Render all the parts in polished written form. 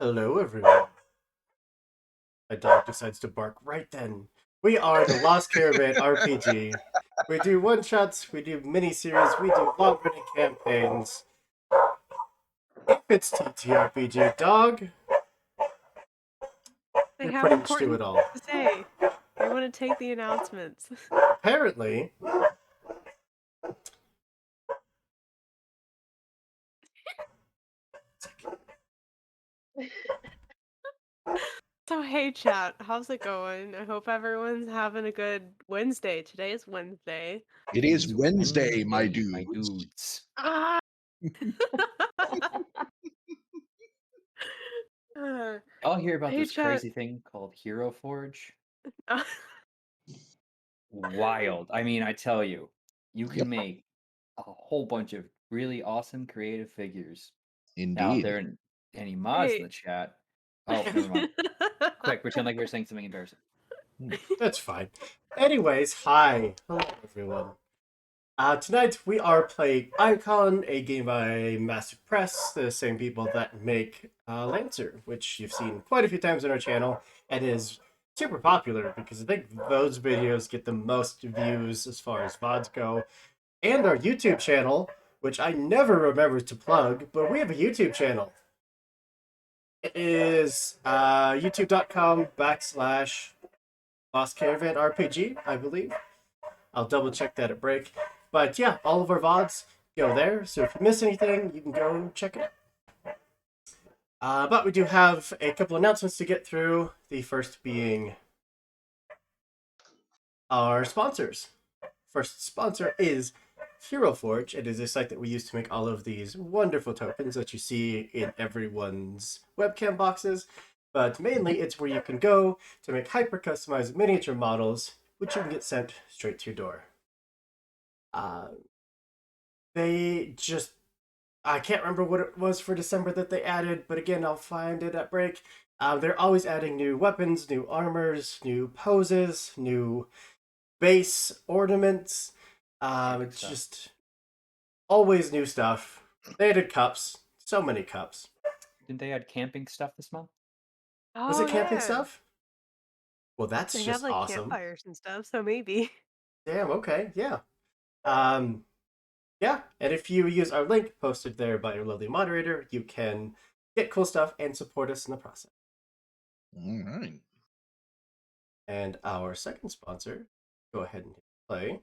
Hello, everyone. My dog decides to bark right then. We are the Lost Caravan RPG. We do one-shots, we do mini-series, we do long-running campaigns. If it's TTRPG, dog, They we have pretty much do it important all. to say. They want to take the announcements. Apparently, So hey chat, how's it going? I hope everyone's having a good Wednesday. Today is Wednesday. It is It's Wednesday, my Wednesday, my dudes. dudes. Ah! Uh, I'll hear about hey this chat. crazy thing called Hero Forge. Uh, Wild. I mean, I tell you, you Yep, can make a whole bunch of really awesome creative figures. Now, if indeed. there are any mods in hey. the chat, oh, never mind. Quick, pretend like we are saying something embarrassing. that's fine. Anyways, hi. Hello, everyone. Tonight we are playing Icon, a game by Massive Press, the same people that make Lancer, which you've seen quite a few times on our channel, and is super popular because I think those videos get the most views as far as VODs go. And our YouTube channel, which I never remember to plug, but we have a YouTube channel. It is youtube.com/ Lost Caravan RPG, I believe. I'll double check that at break. But yeah, all of our VODs go there. So if you miss anything, you can go check it out. But we do have a couple announcements to get through. The first being our sponsors. First sponsor is Hero Forge. It is a site that we use to make all of these wonderful tokens that you see in everyone's webcam boxes. But mainly, it's where you can go to make hyper customized miniature models, which you can get sent straight to your door. They just I can't remember what it was for December that they added, but again, I'll find it at break. They're always adding new weapons, new armors, new poses, new base ornaments. Epic It's stuff. just always new stuff. They added cups, so many cups. Didn't they add camping stuff this month? Was Oh it camping yeah. stuff? Well, that's They have just like awesome. campfires and stuff, so maybe. Damn. Okay. Yeah. Um. Yeah. And if you use our link posted there by your lovely moderator, you can get cool stuff and support us in the process. All right. And our second sponsor, go ahead and hit play,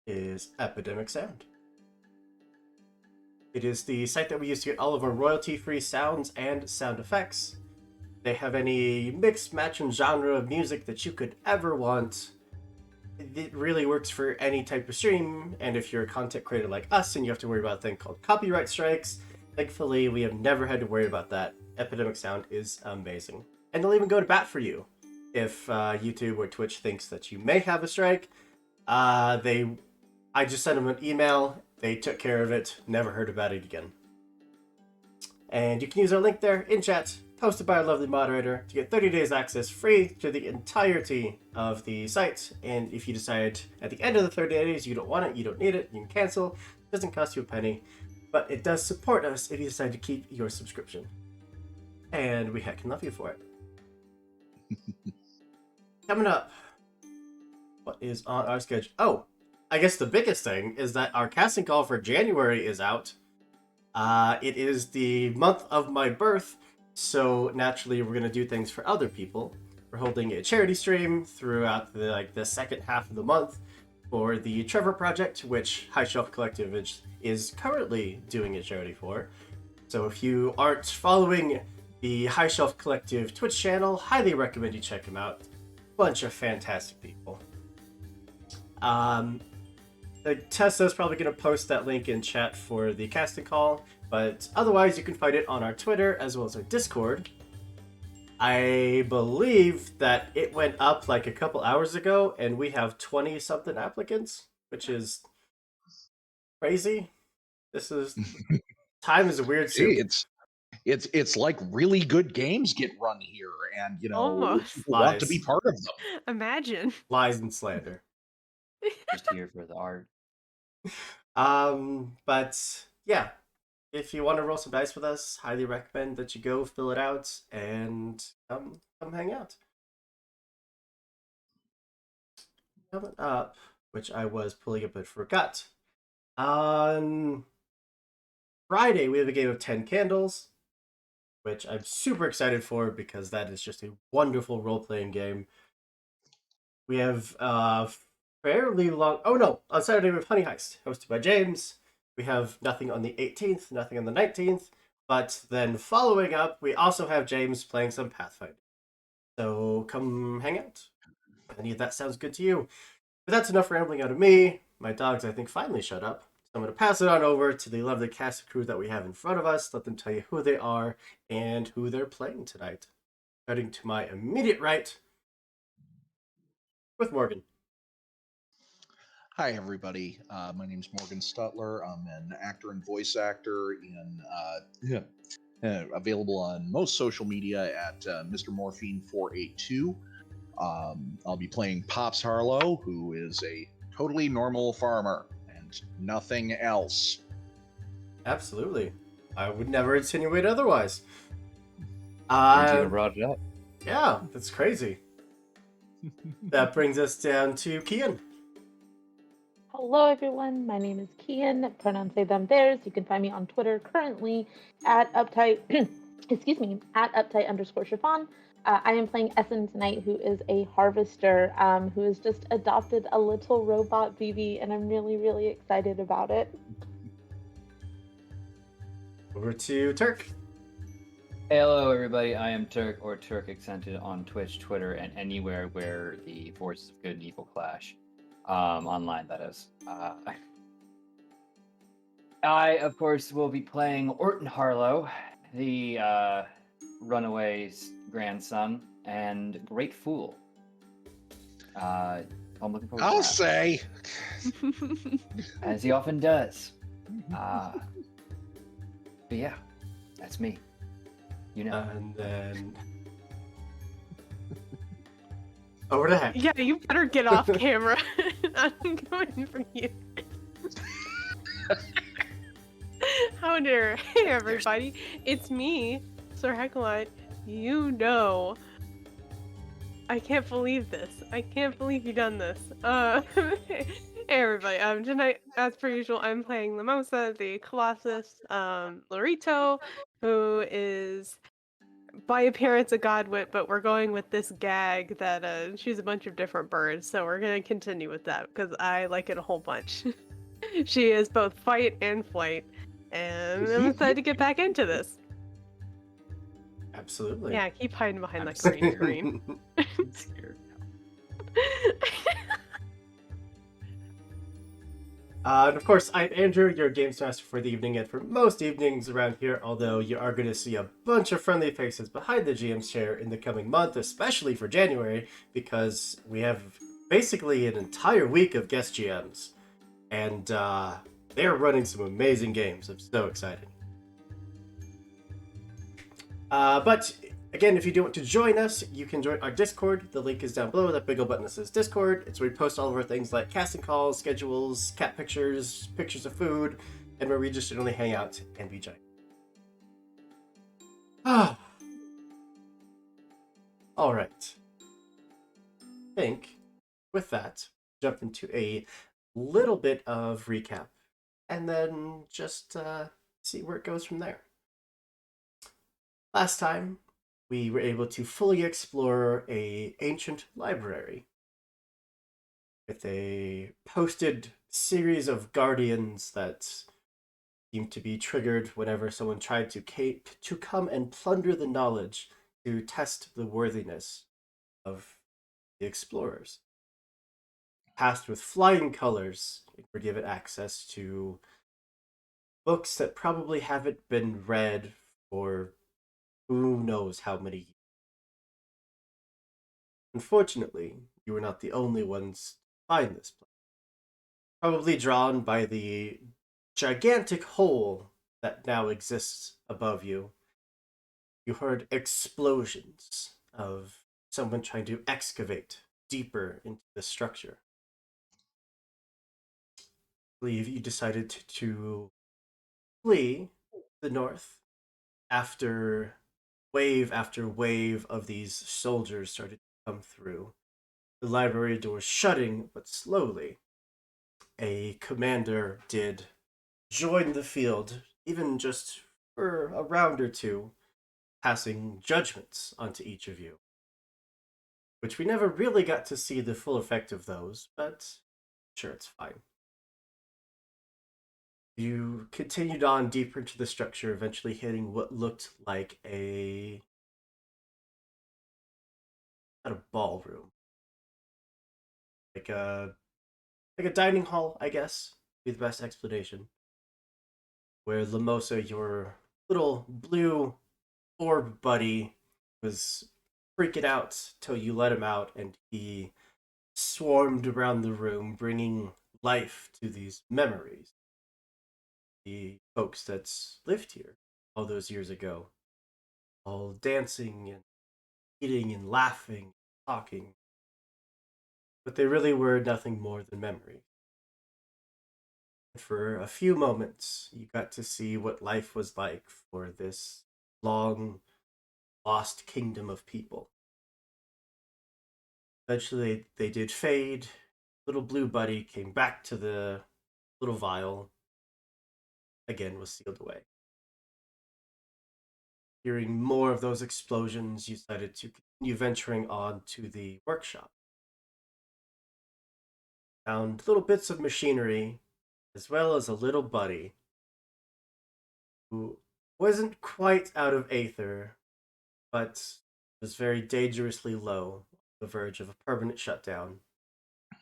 is Epidemic Sound. It is the site that we use to get all of our royalty-free sounds and sound effects. They have any mix, match, and genre of music that you could ever want. It really works for any type of stream, and if you're a content creator like us and you have to worry about a thing called copyright strikes, thankfully we have never had to worry about that. Epidemic Sound is amazing. And they'll even go to bat for you if YouTube or Twitch thinks that you may have a strike. I just sent them an email. They took care of it. Never heard about it again. And you can use our link there in chat, posted by our lovely moderator, to get 30 days access free to the entirety of the site. And if you decide at the end of the 30 days you don't want it, you don't need it, you can cancel. It doesn't cost you a penny, but it does support us if you decide to keep your subscription. And we heckin' love you for it. Coming up, what is on our schedule? Oh, I guess the biggest thing is that our casting call for January is out. It is the month of my birth, so naturally we're gonna do things for other people. We're holding a charity stream throughout the second half of the month for the Trevor Project, which High Shelf Collective is currently doing a charity for. So if you aren't following the High Shelf Collective Twitch channel, highly recommend you check them out. Bunch of fantastic people. Tessa's probably going to post that link in chat for the casting call, but otherwise you can find it on our Twitter as well as our Discord. I believe that it went up like a couple hours ago, and we have 20-something applicants, which is crazy. Time is a weird soup. Hey, it's like really good games get run here, and Almost. people want to be Lies. part of them. Imagine. Lies and slander. Just here for the art. But yeah, if you want to roll some dice with us, highly recommend that you go fill it out and come hang out. Coming up, which I was pulling up but forgot. On Friday, we have a game of 10 Candles, which I'm super excited for because that is just a wonderful role playing game. We have fairly long. Oh no! On Saturday we have Honey Heist, hosted by James. We have nothing on the 18th, nothing on the 19th. But then following up, we also have James playing some Pathfinder. So come hang out. If any of that sounds good to you. But that's enough rambling out of me. My dogs, I think, finally shut up. So I'm going to pass it on over to the lovely cast and crew that we have in front of us. Let them tell you who they are and who they're playing tonight. Starting to my immediate right with Morgan. Hi, everybody. My name's Morgan Stutler. I'm an actor and voice actor available on most social media at Mr. Morphine 482. I'll be playing Pops Harlow, who is a totally normal farmer and nothing else. Absolutely. I would never insinuate otherwise. Tina brought it up. Yeah, that's crazy. That brings us down to Kian. Hello, everyone. My name is Kian. Pronouns they, them, theirs. You can find me on Twitter currently at uptight, excuse me, at uptight_chiffon. I am playing Essen tonight, who is a harvester who has just adopted a little robot baby, and I'm really, really excited about it. Over to Turk. Hello, everybody. I am Turk, or Turk Accented, on Twitch, Twitter, and anywhere where the forces of good and evil clash. Online, that is. I, of course, will be playing Orton Harlow, the runaway's grandson, and great fool. I'm looking forward to I'll that, say. as he often does. But yeah, that's me. You know. And then over to Hank. Yeah, you better get off camera. I'm going for you. How dare. Hey, everybody. It's me, Sir Heckelite. You know. I can't believe this. I can't believe you done this. Hey, everybody. Tonight, as per usual, I'm playing Mimosa, the Colossus, Lorito, who is by appearance a godwit, but we're going with this gag that she's a bunch of different birds, so we're gonna continue with that because I like it a whole bunch. She is both fight and flight, and I'm excited to get back into this. Absolutely. Yeah, keep hiding behind that green screen. I'm scared. And of course, I'm Andrew, your Games Master for the evening, and for most evenings around here, although you are going to see a bunch of friendly faces behind the GM's chair in the coming month, especially for January, because we have basically an entire week of guest GMs, and they're running some amazing games. I'm so excited. But again, if you do want to join us, you can join our Discord. The link is down below. That big old button that says Discord. It's where we post all of our things like casting calls, schedules, cat pictures, pictures of food, and where we just generally hang out and be giant. Ah. All right. I think with that, jump into a little bit of recap, and then just see where it goes from there. Last time, we were able to fully explore a ancient library with a posted series of guardians that seemed to be triggered whenever someone tried to come and plunder the knowledge to test the worthiness of the explorers. Passed with flying colors, were given access to books that probably haven't been read for who knows how many years. Unfortunately, you were not the only ones to find this place. Probably drawn by the gigantic hole that now exists above you, you heard explosions of someone trying to excavate deeper into the structure. I believe you decided to flee the north, after wave of these soldiers started to come through, the library doors shutting, but slowly, a commander did join the field, even just for a round or two, passing judgments onto each of you, which we never really got to see the full effect of those, but sure, it's fine. You continued on deeper into the structure, eventually hitting what looked like not a ballroom, like a dining hall, I guess, would be the best explanation. Where Lamosa, your little blue orb buddy, was freaking out till you let him out, and he swarmed around the room, bringing life to these memories. The folks that lived here all those years ago, all dancing and eating and laughing, talking, but they really were nothing more than memories. For a few moments, you got to see what life was like for this long lost kingdom of people. Eventually, they did fade. Little blue buddy came back to the little vial, again was sealed away. Hearing more of those explosions, you decided to continue venturing on to the workshop. Found little bits of machinery, as well as a little buddy who wasn't quite out of Aether, but was very dangerously low, on the verge of a permanent shutdown,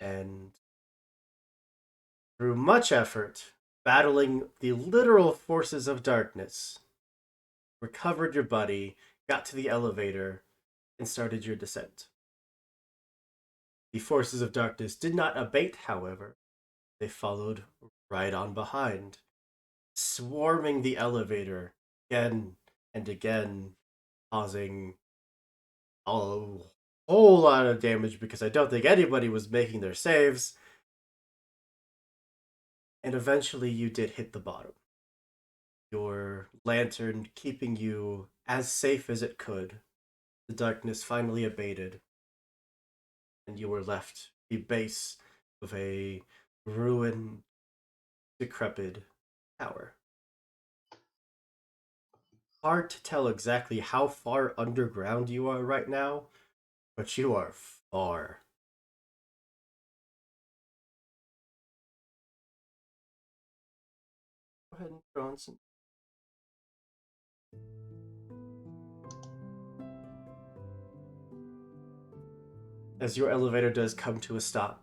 and through much effort, battling the literal forces of darkness, recovered your buddy, got to the elevator, and started your descent. The forces of darkness did not abate, however. They followed right on behind, swarming the elevator again and again, causing a whole lot of damage because I don't think anybody was making their saves. And eventually you did hit the bottom. Your lantern keeping you as safe as it could. The darkness finally abated, and you were left the base of a ruined, decrepit tower. Hard to tell exactly how far underground you are right now, but you are far. Go ahead and throw in some. As your elevator does come to a stop,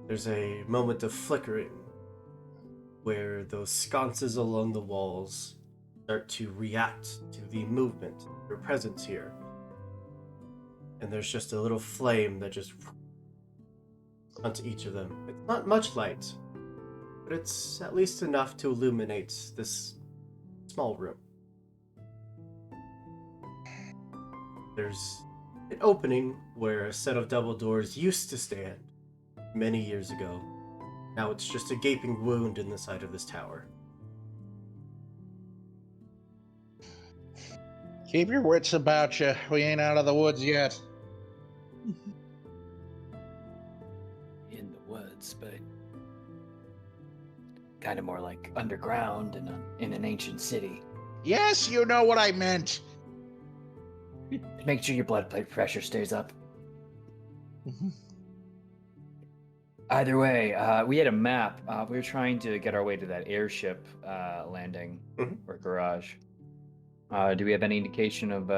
there's a moment of flickering where those sconces along the walls start to react to the movement, your presence here. And there's just a little flame that just onto each of them. It's not much light, but it's at least enough to illuminate this small room. There's an opening where a set of double doors used to stand many years ago. Now it's just a gaping wound in the side of this tower. Keep your wits about you. We ain't out of the woods yet. In the woods, but kind of more like underground in an ancient city. Yes, you know what I meant. Make sure your blood pressure stays up. Either way, we had a map. We were trying to get our way to that airship landing or garage. Do we have any indication of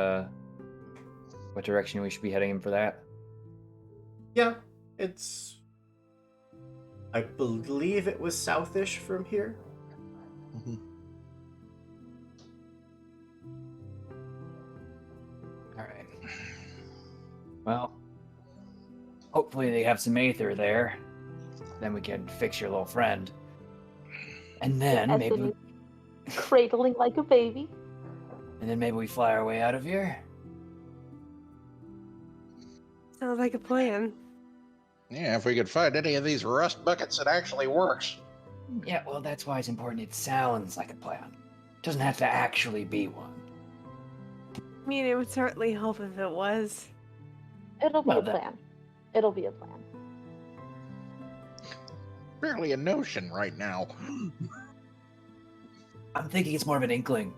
what direction we should be heading in for that? Yeah, it's... I believe it was southish from here. All right. Well, hopefully they have some aether there. Then we can fix your little friend. And then As maybe... in cradling like a baby. And then maybe we fly our way out of here? Sounds like a plan. Yeah, if we could find any of these rust buckets, it actually works. Yeah, well, that's why it's important it sounds like a plan. Doesn't have to actually be one. I mean, it would certainly help if it was. It'll be Well, a that- plan. It'll be a plan. Barely a notion right now. I'm thinking it's more of an inkling.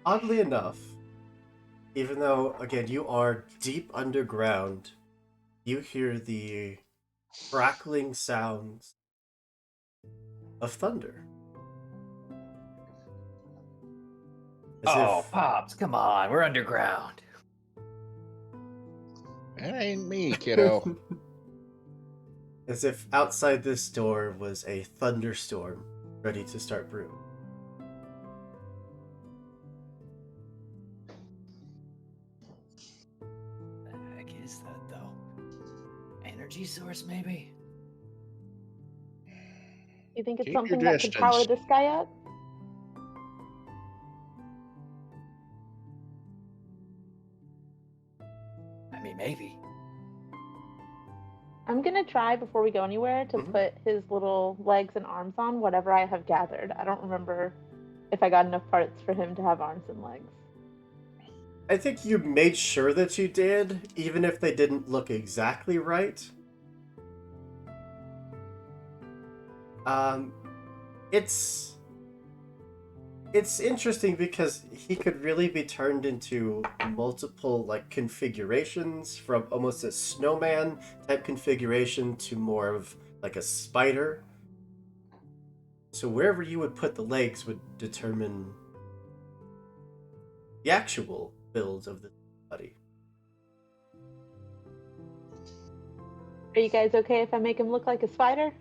Oddly enough, even though, again, you are deep underground, you hear the crackling sounds of thunder. As Pops, come on, we're underground. That ain't me, kiddo. as if outside this door was a thunderstorm ready to start brewing. What the heck is that, though? Energy source, maybe? You think it's Keep your something that could power distance. this guy up? I mean, maybe. I'm gonna try before we go anywhere to Mhm. put his little legs and arms on whatever I have gathered. I don't remember if I got enough parts for him to have arms and legs. I think you made sure that you did, even if they didn't look exactly right. Um, it's interesting because he could really be turned into multiple like configurations, from almost a snowman type configuration to more of like a spider. So wherever you would put the legs would determine the actual build of the body. Are you guys okay if I make him look like a spider?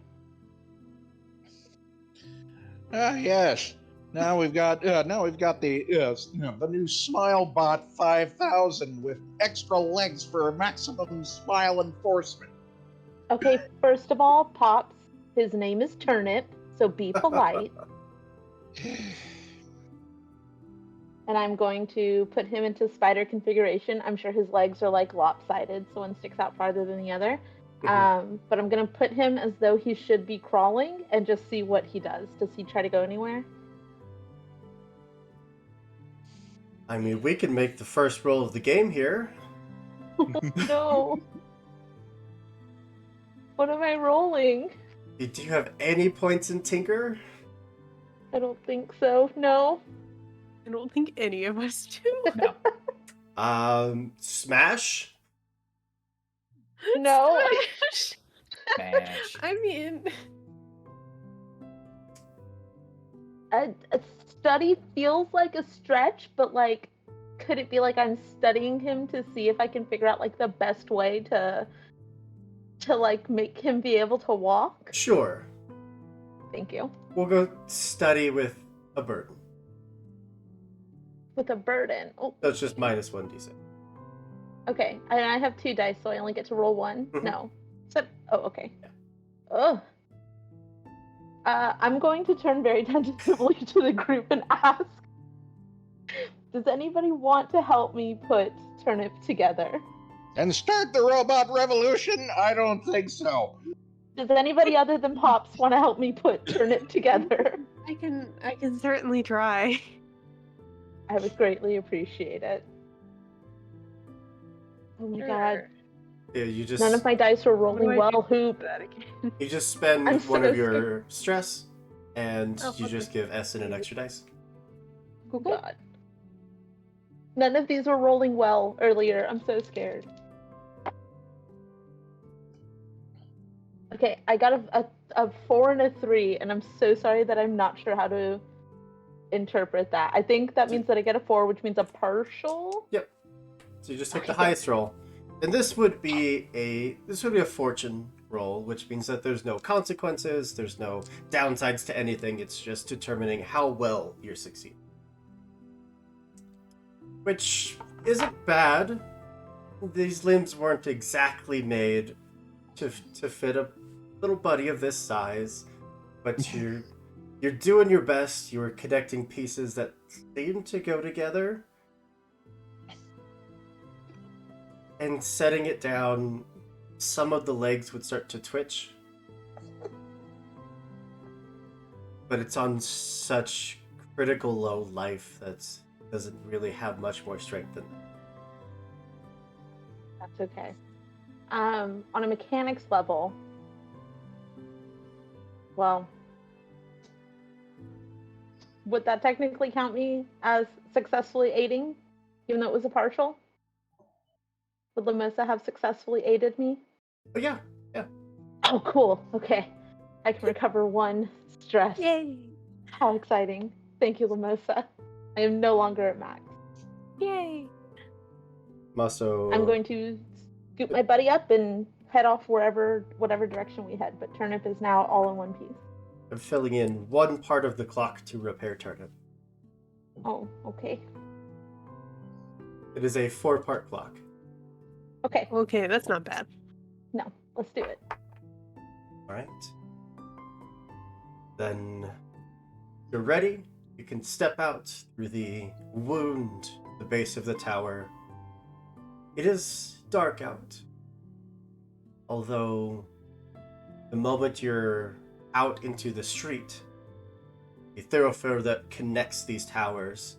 Yes. Now we've got the new SmileBot 5000 with extra legs for maximum smile enforcement. Okay, first of all, Pops, his name is Turnip, so be polite. And I'm going to put him into spider configuration. I'm sure his legs are like lopsided, so one sticks out farther than the other. But I'm gonna put him as though he should be crawling and just see what he does. Does he try to go anywhere? I mean, we can make the first roll of the game here. No. What am I rolling? Do you have any points in Tinker? I don't think so. No. I don't think any of us do. No. Smash? No. Smash. I mean, A study feels like a stretch, but like, could it be like I'm studying him to see if I can figure out like the best way to like make him be able to walk? Sure. Thank you. We'll go study with a burden. With a burden. Oh, That's just minus 1d6. okay. And I have 2 dice, so I only get to roll 1. Mhm. No. Oh, okay. Yeah. Ugh. I'm going to turn very tentatively to the group and ask, does anybody want to help me put Turnip together? And start the robot revolution? I don't think so. Does anybody other than Pops want to help me put Turnip together? I can certainly try. I would greatly appreciate it. Oh my god. Yeah, you just None of my dice were What do rolling I do well. Hoop. for that again? you just spend I'm one so of your stress, and Oh, you okay. just give Essen an extra dice. Oh god. None of these were rolling well earlier. I'm so scared. Okay, I got a 4 and a 3, and I'm so sorry that I'm not sure how to interpret that. I think that means that I get a 4, which means a partial. So you just take the Okay. highest roll, and this would be a fortune roll, which means that there's no consequences, there's no downsides to anything. It's just determining how well you're succeeding, which isn't bad. These limbs weren't exactly made to fit a little buddy of this size, but you're doing your best. You're connecting pieces that seem to go together. And setting it down, some of the legs would start to twitch. but it's on such critical low life that doesn't really have much more strength than that. That's okay. On a mechanics level, well, would that technically count me as successfully aiding, even though it was a partial? Would Lamosa have successfully aided me? But yeah, yeah. Oh, cool. Okay. I can recover 1 stress. Yay! How exciting. Thank you, Lamosa. I am no longer at max. Yay! Maso. I'm going to scoop my buddy up and head off whatever direction we head, but Turnip is now all in one piece. I'm filling in one part of the clock to repair Turnip. Oh, okay. It is a 4-part clock. Okay. Okay, that's not bad. No, let's do it. Alright. Then you're ready. You can step out through the wound at the base of the tower. It is dark out. Although the moment you're out into the street, a thoroughfare that connects these towers,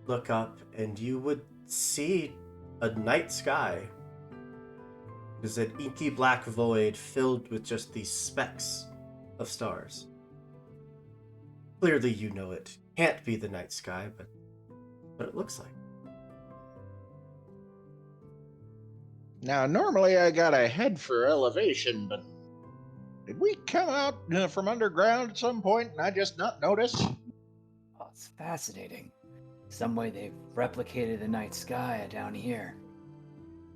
look up and you would see a night sky. There's an inky black void filled with just these specks of stars. Clearly you know it can't be the night sky, but what it looks like. Now, normally I got a head for elevation, but did we come out from underground at some point and I just not noticed? Oh, it's fascinating. Some way they've replicated the night sky down here.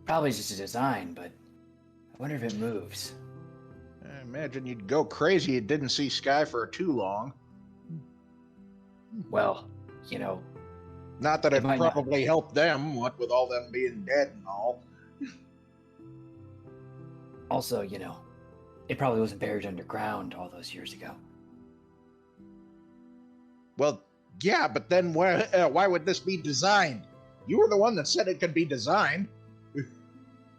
Probably just a design, but I wonder if it moves. I imagine you'd go crazy if you didn't see sky for too long. Well, you know, Not that It it might not. probably helped them, what with all them being dead and all. also, it probably wasn't buried underground all those years ago. Well, yeah, but then why would this be designed? You were the one that said it could be designed.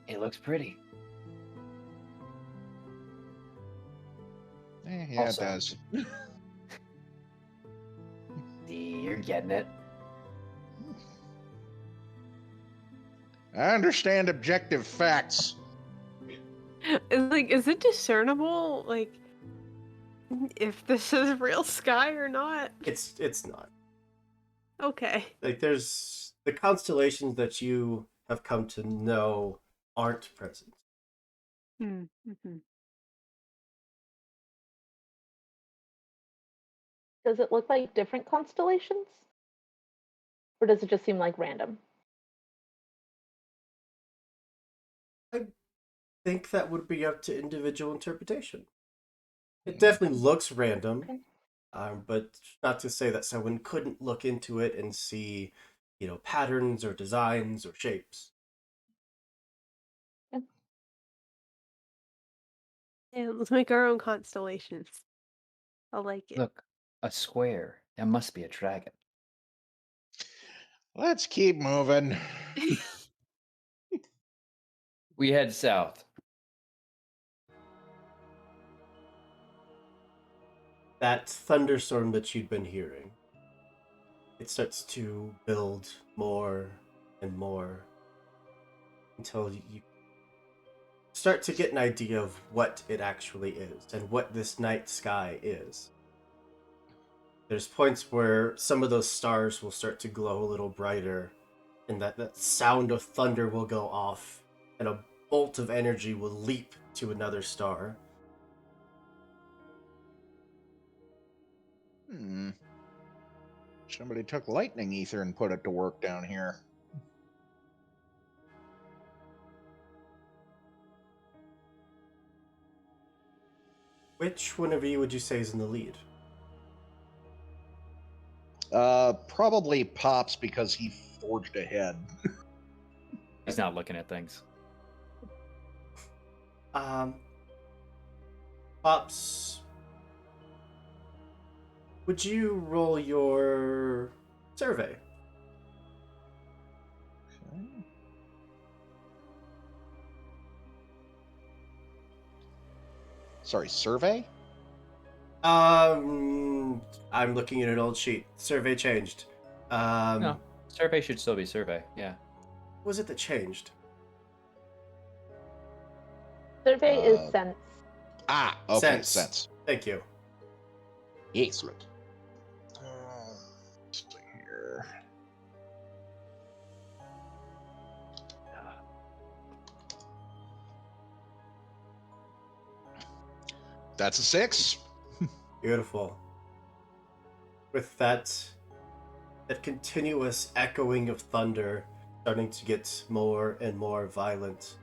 It looks pretty. Yeah, Also- it does. See, you're getting it. I understand objective facts. Is it discernible, like, if this is real sky or not? It's not. Okay. Like there's the constellations that you have come to know aren't present. Mm-hmm. Does it look like different constellations? Or does it just seem like random? I think that would be up to individual interpretation. It definitely looks random, Okay. but not to say that someone couldn't look into it and see, patterns or designs or shapes. Yeah, let's make our own constellations. I like it. Look, a square. That must be a dragon. Let's keep moving. We head south. That thunderstorm that you'd been hearing, it starts to build more and more until you start to get an idea of what it actually is and what this night sky is. There's points where some of those stars will start to glow a little brighter, and that sound of thunder will go off, and a bolt of energy will leap to another star. Somebody took lightning ether and put it to work down here. Which one of you would you say is in the lead? Probably Pops because he forged ahead. He's not looking at things. Pops, would you roll your survey? Okay. Sorry, survey? I'm looking at an old sheet. Survey changed. No, survey should still be survey. Yeah. What was it that changed? Survey is Uh, sense. Okay, Sense. sense. Thank you. Excellent. Let's see here. That's a 6. Beautiful. With that continuous echoing of thunder starting to get more and more violent,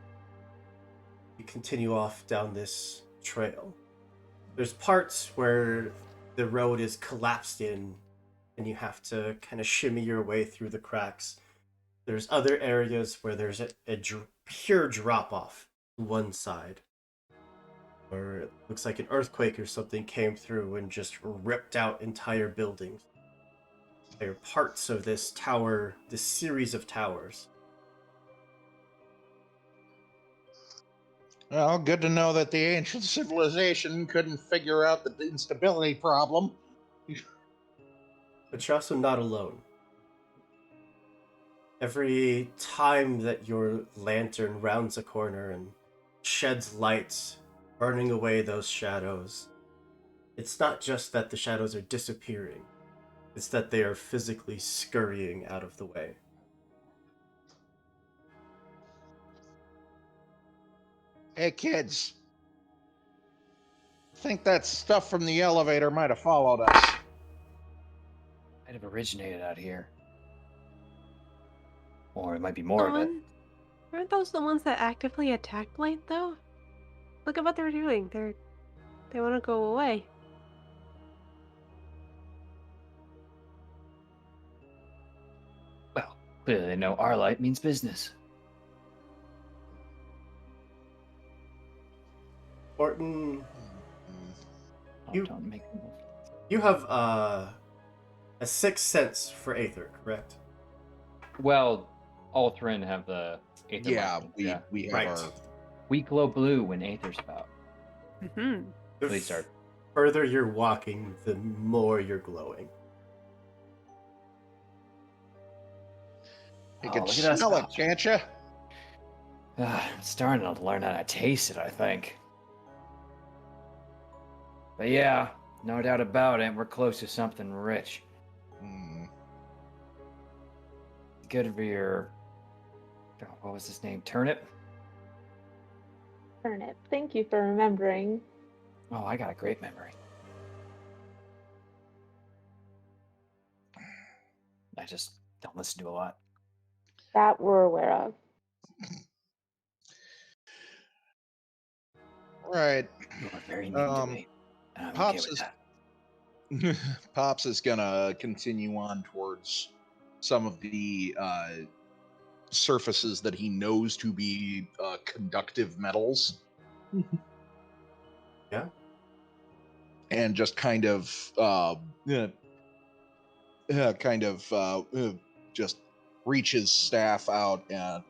you continue off down this trail. There's parts where the road is collapsed in and you have to kind of shimmy your way through the cracks. There's other areas where there's a pure drop off to one side, where it looks like an earthquake or something came through and just ripped out entire buildings. They're parts of this tower, this series of towers. Well, good to know that the ancient civilization couldn't figure out the instability problem. But you're also not alone. Every time that your lantern rounds a corner and sheds light, burning away those shadows, it's not just that the shadows are disappearing, it's that they are physically scurrying out of the way. Hey, kids. I think that stuff from the elevator might have followed us. Might have originated out here. Or it might be more of it. Aren't those the ones that actively attacked Blight, though? Look at what they're doing. They want to go away. Well, clearly they know our light means business. Orton, Oh, You- don't make me. you have a sixth sense for Aether, correct? Well, all Thrin have the Aether Yeah, light. we have Right. our. We glow blue when Aether's about. Mm-hmm. The At least our further you're walking, the more you're glowing. You Oh, can look at us smell it, now. can't you? I'm starting to learn how to taste it, I think. But yeah, no doubt about it, we're close to something rich. Good for your... oh, what was his name? Turnip? Turnip. Thank you for remembering. Oh, I got a great memory. I just don't listen to a lot. That we're aware of. Right. You are very mean to me. And I'm Pops okay with is that. Pops is gonna continue on towards some of the surfaces that he knows to be conductive metals. Yeah. And just kind of just reach his staff out and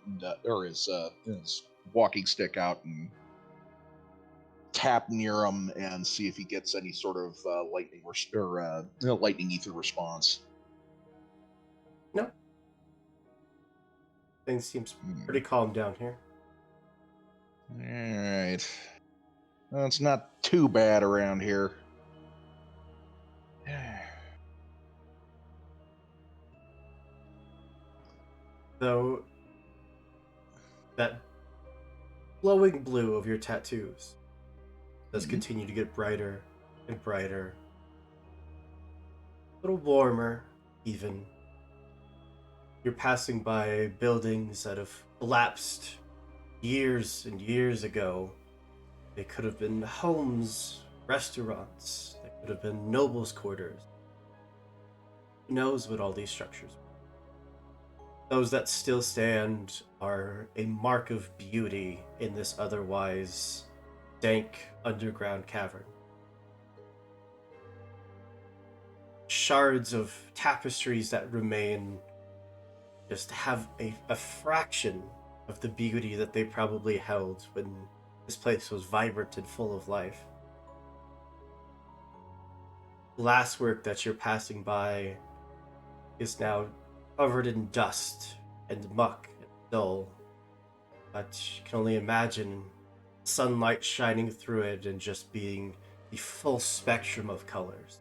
or his walking stick out and tap near him and see if he gets any sort of lightning ether response. No. Things seems pretty calm down here. All right. Well, it's not too bad around here. Though that glowing blue of your tattoos does continue to get brighter and brighter. A little warmer, even. You're passing by buildings that have collapsed years and years ago. They could have been homes, restaurants, they could have been nobles' quarters. Who knows what all these structures are? Those that still stand are a mark of beauty in this otherwise dank underground cavern. Shards of tapestries that remain just have a fraction of the beauty that they probably held when this place was vibrant and full of life. glasswork that you're passing by is now covered in dust and muck and dull. But you can only imagine sunlight shining through it and just being the full spectrum of colors.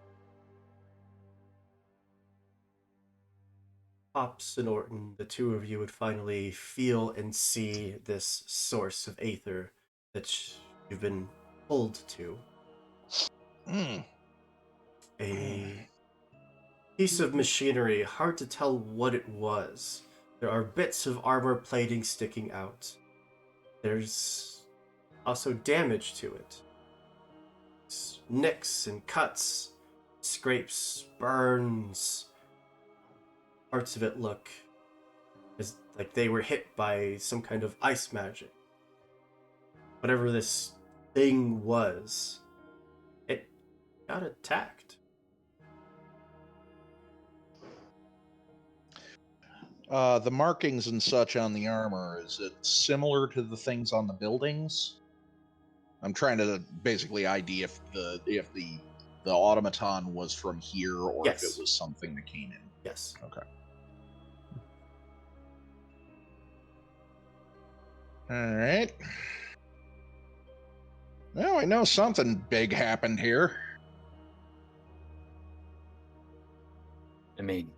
Pops and Orton, the two of you would finally feel and see this source of aether that you've been pulled to. Mm. A piece of machinery, hard to tell what it was. There are bits of armor plating sticking out. There's also damage to it. Nicks and cuts, scrapes, burns. Parts of it look as like they were hit by some kind of ice magic. Whatever this thing was, it got attacked. The markings and such on the armor, is it similar to the things on the buildings? I'm trying to basically ID if the automaton was from here or if Yes. it was something that came in. Yes. Okay. All right. Well, I know something big happened here. I mean,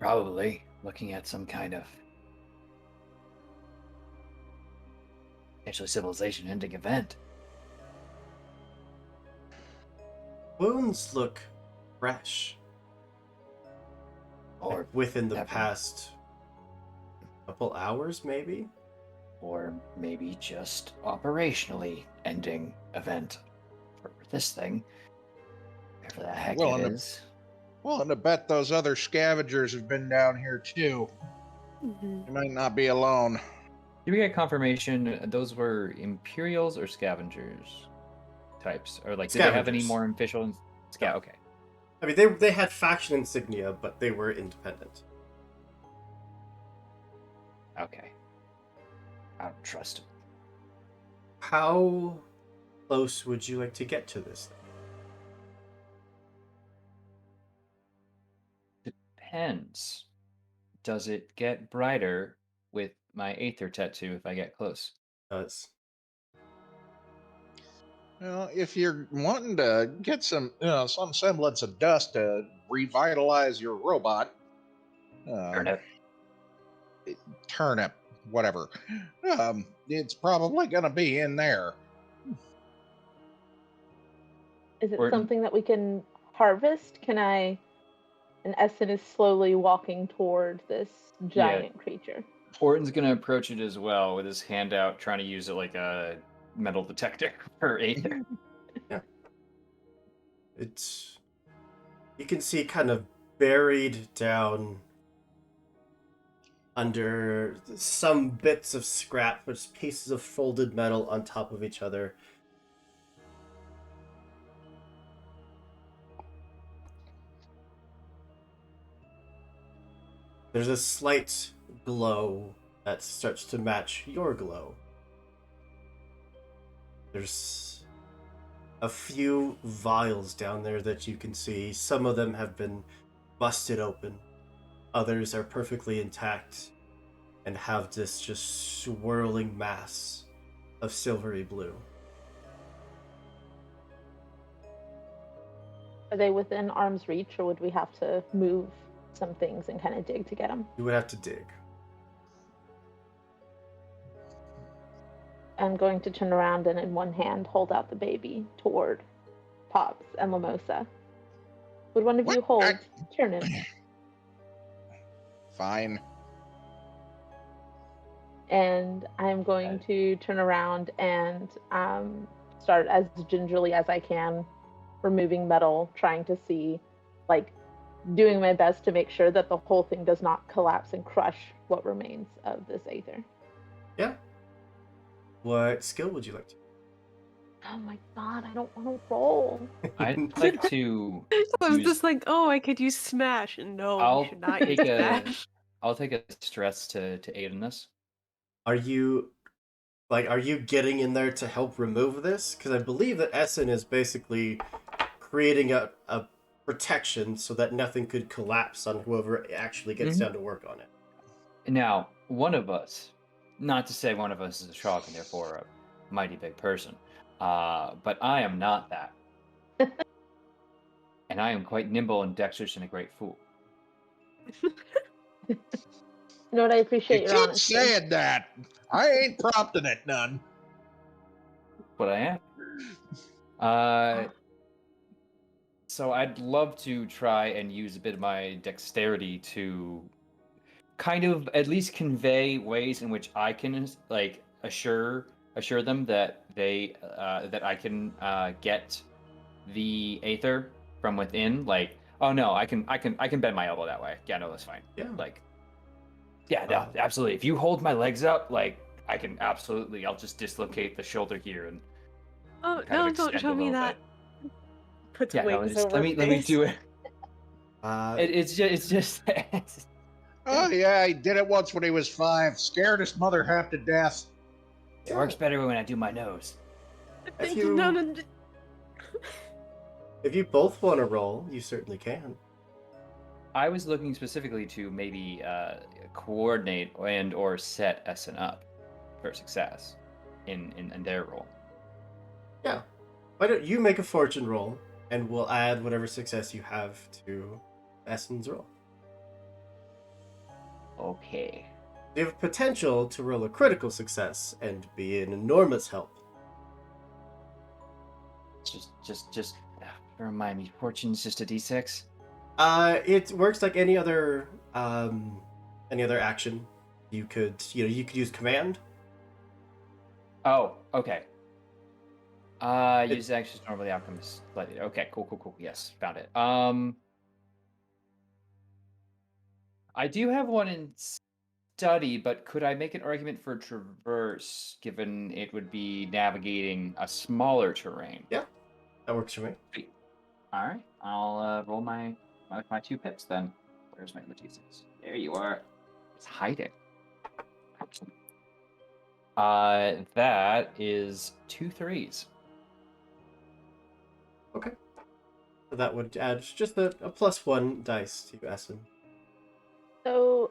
probably looking at some kind of potentially civilization-ending event. Wounds look fresh. Or Like within the happened. past couple hours, maybe? Or maybe just operationally ending event for this thing. Whatever the heck Well, it and is. Willing to bet those other scavengers have been down here too. Mhm. You might not be alone. Did we get confirmation those were Imperials or Scavengers types? Or like, did they have any Scavengers. more official No. Okay. I mean, they had faction insignia, but they were independent. Okay. I don't trust him. How close would you like to get to this thing? Depends. Does it get brighter with my Aether tattoo if I get close? Does Well, if you're wanting to get some semblance of dust to revitalize your robot, Turnip. turnip, whatever, it's probably going to be in there. Is it Orton. something that we can harvest? Can I? And Essen is slowly walking toward this giant creature. Orton's gonna approach it as well with his hand out, trying to use it like a metal detector for Aether. it's you can see kind of buried down under some bits of scrap, just pieces of folded metal on top of each other. There's a slight glow that starts to match your glow. There's a few vials down there that you can see. Some of them have been busted open. Others are perfectly intact and have this just swirling mass of silvery blue. Are they within arm's reach, or would we have to move some things and kind of dig to get them? You would have to dig. I'm going to turn around and in one hand hold out the baby toward Pops and Lamosa. Would one of you hold Turnip? Fine. And I'm going to turn around and start as gingerly as I can, removing metal, trying to see, like, doing my best to make sure that the whole thing does not collapse and crush what remains of this aether. Yeah. What skill would you like to? Oh my god, I don't want to roll. I'd like to. I was use- just like, oh, I could use smash, and no, I'll you should not use take a. smash. I'll take a stress to aid in this. Are you getting in there to help remove this? Because I believe that Essen is basically creating a protection so that nothing could collapse on whoever actually gets down to work on it. Now, one of us, not to say one of us is a shark and therefore a mighty big person, but I am not that. And I am quite nimble and dexterous and a great fool. You know what? I appreciate You your keep honesty. saying that. I ain't prompting it none. But I am. So I'd love to try and use a bit of my dexterity to kind of at least convey ways in which I can like assure them that that I can get the aether from within. Like, oh no, I can bend my elbow that way. Yeah, no, that's fine. Yeah. Like, yeah, no, absolutely. If you hold my legs up, like I can absolutely. I'll just dislocate the shoulder here and Oh kind no! of Don't extend show a me little that. bit. Puts Yeah, no, wings just, over. let me do it. It's just Oh yeah, he did it once when he was 5. Scared his mother half to death. It works better when I do my nose. If you both want to roll, you certainly can. I was looking specifically to maybe coordinate and or set Essen up for success in their role. Yeah. Why don't you make a fortune roll, and we'll add whatever success you have to Essen's roll. Okay. You have potential to roll a critical success and be an enormous help. Just remind me, fortune's just a d6? It works like any other action. You could use command. Oh, okay. Use actions normally outcomes slightly. Okay, cool. Yes, found it. I do have one in study, but could I make an argument for traverse, given it would be navigating a smaller terrain? Yeah, that works for me. Sweet. All right, I'll roll my 2 pips then. Where's my d6? There you are. It's hiding. That is 2 3s. Okay. So that would add just a +1 dice to Essen. So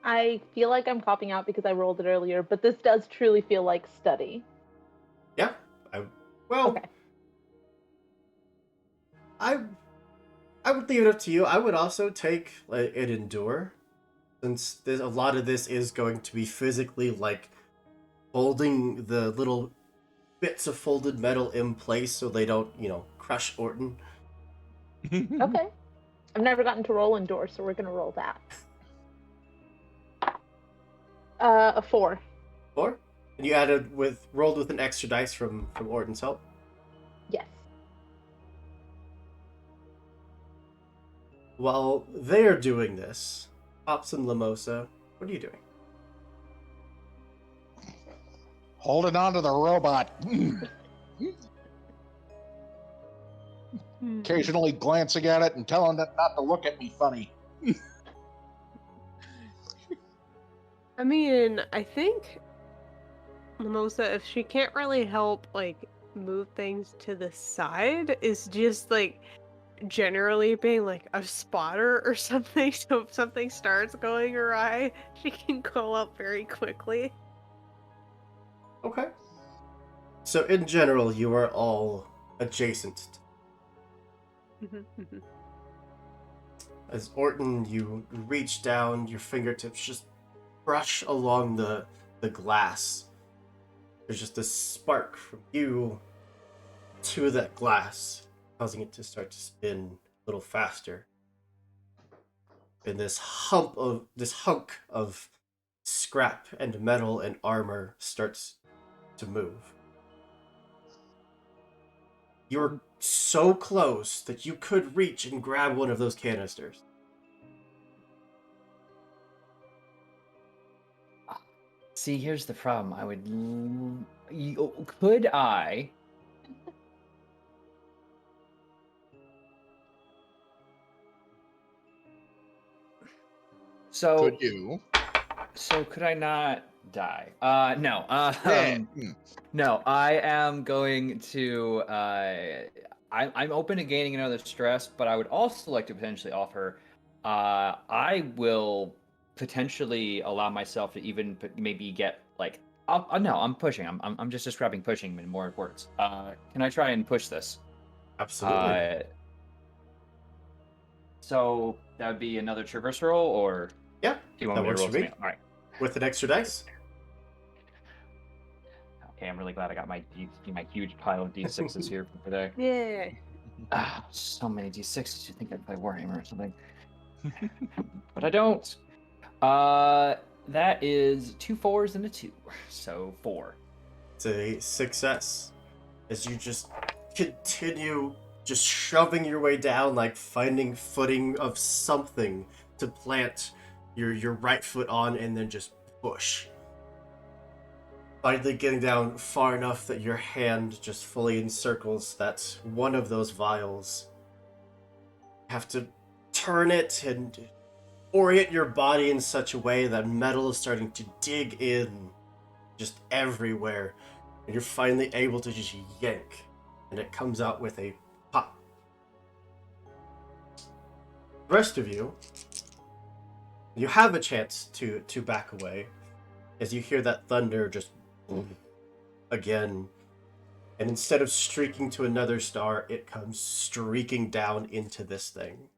I feel like I'm copping out because I rolled it earlier, but this does truly feel like study. Yeah. Okay. I would leave it up to you. I would also take an endure, since a lot of this is going to be physically like folding the little bits of folded metal in place so they don't, crush Orton. Okay. I've never gotten to roll endure, so we're gonna roll that. A 4. 4? And you rolled with an extra dice from Orton's help? Yes. While they're doing this, Pops and Lamosa, what are you doing? Holding on to the robot. Occasionally glancing at it and telling it not to look at me funny. I mean, I think Mimosa, if she can't really help like move things to the side, is just like generally being like a spotter or something. So if something starts going awry, she can go up very quickly. Okay. So in general, you are all adjacent. As Orton, you reach down, your fingertips just brush along the glass. There's just a spark from you to that glass, causing it to start to spin a little faster. And this hunk of scrap and metal and armor starts to move. You're so close that you could reach and grab one of those canisters. See, here's the problem. Could I? So Could you? So could I not die? No. Yeah. No. I am going to. I'm open to gaining another stress, but I would also like to potentially offer. I will potentially allow myself to even maybe get like. No, I'm pushing. I'm just describing pushing in more words. Can I try and push this? Absolutely. So that would be another traverse roll, or Yeah, do you want that me to works roll for me. something? All right. With an extra dice. Okay, I'm really glad I got my huge pile of d6s here for today. Yeah. Ah, so many d6s. You think I'd play Warhammer or something? But I don't. That is 2 4s and a 2, so 4. It's a success. As you just continue just shoving your way down, like finding footing of something to plant your right foot on and then just push. Finally getting down far enough that your hand just fully encircles that one of those vials. You have to turn it and orient your body in such a way that metal is starting to dig in just everywhere. And you're finally able to just yank. And it comes out with a pop. The rest of you, you have a chance to back away as you hear that thunder just again. And instead of streaking to another star, it comes streaking down into this thing.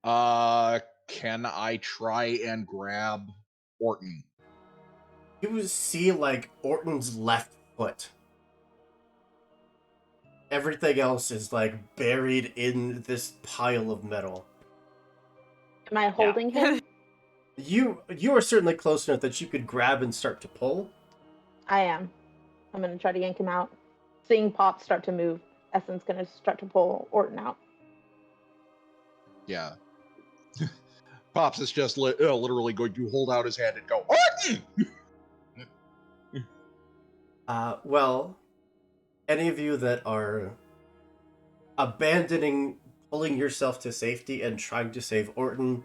Can I try and grab Orton? You see, like, Orton's left foot. Everything else is, like, buried in this pile of metal. Am I holding him? You are certainly close enough that you could grab and start to pull. I am. I'm gonna try to yank him out. Seeing Pop start to move, Essen's gonna start to pull Orton out. Yeah. Pops is just literally going to hold out his hand and go, Orton! Well, any of you that are abandoning pulling yourself to safety and trying to save Orton,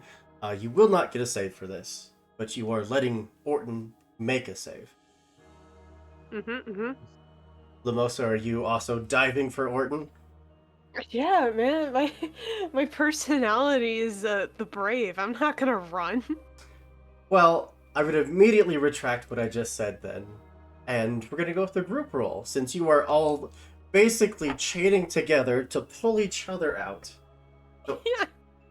you will not get a save for this, but you are letting Orton make a save. Lamosa, are you also diving for Orton? Yeah, man, my personality is the brave. I'm not gonna run. Well, I would immediately retract what I just said then. And we're gonna go with the group roll, since you are all basically chaining together to pull each other out. So Yeah.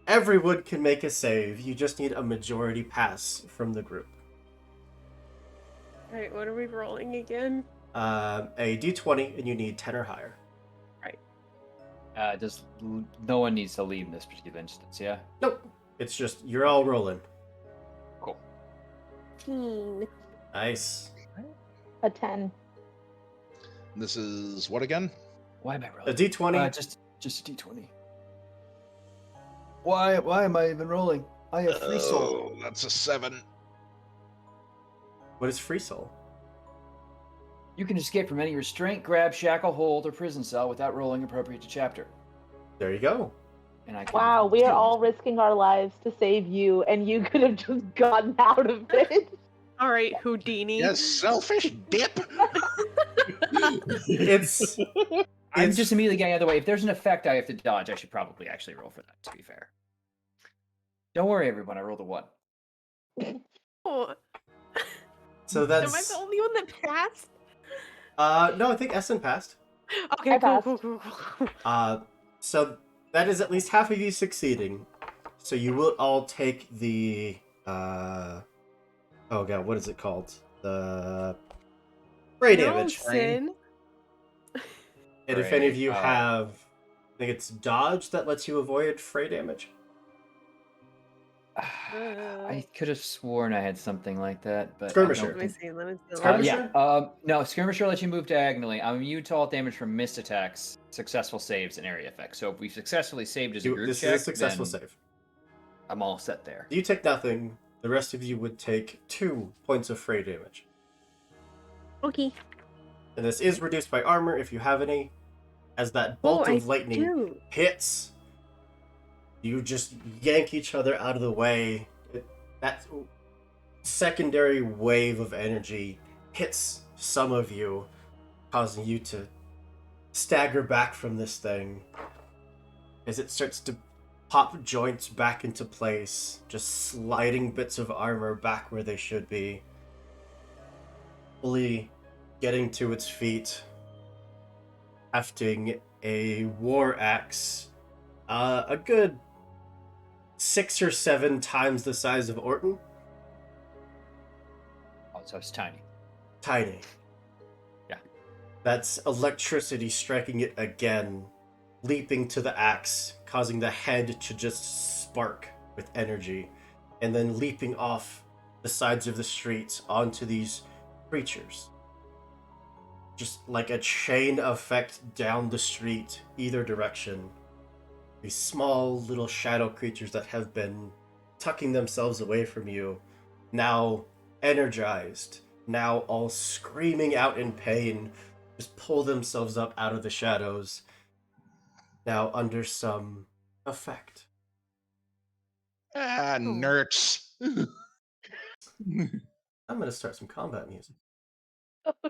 everyone can make a save, you just need a majority pass from the group. Alright, what are we rolling again? A d20, and you need 10 or higher. No one needs to leave in this particular instance, yeah? Nope, it's just, you're all rolling. Cool. 15. Nice. A 10. This is what again? Why am I A rolling? d20. Just a d20. Why am I even rolling? I have free soul. Oh, that's a 7. What is free soul? You can escape from any restraint, grab, shackle, hold, or prison cell without rolling appropriate to chapter. There you go. And I can Wow, we are all risking our lives to save you, and you could have just gotten out of it. Alright, Houdini. Yes, selfish dip. It's I'm just immediately getting out of the way. If there's an effect I have to dodge, I should probably actually roll for that, to be fair. Don't worry, everyone. I rolled a 1. Oh, so am I that's the only one that passed? no, I think Essen passed. Okay, I cool, passed. cool. So that is at least half of you succeeding. So you will all take the oh god, what is it called? The fray damage. Sin. And if any of you Fray, have, I think it's dodge that lets you avoid fray damage. I could have sworn I had something like that, but Skirmisher. Let me see, let me see. Skirmisher? No, skirmisher lets you move diagonally. I'm immune to all damage from missed attacks, successful saves, and area effects. So if we successfully saved as a group This check, is a successful then save. I'm all set there. You take nothing. The rest of you would take 2 points of fray damage. Okay. And this is reduced by armor if you have any. As that bolt of lightning hits, you just yank each other out of the way. That secondary wave of energy hits some of you, causing you to stagger back from this thing as it starts to pop joints back into place, just sliding bits of armor back where they should be. Fully getting to its feet, hefting a war axe, a good 6 or 7 times the size of Orton. Oh, so it's tiny. Tiny. Yeah. That's electricity striking it again, leaping to the axe, causing the head to just spark with energy, and then leaping off the sides of the streets onto these creatures. Just like a chain effect down the street, either direction. These small little shadow creatures that have been tucking themselves away from you, now energized, now all screaming out in pain, just pull themselves up out of the shadows, now under some effect. Ah, nerds. I'm gonna start some combat music.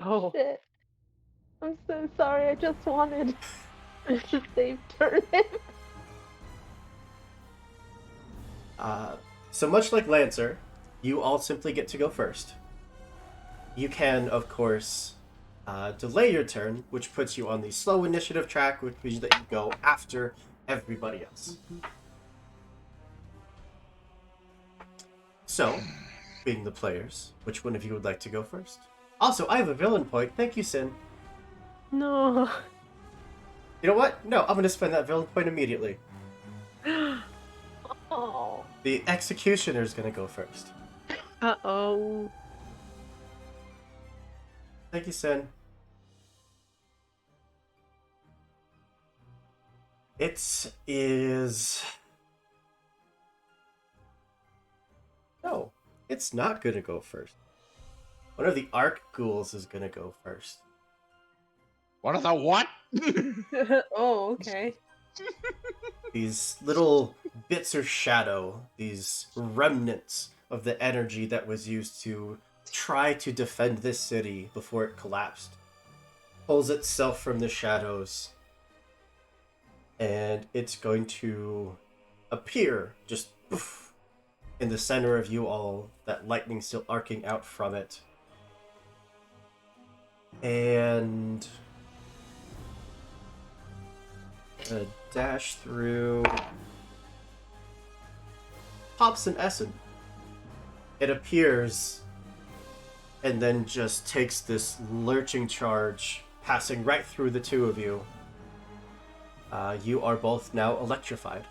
Oh. Shit. I'm so sorry. I just wanted to save turn. So much like Lancer, you all simply get to go first. You can, of course, delay your turn, which puts you on the slow initiative track, which means that you go after everybody else. So, being the players, which one of you would like to go first? Also, I have a villain point. Thank you, Sin. No. You know what? No, I'm going to spend that villain point immediately. Oh. The Executioner is going to go first. Uh-oh. Thank you, Sin. It is... No, it's not going to go first. One of the Arc Ghouls is going to go first. What are the what? Oh, okay. These little bits of shadow, these remnants of the energy that was used to try to defend this city before it collapsed, pulls itself from the shadows, and it's going to appear just poof, in the center of you all, that lightning still arcing out from it. And dash through, pops an Essen. It appears and then just takes this lurching charge, passing right through the two of you. You are both now electrified.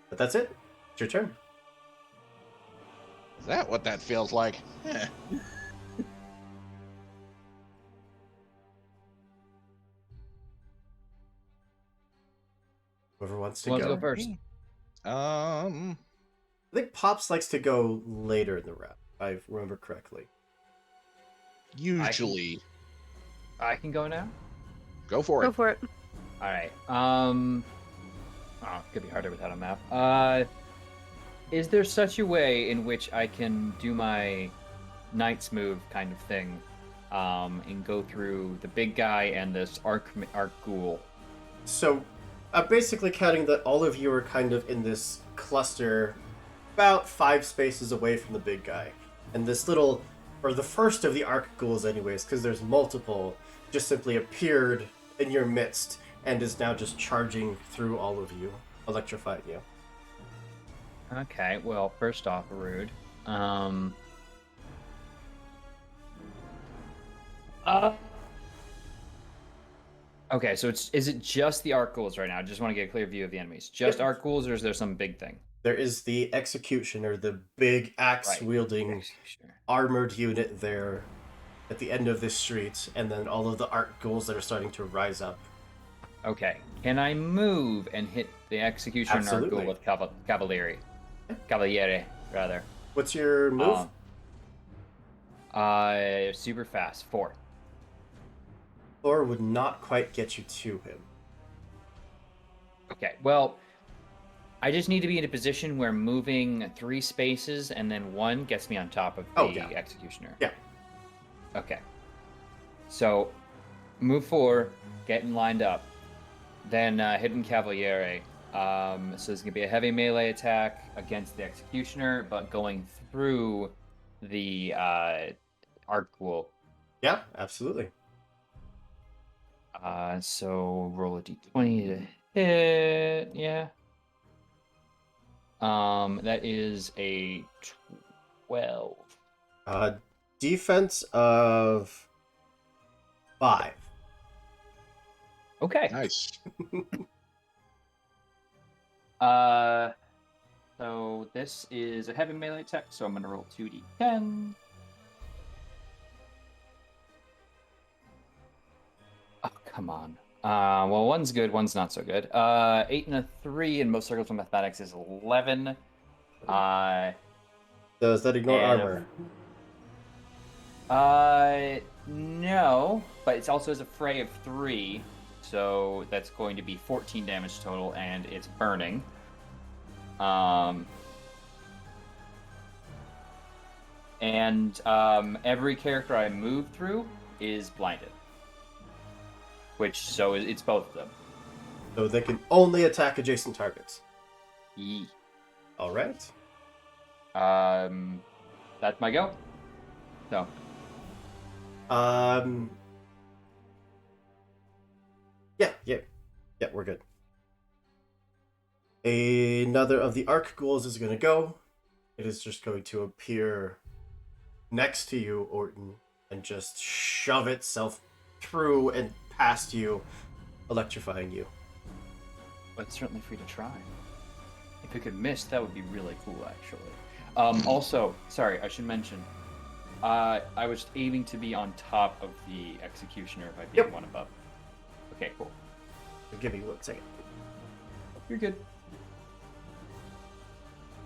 But that's it. It's your turn. Is that what that feels like? Whoever wants to Who wants go. to go first? Um, I think Pops likes to go later in the round, if I remember correctly. usually. I can go now? Go for Go it. for it. Alright. Oh, could be harder without a map. Is there such a way in which I can do my Knight's move kind of thing, and go through the big guy and this arc ghoul? So, I'm basically counting that all of you are kind of in this cluster about 5 spaces away from the big guy. And this little, or the first of the Arc Ghouls anyways, because there's multiple, just simply appeared in your midst and is now just charging through all of you, electrifying you. Okay, well, first off, rude. Okay, so is it just the arc ghouls right now? I just want to get a clear view of the enemies. Just Yep. arc ghouls, or is there some big thing? There is the Executioner, the big axe-wielding Executioner. armored unit there at the end of this street, and then all of the Arc Ghouls that are starting to rise up. Okay, can I move and hit the executioner and arc Absolutely. ghoul with cavalieri? Cavaliere, rather. What's your move? Super fast, 4. Thor would not quite get you to him. Okay, well, I just need to be in a position where moving 3 spaces and then 1 gets me on top of the Oh, yeah. executioner. Yeah, Okay. So, move 4, getting lined up. Then Hidden Cavaliere. So there's going to be a heavy melee attack against the Executioner, but going through the Arc Ghoul. Yeah, absolutely. So roll a d20 to hit. Yeah. That is a 12. Defense of 5. Okay. Nice. So this is a heavy melee attack, so I'm gonna roll 2d10. Oh, come on. Well, one's good, one's not so good. 8 and a 3 in most circles of mathematics is 11. Does that ignore And armor? No, but it also has a fray of 3, so that's going to be 14 damage total, and it's burning. Every character I move through is blinded. So it's both of them. So they can only attack adjacent targets. Yee. All right. That's my go. So. Yeah, we're good. Another of the Arc Ghouls is going to go. It is just going to appear next to you, Orton, and just shove itself through and past you, electrifying you. But it's certainly free to try. If it could miss, that would be really cool, actually. Also, sorry, I should mention, I was aiming to be on top of the Executioner by being one above. Okay, cool. Give me 1 second. You're good.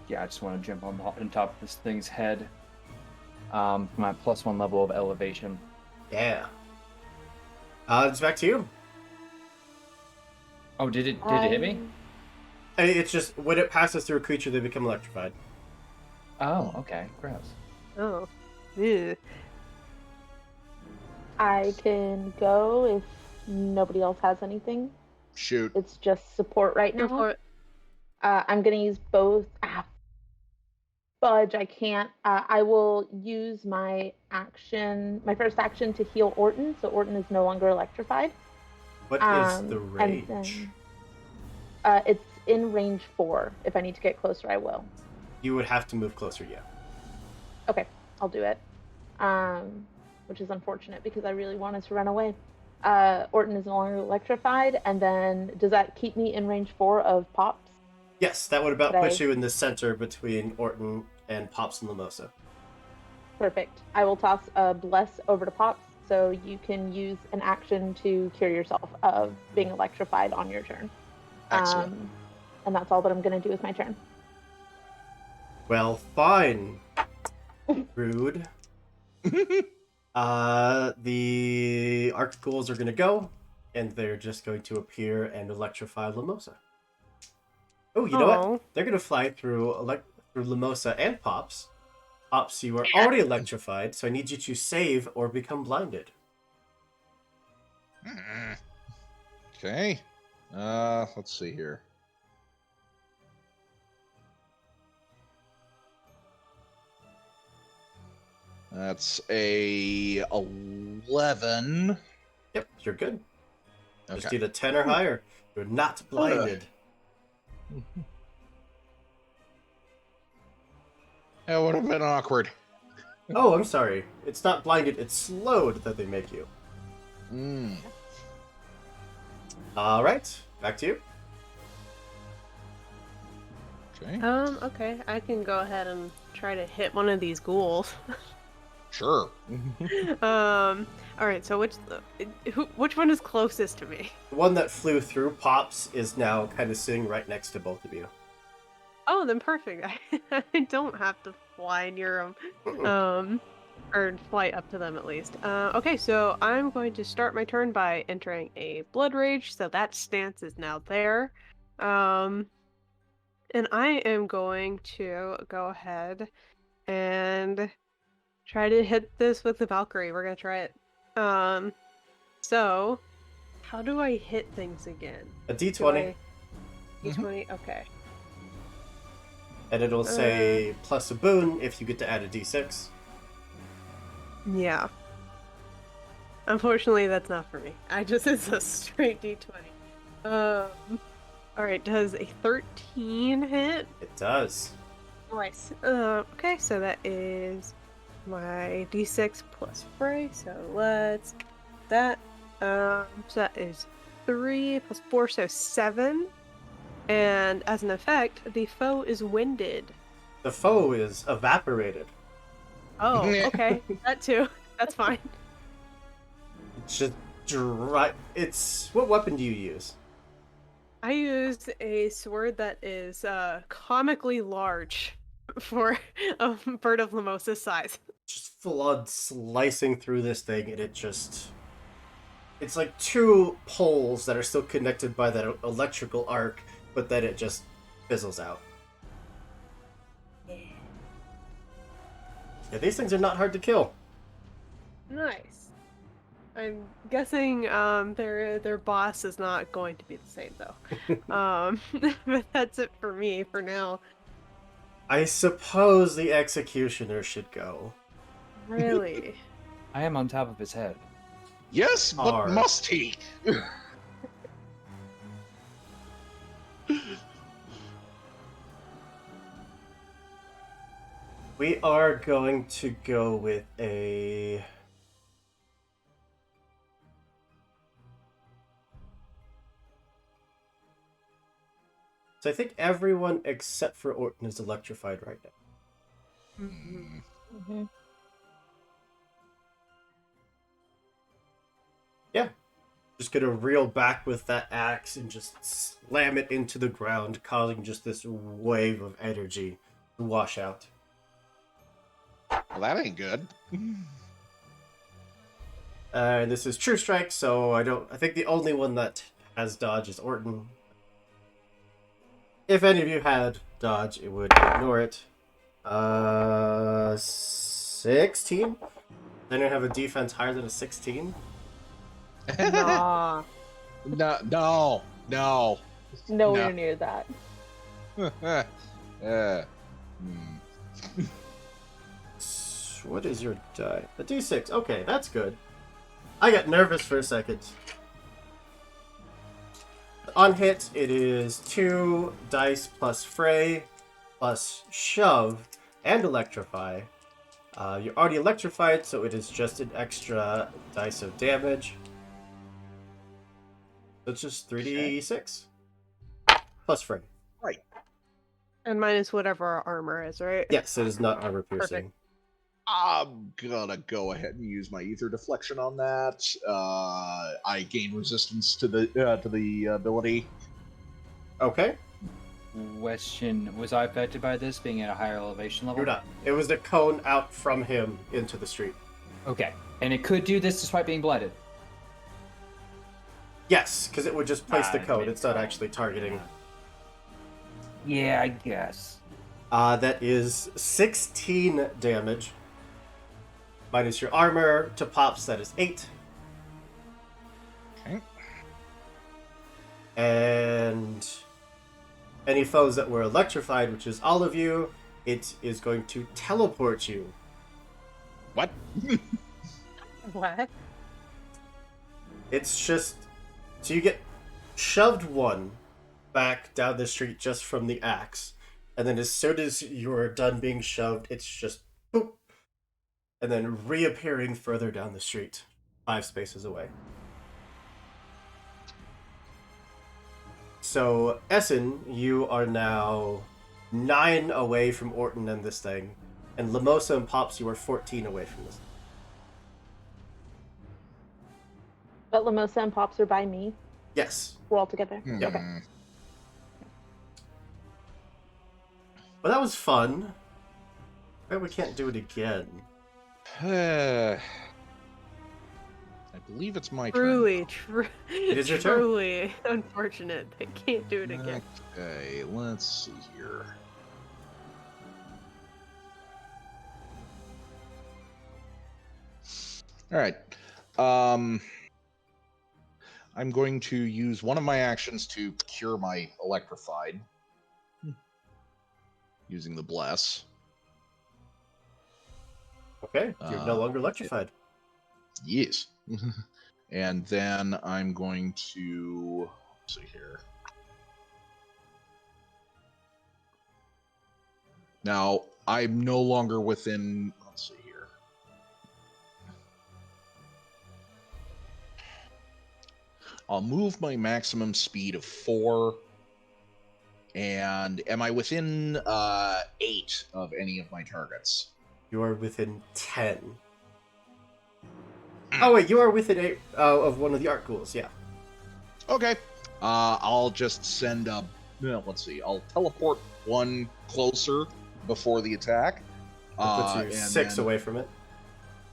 Yeah, I just want to jump on top of this thing's head. My +1 level of elevation. Yeah. It's back to you. Oh, did it hit me? I mean, it's just when it passes through a creature, they become electrified. Oh, okay. Gross. Oh. Ew. I can go if nobody else has anything. Shoot. It's just support right Go now. for it. I'm gonna use both. Fudge, I can't. I will use my first action to heal Orton, so Orton is no longer electrified. What is the range? And then, it's in range 4. If I need to get closer, I will. You would have to move closer, yeah. Okay, I'll do it. Which is unfortunate because I really wanted to run away. Orton is no longer electrified, and then does that keep me in range 4 of Pops? Yes, that would about Could push I- you in the center between Orton and Pops and Lamosa. Perfect. I will toss a Bless over to Pops, so you can use an action to cure yourself of being electrified on your turn. Excellent. And that's all that I'm going to do with my turn. Well, fine. Rude. The Arc Ghouls are going to go, and they're just going to appear and electrify Lamosa. Oh, you know what? They're going to fly through Lamosa and Pops. Pops, you are already electrified, so I need you to save or become blinded. Okay. Let's see here. That's a 11. Yep, you're good. Just Okay. need a 10 or higher. You're not blinded. That would have been awkward. Oh, I'm sorry. It's not blinded, it's slowed that they make you. Alright, back to you. Okay. Okay. I can go ahead and try to hit one of these ghouls. Sure. All right. So which one is closest to me? The one that flew through Pops is now kind of sitting right next to both of you. Oh, then perfect. I don't have to fly near them. Or fly up to them at least. Okay, so I'm going to start my turn by entering a Blood Rage, so that stance is now there. And I am going to go ahead and try to hit this with the Valkyrie. We're gonna try it. So how do I hit things again? A Do D20, I D20? Okay. and it'll say plus a boon if you get to add a D6. Yeah. Unfortunately, that's not for me. It's a straight D20. Alright, does a 13 hit? It does. Nice. Okay, so that is my D6 plus Fray, so let's that. So that is 3 plus 4, so 7. And as an effect, the foe is winded. The foe is evaporated. Oh, okay. That too. That's fine. It's just dry. What weapon do you use? I used a sword that is comically large for a bird of Lamosa's size. Just full on slicing through this thing, and it's like two poles that are still connected by that electrical arc, but then it just fizzles out. Yeah, these things are not hard to kill. Nice. I'm guessing their boss is not going to be the same though. But that's it for me for now. I suppose the executioner should go. Really? I am on top of his head. Yes, but Are. must he? We are going to go with a... So I think everyone except for Orton is electrified right now. Mm-hmm. Yeah. Just gonna reel back with that axe and just slam it into the ground, causing just this wave of energy to wash out. Well, that ain't good. And this is True Strike, so I think the only one that has dodge is Orton. If any of you had dodge, it would ignore it. 16? Then you have a defense higher than a 16? Nah. No. Nowhere near that. What is your die? A D6. Okay, that's good. I got nervous for a second. On hit, it is 2 dice plus fray, plus shove, and electrify. You're already electrified, so it is just an extra dice of damage. So it's just 3d6. Plus fray. Right. And minus whatever our armor is, right? Yes, it is not armor piercing. Perfect. I'm gonna go ahead and use my ether deflection on that. I gain resistance to the ability. Okay. Question: was I affected by this being at a higher elevation level? You're not. It was the cone out from him into the street. Okay, and it could do this despite being blinded. Yes, because it would just place the Ah, cone. maybe It's not so. actually targeting. Yeah, I guess. That is 16 damage. Minus your armor. To Pops, that is 8. Okay. And any foes that were electrified, which is all of you, it is going to teleport you. What? What? It's just... So you get shoved one back down the street just from the axe. And then as soon as you're done being shoved, it's just boop. And then reappearing further down the street, 5 spaces away. So, Essen, you are now 9 away from Orton and this thing. And Lamosa and Pops, you are 14 away from this. But Lamosa and Pops are by me. Yes. We're all together. Hmm. Okay. But that was fun. Right, we can't do it again. I believe it's my Truly, It is your turn. truly unfortunate. They can't do it turn. again. Okay, let's see here. All right. I'm going to use one of my actions to cure my electrified. Using the bless. Okay, you're no longer electrified. Yes. And then I'm going to let's see here. Now I'm no longer within. Let's see here. I'll move my maximum speed of 4. And am I within 8 of any of my targets? You are within 10. Oh wait, you are within 8 of one of the art ghouls, yeah. Okay. I'll just send a. Let's see. I'll teleport one closer before the attack. That puts you and 6 then- away from it.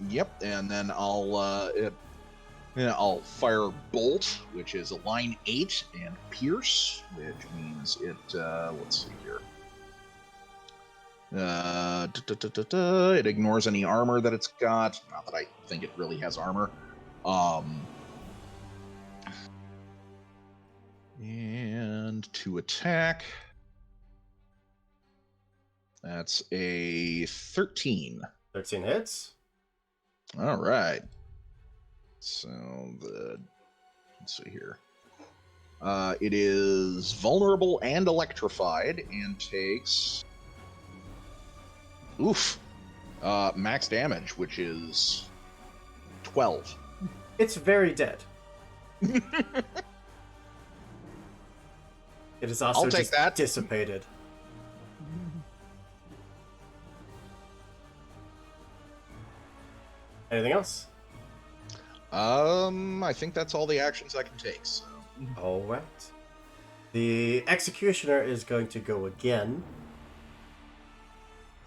Yep, and then I'll fire bolt, which is a line 8, and pierce, which means it. Let's see here. It ignores any armor that it's got. Not that I think it really has armor. And to attack. That's a 13. 13 hits. All right. So let's see here. It is vulnerable and electrified and takes max damage, which is 12. It's very dead. It is also I'll take just that. dissipated. Anything else? I think that's all the actions I can take. So. All right. The executioner is going to go again,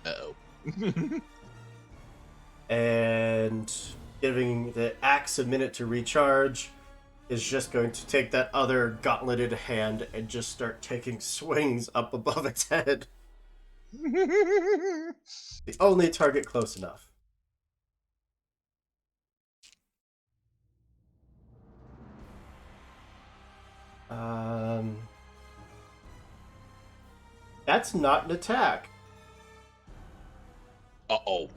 Uh-oh. and giving the axe a minute to recharge, is just going to take that other gauntleted hand and just start taking swings up above its head. The only target close enough. That's not an attack. Uh-oh.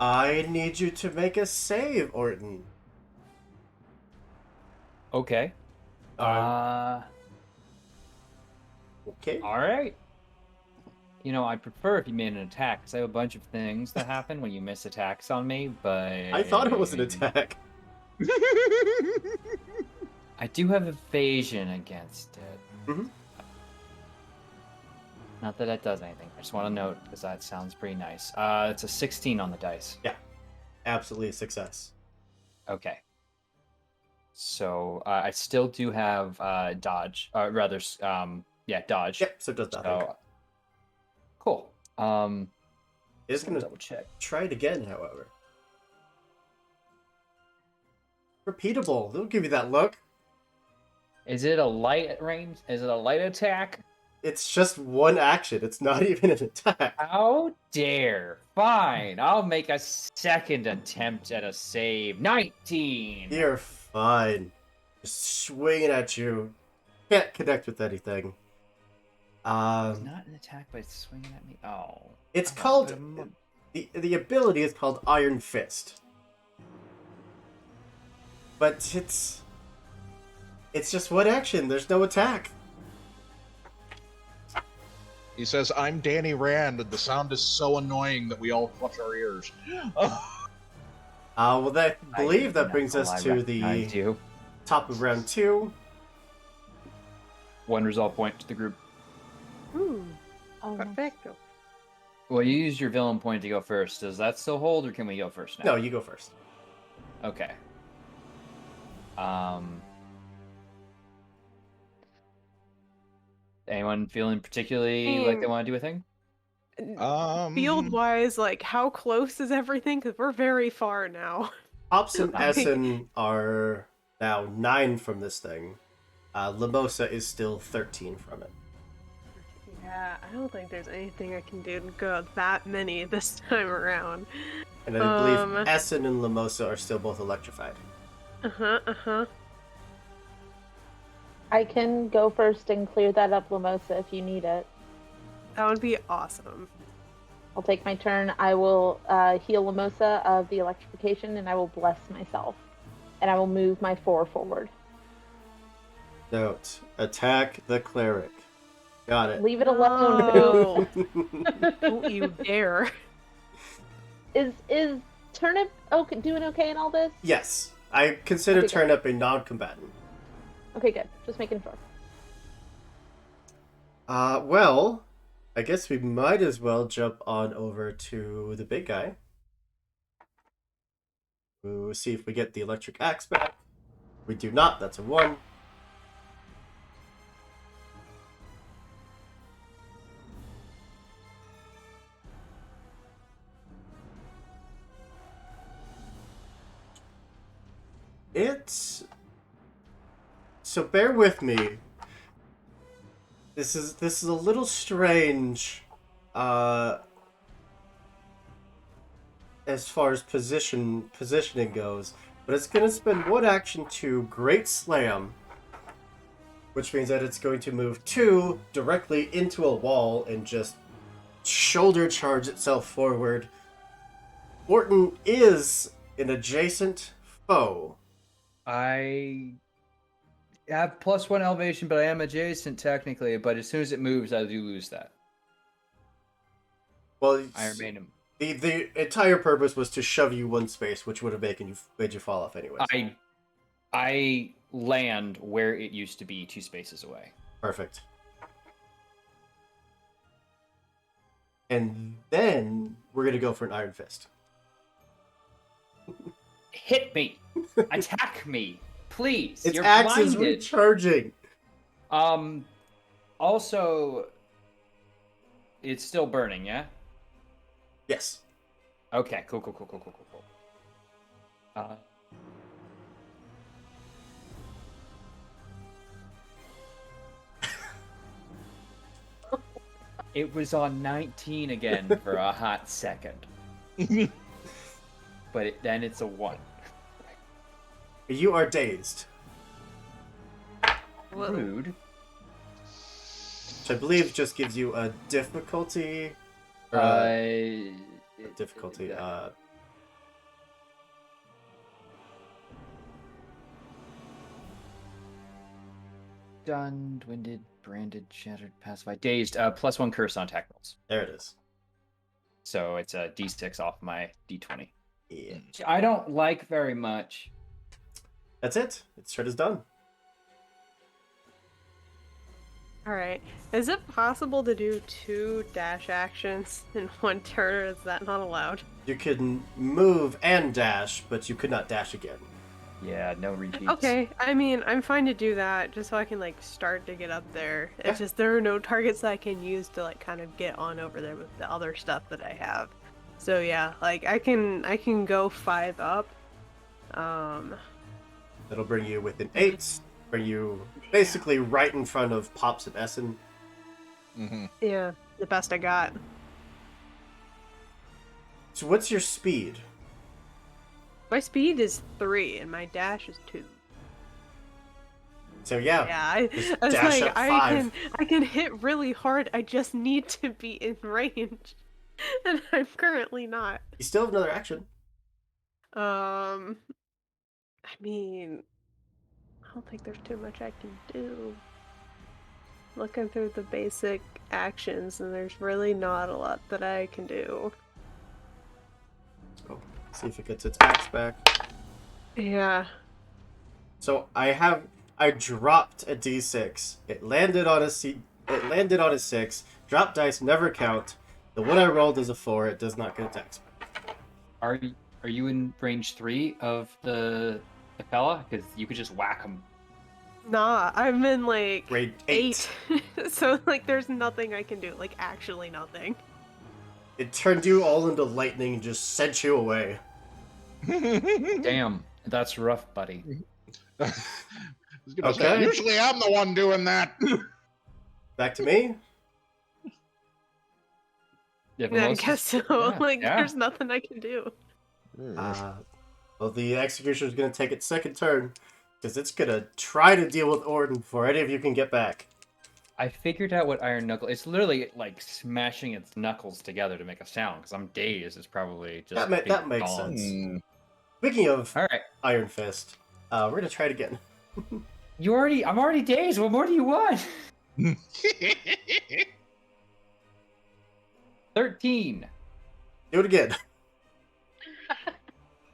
I need you to make a save, Orton. Okay. Okay. All right. You know, I prefer if you made an attack, because I have a bunch of things that happen when you miss attacks on me, but... I thought it was an attack. I do have evasion against it. Mhm. Not that does anything. I just want to note, because that sounds pretty nice. It's a 16 on the dice. Absolutely a success. Okay. So, I still do have dodge. Dodge. Yep, so it does nothing. So, cool. It's Just going to double check. try it again, however. Repeatable. They'll give you that look. Is it a light range? Is it a light attack? It's just one action. It's not even an attack. How dare. Fine. I'll make a second attempt at a save. 19! You're fine. Just swinging at you. Can't connect with anything. It's not an attack, but it's swinging at me. Oh. It's Oh, called... but I'm- The ability is called Iron Fist. But it's just one action. There's no attack. He says, I'm Danny Rand, and the sound is so annoying that we all clutch our ears. Well, I believe that not brings gonna us lie, to recognize the you. top of round 2. One resolve point to the group. Ooh, Oh, no. perfecto. Well, you used your villain point to go first. Does that still hold, or can we go first now? No, you go first. Okay. Anyone feeling particularly like they want to do a thing? Field wise, like how close is everything? Because we're very far now. Pops and I think- Essen are now 9 from this thing. Lamosa is still 13 from it. Yeah, I don't think there's anything I can do to go that many this time around. And I believe Essen and Lamosa are still both electrified. Uh-huh. I can go first and clear that up, Lamosa, if you need it. That would be awesome. I'll take my turn. I will heal Lamosa of the electrification, and I will bless myself. And I will move my 4 forward. Note, attack the cleric. Got it. Leave it alone. No. Don't you dare. Is Turnip doing okay in all this? Yes, I consider Okay, Turnip a non-combatant. Okay, good. Just making sure. Well, I guess we might as well jump on over to the big guy. We'll see if we get the electric axe back. We do not. That's a 1. So bear with me. This is a little strange, as far as positioning goes, but it's gonna spend 1 action to Great Slam, which means that it's going to move 2 directly into a wall and just shoulder charge itself forward. Orton is an adjacent foe. I have +1 elevation, but I am adjacent technically. But as soon as it moves, I do lose that. Well, I remain him. the entire purpose was to shove you 1 space, which would have made you fall off anyways. I land where it used to be 2 spaces away. Perfect. And then we're gonna go for an Iron Fist. Hit me, attack me, please. Its You're axe is blinded. recharging. Also, it's still burning, yeah? Yes. Okay, cool. It was on 19 again for a hot second. But then it's a 1. You are dazed, Rude. which I believe just gives you a difficulty. Difficulty. Stunned, winded, branded, shattered, pacified, dazed. +1 curse on attack rolls. There it is. So it's a d6 off my d20. Yeah. Which I don't like very much. That's it. Its turn is done. Alright. Is it possible to do 2 dash actions in 1 turn, or is that not allowed? You can move and dash, but you could not dash again. Yeah, no repeats. Okay, I mean, I'm fine to do that, just so I can, like, start to get up there. Yeah. It's just there are no targets that I can use to, like, kind of get on over there with the other stuff that I have. So yeah, like, I can go 5 up. That'll bring you within 8. Bring you basically right in front of Pops and Essen. Mm-hmm. Yeah, the best I got. So what's your speed? My speed is 3, and my dash is 2. So yeah. Yeah, I was dash like, up 5. I can hit really hard. I just need to be in range, and I'm currently not. You still have another action. I mean, I don't think there's too much I can do. Looking through the basic actions, and there's really not a lot that I can do. So, see if it gets its axe back. Yeah. So I dropped a d6. It landed on a 6. Drop dice never count. The one I rolled is a 4. It does not get its axe back. Are you in range 3 of the fella? Because you could just whack him. Nah, I'm in like Grade 8. 8. So like there's nothing I can do. Like actually nothing. It turned you all into lightning and just sent you away. Damn, that's rough, buddy. I was gonna say, Okay. usually I'm the one doing that. Back to me. If Yeah, I most- guess so. yeah, Like, yeah. there's nothing I can do. Well, the executioner is going to take its second turn because it's going to try to deal with Orton before any of you can get back. I figured out what iron knuckle. It's literally like smashing its knuckles together to make a sound. Because I'm dazed. It's probably just That makes gone. sense. Speaking of All right. Iron Fist, we're going to try it again. I'm already dazed. What more do you want? 13. Do it again.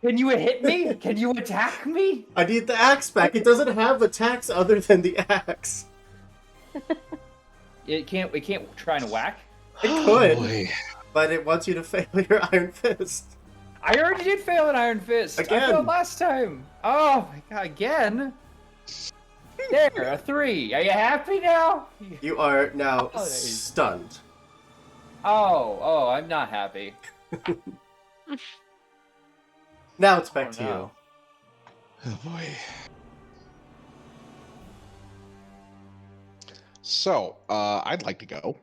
Can you hit me? Can you attack me? I need the axe back. It doesn't have attacks other than the axe. It can't try and whack. It could, but it wants you to fail your Iron Fist. I already did fail an iron fist. Again. I failed last time. Oh my god, again. There, a 3. Are you happy now? You are now Oh, stunned. Oh, I'm not happy. Now it's back Oh, to no. Oh boy. So, I'd like to go. you.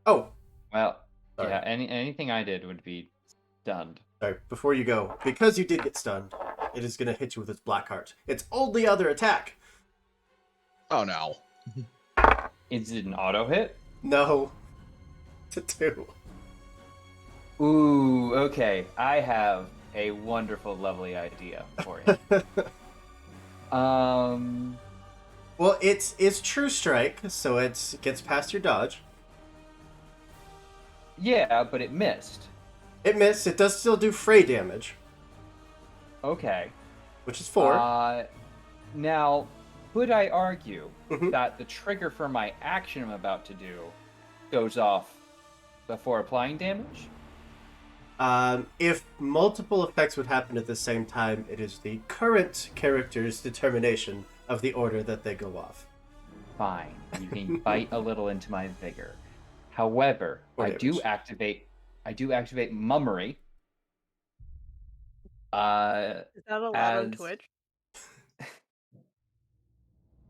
Oh, Well, Sorry. yeah, anything I did would be stunned. sorry. Before you go, because you did get stunned, it is going to hit you with its black heart. Its only other attack. Oh no. Is it an auto hit? No. To 2. Ooh, okay. I have a wonderful, lovely idea for you. Well, it's True Strike, so it gets past your dodge. Yeah, but it missed. It missed. It does still do fray damage, Okay. which is 4. Now, could I argue Mhm. that the trigger for my action I'm about to do goes off before applying damage? If multiple effects would happen at the same time, it is the current character's determination of the order that they go off. Fine. You can bite a little into my vigor. However, Or I do damage. activate mummery. Is that allowed on As- Twitch?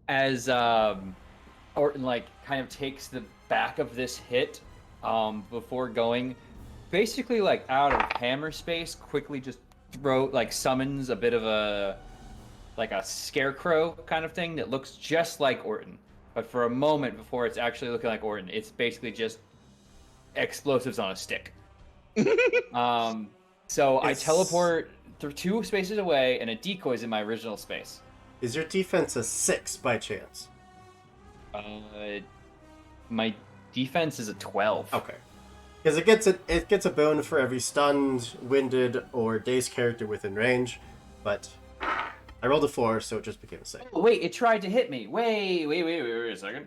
As Orton like kind of takes the back of this hit before going basically like out of hammer space, quickly just summons a bit of a scarecrow kind of thing that looks just like Orton. But for a moment before it's actually looking like Orton, it's basically just explosives on a stick. So I It's- teleport through 2 spaces away, and a decoy is in my original space. Is your defense a 6 by chance? My defense is a 12. Okay. Because it gets a boon for every stunned, winded, or dazed character within range, but I rolled a 4, so it just became a 6. Oh, wait, it tried to hit me. Wait a second.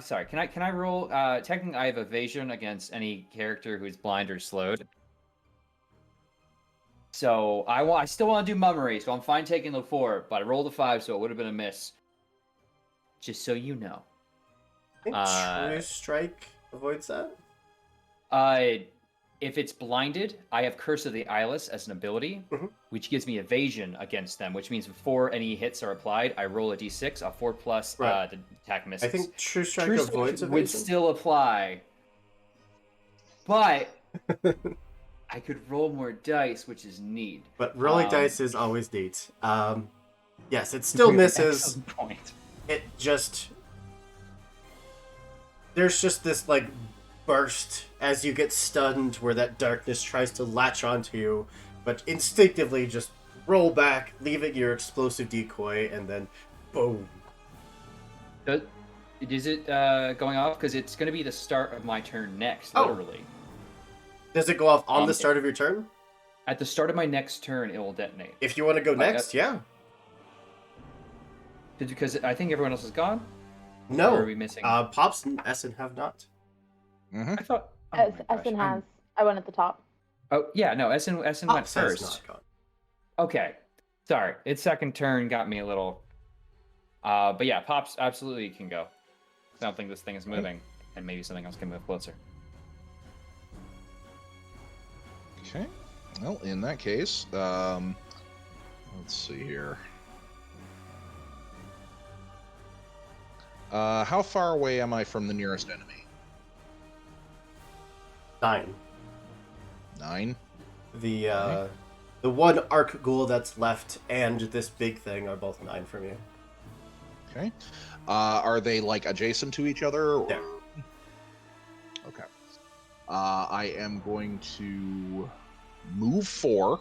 Sorry. Can I roll? Technically, I have evasion against any character who's blind or slowed. So I still want to do mummery, so I'm fine taking the 4, but I rolled a 5, so it would have been a miss. Just so you know. I think True Strike avoids that. If it's blinded, I have Curse of the Eyeless as an ability, Mhm. which gives me evasion against them, which means before any hits are applied, I roll a d6, a 4 plus Right. the attack misses. I think True Strike True avoids Strike would evasion. still apply, but I could roll more dice, which is neat. But rolling dice is always neat. Yes, it still misses. Excellent point. It just... There's just this, like, burst as you get stunned where that darkness tries to latch onto you, but instinctively just roll back, leaving your explosive decoy, and then boom. Is it going off? Because it's going to be the start of my turn next, Oh. literally. Does it go off on the start of your turn? At the start of my next turn, it will detonate. If you want to go next, yeah. Because I think everyone else is gone? No. Or are we missing? Pops and Essen have not. Mm-hmm. I thought... oh As my gosh, Essen I'm- has. I went at the top. Oh, yeah, no, Essen went Pops has first. not gone. Okay. Sorry, its second turn got me a little... but yeah, Pops absolutely can go. I don't think this thing is moving, and maybe something else can move closer. Okay. Well, in that case, let's see here. How far away am I from the nearest enemy? 9. 9. The Okay. the one arc ghoul that's left and this big thing are both 9 from you. Okay. Are they like adjacent to each other? Or... Yeah. Okay. I am going to move 4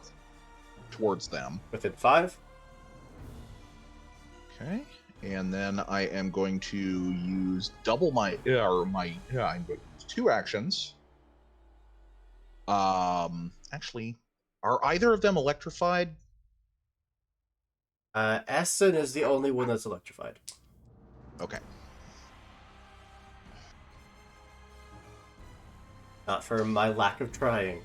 towards them. Within 5. Okay. And then I am going to use double my I'm going to use 2 actions. Actually, are either of them electrified? Essen is the only one that's electrified. Okay. Not for my lack of trying.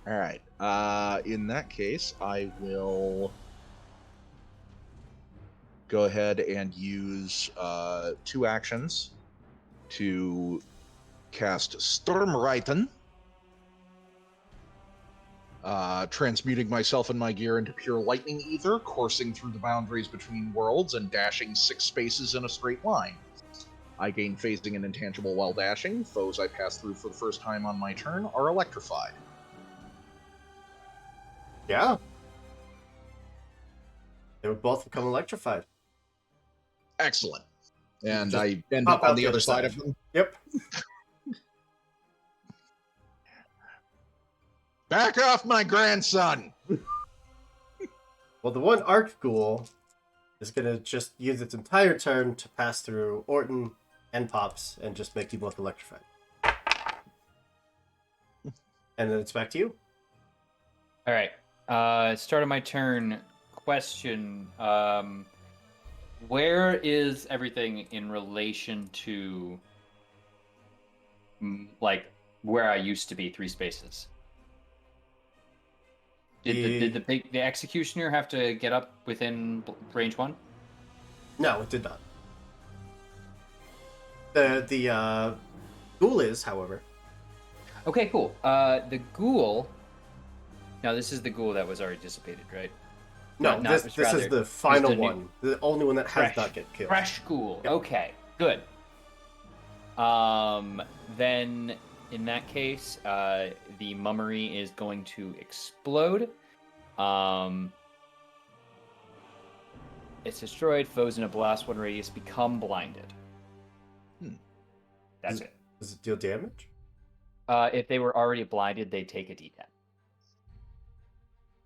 All right. In that case, I will go ahead and use 2 actions to cast Sturmreiten, transmuting myself and my gear into pure lightning ether, coursing through the boundaries between worlds and dashing 6 spaces in a straight line. I gain phasing and intangible while dashing. Foes I pass through for the first time on my turn are electrified. Yeah. They would both become electrified. Excellent. And Just I end pop up on out the other side of them. Yep. Back off, my grandson! Well, the one arc ghoul is gonna just use its entire turn to pass through Orton and Pops and just make you both electrified. And then it's back to you. All right. Start of my turn. Question. Where is everything in relation to, like, where I used to be 3 spaces? Did the executioner have to get up within range 1? No, it did not. The ghoul is, however. Okay, cool. The ghoul. Now this is the ghoul that was already dissipated, right? No, Not- this rather, is the final the new- one. The only one that has Fresh. not get killed. Fresh ghoul. Yep. Okay, good. Then in that case, the mummery is going to explode. It's destroyed. Foes in a blast 1 radius become blinded. That's it. Does it deal damage? If they were already blinded, they take a D10.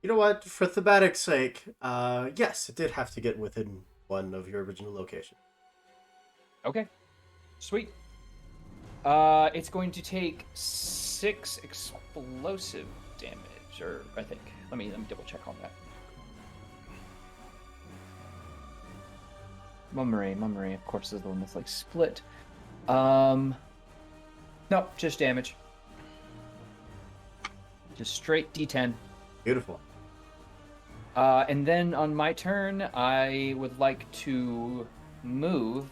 You know what? For thematic's sake, yes, it did have to get within 1 of your original location. Okay, sweet. It's going to take 6 explosive damage, or I think. Let me double check on that. Mummery, of course, is the one that's like split. No, just damage. Just straight D10. Beautiful. And then on my turn, I would like to move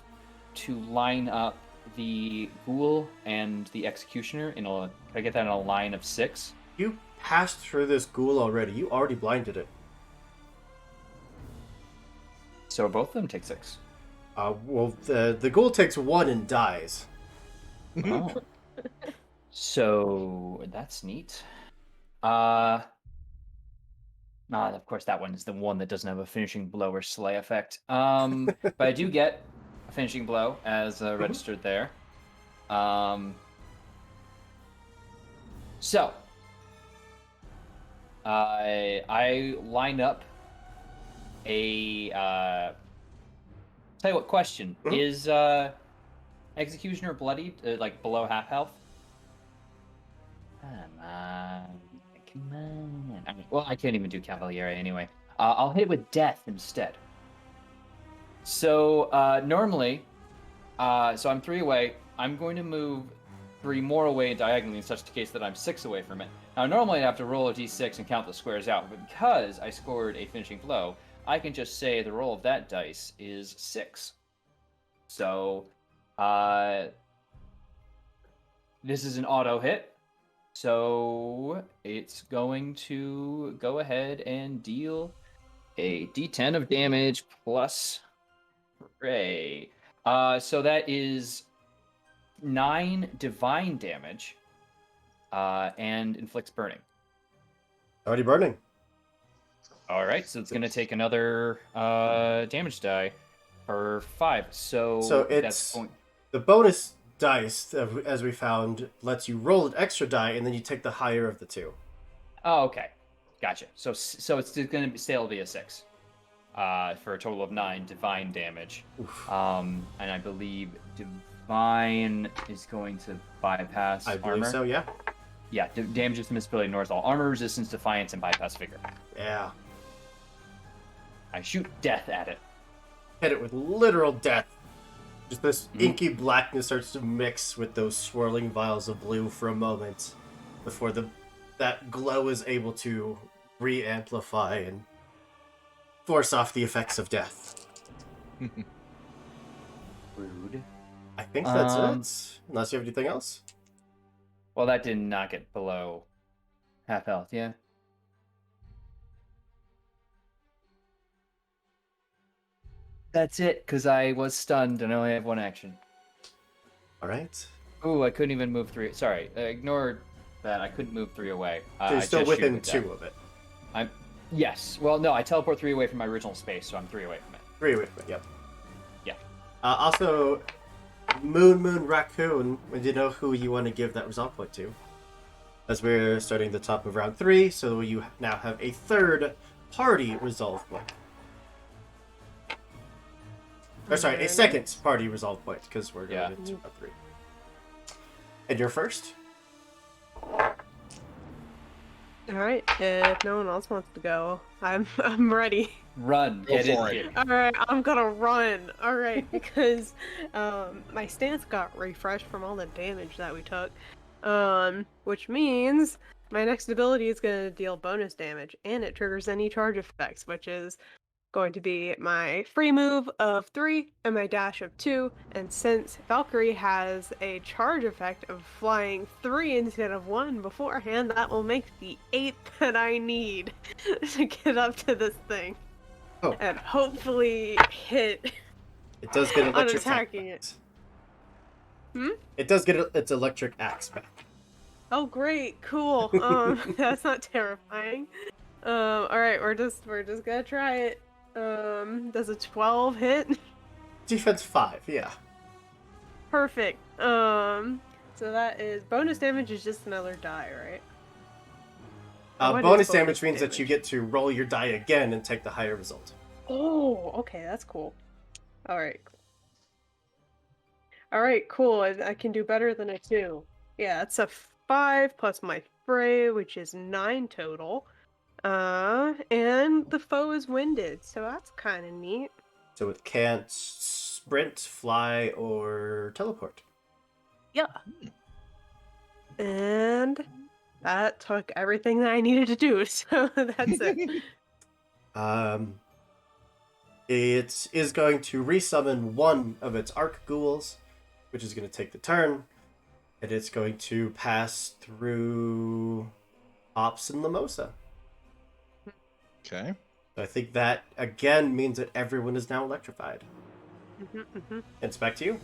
to line up the ghoul and the executioner in a. Can I get that in a line of 6? You passed through this ghoul already. You already blinded it. So both of them take 6. Well, the ghoul takes 1 and dies. Oh. So that's neat. Of course, that one is the one that doesn't have a finishing blow or slay effect. But I do get a finishing blow as registered there. So I line up a. Tell you what, question is Executioner bloodied, like below half health? Come on. Well, I can't even do Cavaliere anyway. I'll hit with death instead. So normally, so I'm 3 away. I'm going to move 3 more away diagonally in such a case that I'm 6 away from it. Now normally I have to roll a d6 and count the squares out, but because I scored a finishing blow, I can just say the roll of that dice is 6. So this is an auto hit. So it's going to go ahead and deal a d10 of damage plus Ray. So that is 9 divine damage, and inflicts burning. Already burning. All right, so it's going to take another damage die for 5. So that's it's going... the bonus dice, as we found, lets you roll an extra die, and then you take the higher of the two. Oh, okay, gotcha. So it's going to still be a 6, for a total of 9 divine damage. Oof. And I believe divine is going to bypass I armor. believe so. Yeah. Yeah, damage, dismissibility, ignores all armor resistance, defiance, and bypass vigor. Yeah. I shoot death at it. Hit it with literal death. Just this inky blackness starts to mix with those swirling vials of blue for a moment before that glow is able to re-amplify and force off the effects of death. Rude. I think that's it. Unless you have anything else. Well, that did not get below half health, yeah. That's it, because I was stunned and I only have 1 action. All right. Ooh, I couldn't even move 3. Sorry, ignore that. I couldn't move 3 away. So you're I still just shoot within with 2 that. of it. Yes. Well, no, I teleport 3 away from my original space, so I'm 3 away from it. 3 away from it. Yep. Yeah. Also, Moon Raccoon. Do you know who you want to give that resolve point to? As we're starting the top of round 3, so you now have a third party resolve point. Or sorry, a second party resolve point, because we're going into round 3. And you're first? Alright, if no one else wants to go, I'm ready. Run. Go Get in for it. here. Alright, I'm gonna run. Alright, because my stance got refreshed from all the damage that we took. Which means my next ability is gonna deal bonus damage, and it triggers any charge effects, which is going to be my free move of 3 and my dash of 2. And since Valkyrie has a charge effect of flying 3 instead of 1 beforehand, that will make the 8 that I need to get up to this thing. Oh. And hopefully hit It does get on electric attacking axe. it. It does get its electric axe back. Oh great, cool. That's not terrifying. Alright, we're just gonna try it. Does a 12 hit? Defense 5, yeah. Perfect. So that is bonus damage is just another die, right? What is Bonus damage means that you get to roll your die again and take the higher result. Oh, okay, that's cool. Alright. Alright, cool. I can do better than a 2. Yeah, it's a 5 plus my fray, which is 9 total. And the foe is winded, so that's kind of neat. So it can't sprint, fly, or teleport. Yeah. And that took everything that I needed to do, so that's it. It is going to resummon one of its arc ghouls, which is going to take the turn, and it's going to pass through Ops and Lamosa. Okay. So I think that, again, means that everyone is now electrified. It's back to you.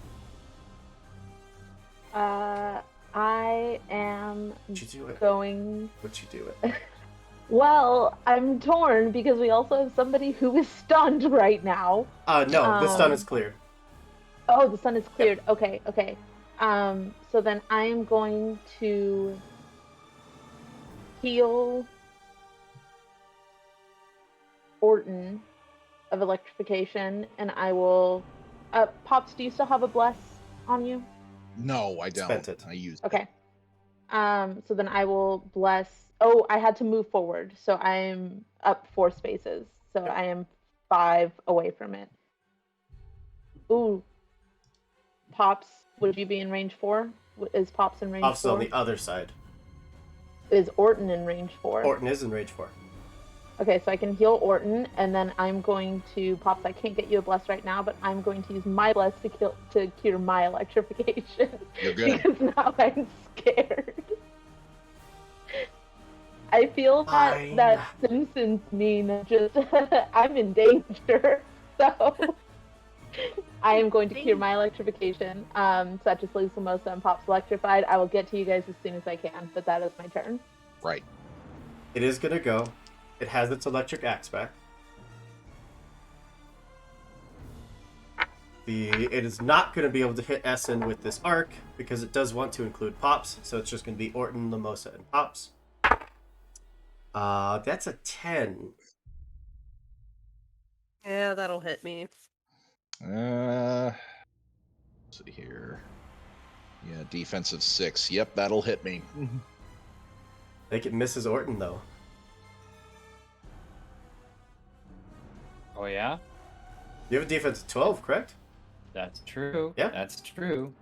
I am Would you do it? going... Would you do it? Well, I'm torn because we also have somebody who is stunned right now. No, the stun is cleared. Oh, the sun is cleared. Okay, okay. So then I am going to heal Orton of electrification, and I will... Pops, do you still have a bless on you? No, I don't. Spent it. I used Okay. So then I will bless... Oh, I had to move forward, so I'm up 4 spaces. So I am 5 away from it. Ooh. Pops, would you be in range 4? Is Pops in range 4? Pops on the other side. Is Orton in range 4? Orton is in range 4. Okay, so I can heal Orton, and then I'm going to... Pops, I can't get you a bless right now, but I'm going to use my bless to cure my electrification. You're good. Because now I'm scared. I feel Fine. that Simpsons meme of just, I'm in danger, so... I am going to cure my electrification. So that just leaves Samosa and Pop's electrified. I will get to you guys as soon as I can, but that is my turn. Right. It is going to go. It has its electric axe back. It is not going to be able to hit Essen with this arc because it does want to include Pops, so it's just going to be Orton, Lamosa, and Pops. That's a 10. Yeah, that'll hit me. Let's see here. Yeah, defensive 6. Yep, that'll hit me. I think it misses Orton, though. Oh yeah, You have a defense of 12, correct? that's true. Yeah. That's true.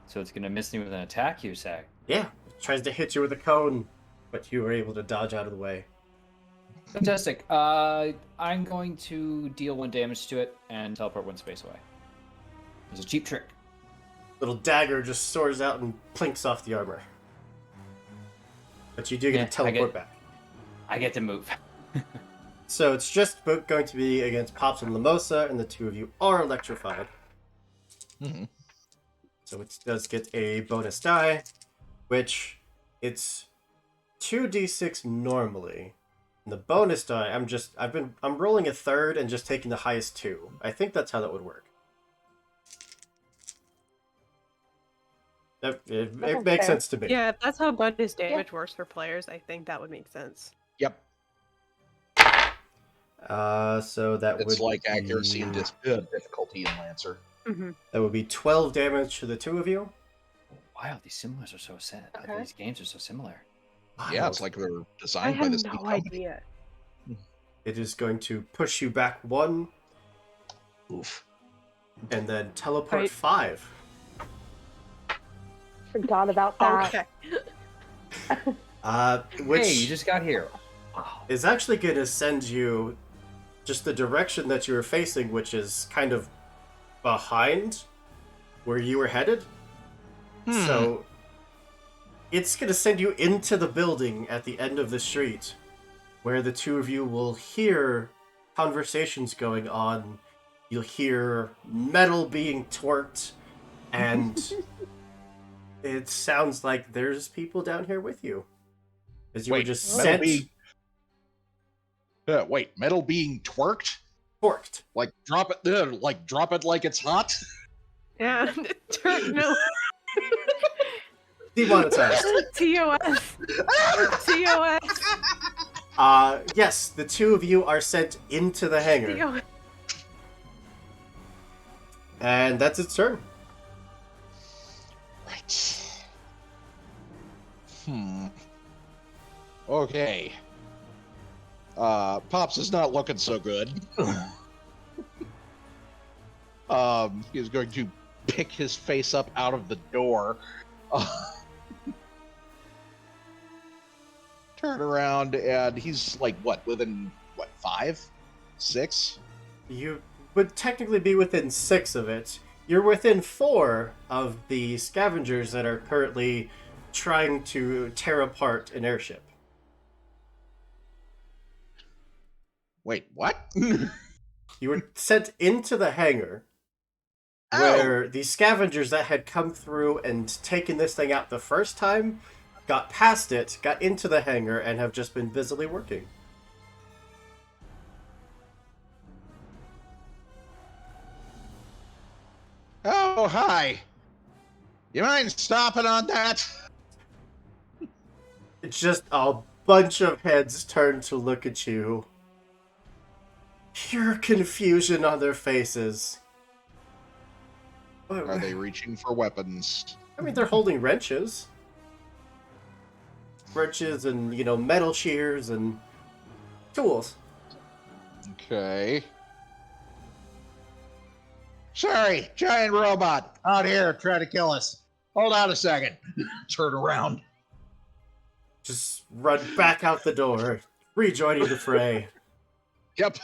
So it's gonna miss me with an attack, you say? Yeah. It tries to hit you with a cone, but you were able to dodge out of the way. Fantastic. I'm going to deal 1 damage to it and teleport 1 space away. It's a cheap trick. Little dagger just soars out and plinks off the armor. But you do get Yeah, to teleport back. I get to move. So it's just going to be against Pops and Lamosa, and the two of you are electrified. Mhm. So it does get a bonus die, which it's 2d6 normally. And the bonus die, I'm rolling a third and just taking the highest 2. I think that's how that would work. It That sounds makes fair. sense to me. Yeah, if that's how bonus damage works for players, I think that would make sense. Yep. So that It's would like accuracy be, and difficulty in Lancer. Mm-hmm. that would be 12 damage to the two of you. Wow, these similars are so Okay. these games are so similar. Yeah, it's like they're I designed by have this no company. idea. It is going to push you back 1 Oof. and then teleport Right. 5. Forgot about that. Okay. Which Hey, you just got here. Wow. is actually going to send you just the direction that you were facing, which is kind of behind where you were headed. So it's going to send you into the building at the end of the street, where the two of you will hear conversations going on. You'll hear metal being torqued, and it sounds like there's people down here with you. As you were Wait, just metal sent being... wait, metal being twerked? torqued. Like drop it like it's hot? Yeah. No. Demonetized. TOS. TOS. Yes, the two of you are sent into the hangar, TOS. and that's its turn. Right. Okay. Pops is not looking so good. He's going to pick his face up out of the door. Turn around, and he's like, within 5? 6? You would technically be within 6 of it. You're within 4 of the scavengers that are currently trying to tear apart an airship. Wait, what? You were sent into the hangar where the scavengers that had come through and taken this thing out the first time got past it, got into the hangar, and have just been busily working. Oh, hi. You mind stopping on that? It's just a bunch of heads turn to look at you. Pure confusion on their faces. Are they reaching for weapons? I mean, they're holding wrenches. Wrenches and, metal shears and tools. Okay. Sorry, giant robot out here trying to kill us. Hold on a second. Turn around. Just run back out the door, rejoining the fray. Yep.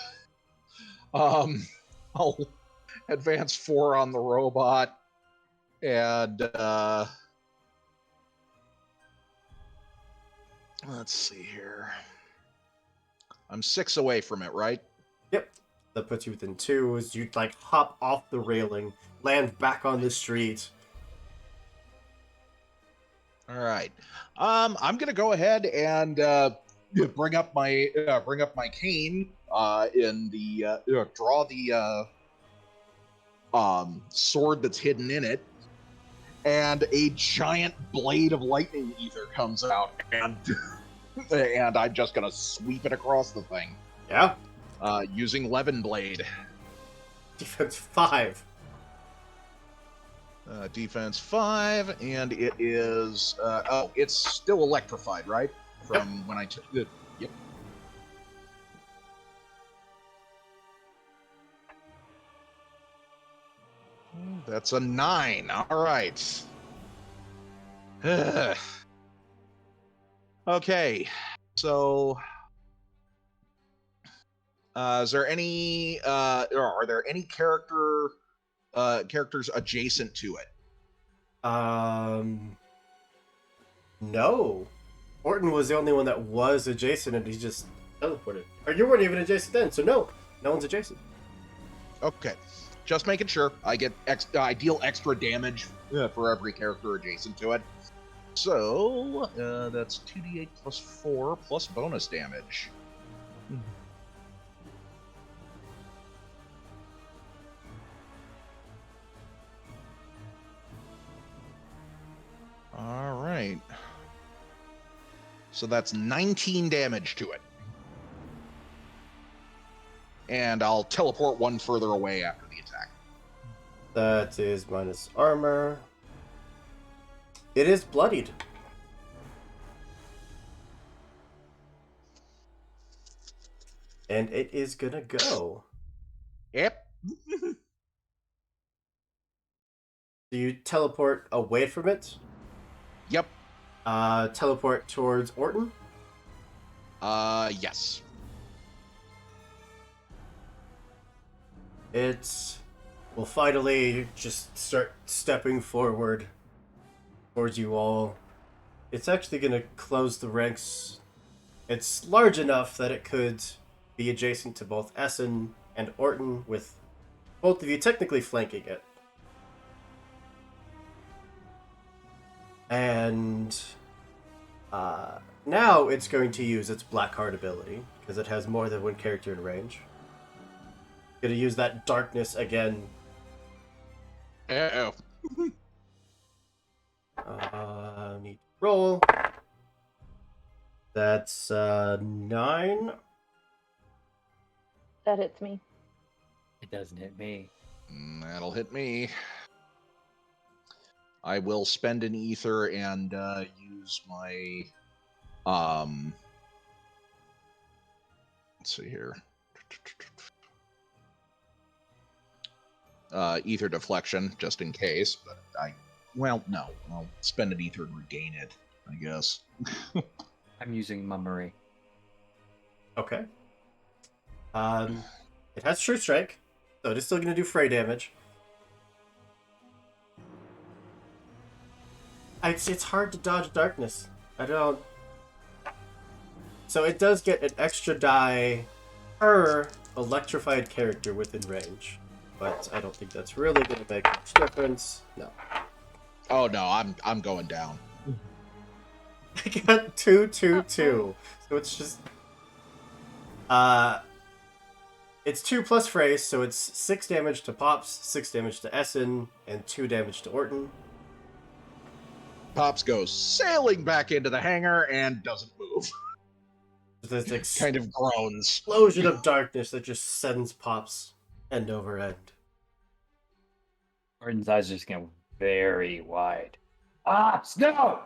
I'll advance 4 on the robot, and let's see here. I'm 6 away from it, right? Yep. that puts you within 2 as you like hop off the railing, land back on the street. All right. I'm gonna go ahead and bring up my cane. In the draw the sword that's hidden in it, and a giant blade of lightning ether comes out, and and I'm just gonna sweep it across the thing. Yeah. Using Levin Blade. Defense 5. Defense 5, and it is it's still electrified, right? From when I took it. Yep. That's a 9. All right. Okay. So, is there any? Are there any characters adjacent to it? No. Orton was the only one that was adjacent, and he just teleported. Or you weren't even adjacent then, so no one's adjacent. Okay. Just making sure. I deal extra damage for every character adjacent to it. So, that's 2d8 plus 4 plus bonus damage. All right. So that's 19 damage to it. And I'll teleport one further away after the attack. That is minus armor. It is bloodied. And it is gonna go. Yep. Do you teleport away from it? Yep. Teleport towards Orton? Yes. It will finally just start stepping forward towards you all. It's actually gonna close the ranks. It's large enough that it could be adjacent to both Essen and Orton, with both of you technically flanking it. And now it's going to use its Black Heart ability, because it has more than one character in range. Gonna use that darkness again. Uh-oh. Need to roll. That's 9. That hits me. It doesn't hit me. That'll hit me. I will spend an ether and use my let's see here. Ether deflection, just in case, but no. I'll spend an ether and regain it, I guess. I'm using Mummery. Okay. It has True Strike, so it is still gonna do fray damage. It's hard to dodge darkness. I don't... So it does get an extra die per electrified character within range. But I don't think that's really going to make much difference. No. Oh no, I'm going down. I got 2, 2, 2. So it's just... It's 2 plus phrase, so it's 6 damage to Pops, 6 damage to Essen, and 2 damage to Orton. Pops goes sailing back into the hangar and doesn't move. This Kind of groans. explosion of darkness that just sends Pops end over end. Orton's eyes just get very wide. Ah, no!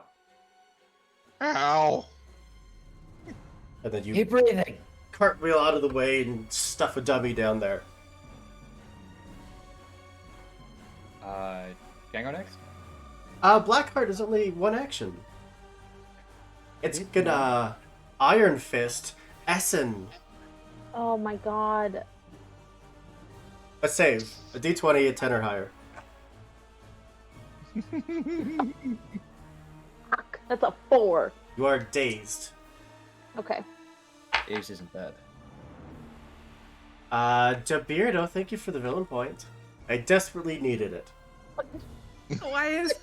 Ow! And then you Keep breathing. cartwheel out of the way and stuff a dummy down there. Django next? Blackheart is only 1 action. It's gonna Iron Fist Essen. Oh my god. A save. A d20 at 10 or higher. Fuck, that's a 4. You are dazed. Okay. Ace isn't bad. Jabirdo, thank you for the villain point. I desperately needed it. Why is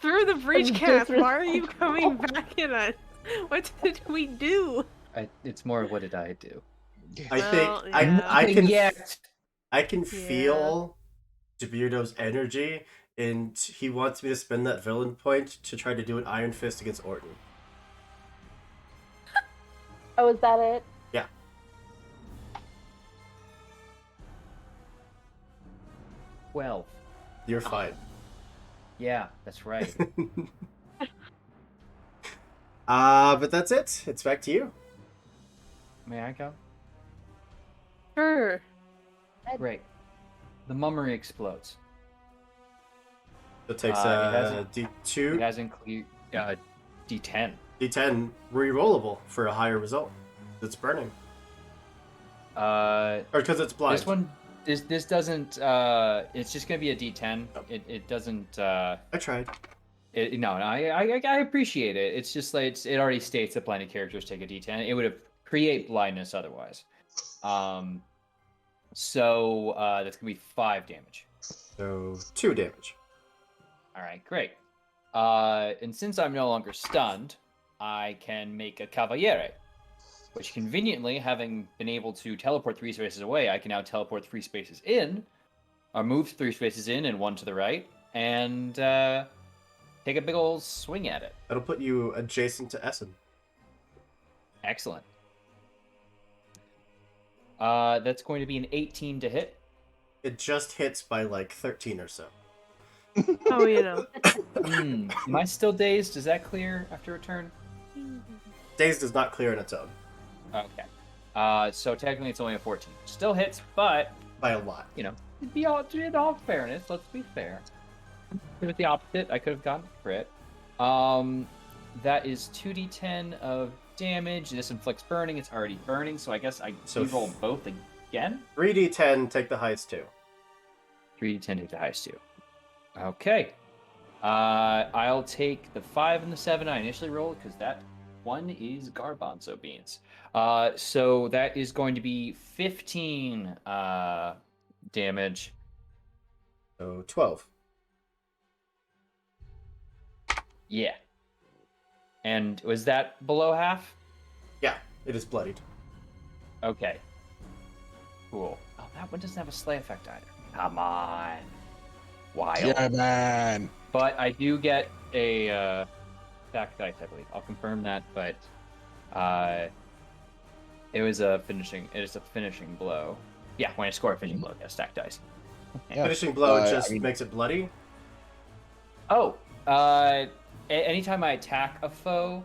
through the breach cast? Why are you coming back at us? What did we do? It's more what did I do? I Well, think yeah. I can yet. I can Yeah. feel Jabirdo's energy, and he wants me to spend that villain point to try to do an Iron Fist against Orton. Oh, is that it? Yeah. 12. You're fine. Yeah, that's right. But that's it. It's back to you. May I go? Sure. Great. The mummery explodes. So it takes It has a It D2, has include D10. D10 re-rollable for a higher result. It's burning. Or because it's blind. This one, this doesn't. It's just gonna be a D10. Oh. It doesn't. I tried. No, I appreciate it. It's just like it already states that blinded characters take a D10. It would have create blindness otherwise. So that's gonna be 5 damage. So 2 damage. All right, great. And since I'm no longer stunned, I can make a Cavaliere, which conveniently, having been able to teleport 3 spaces away, I can now teleport 3 spaces in, or move 3 spaces in and 1 to the right, and take a big old swing at it. That'll put you adjacent to Essen. Excellent. That's going to be an 18 to hit. It just hits by like 13 or so. Oh, you know. Am I still dazed? Does that clear after a turn? Daze does not clear on its own. Okay. So technically it's only a 14. Still hits, but, By a lot. you know, in all fairness, let's be fair. It was the opposite. I could have gotten a crit. That is 2d10 of damage. This inflicts burning. It's already burning, so I guess I roll both again. 3d10, take the highest 2. 3d10 to the highest 2. Okay. I'll take the 5 and the 7 I initially rolled, because that one is garbanzo beans. So that is going to be 15 damage. So 12. Yeah. And was that below half? Yeah, it is bloodied. Okay. Cool. Oh, that one doesn't have a slay effect either. Come on. Wild. Yeah, man. But I do get a stack dice, I believe. I'll confirm that, but it is a finishing blow. Yeah, when I score a finishing blow, yeah, stack dice. Yeah. Finishing blow I just mean- makes it bloody. Oh, anytime I attack a foe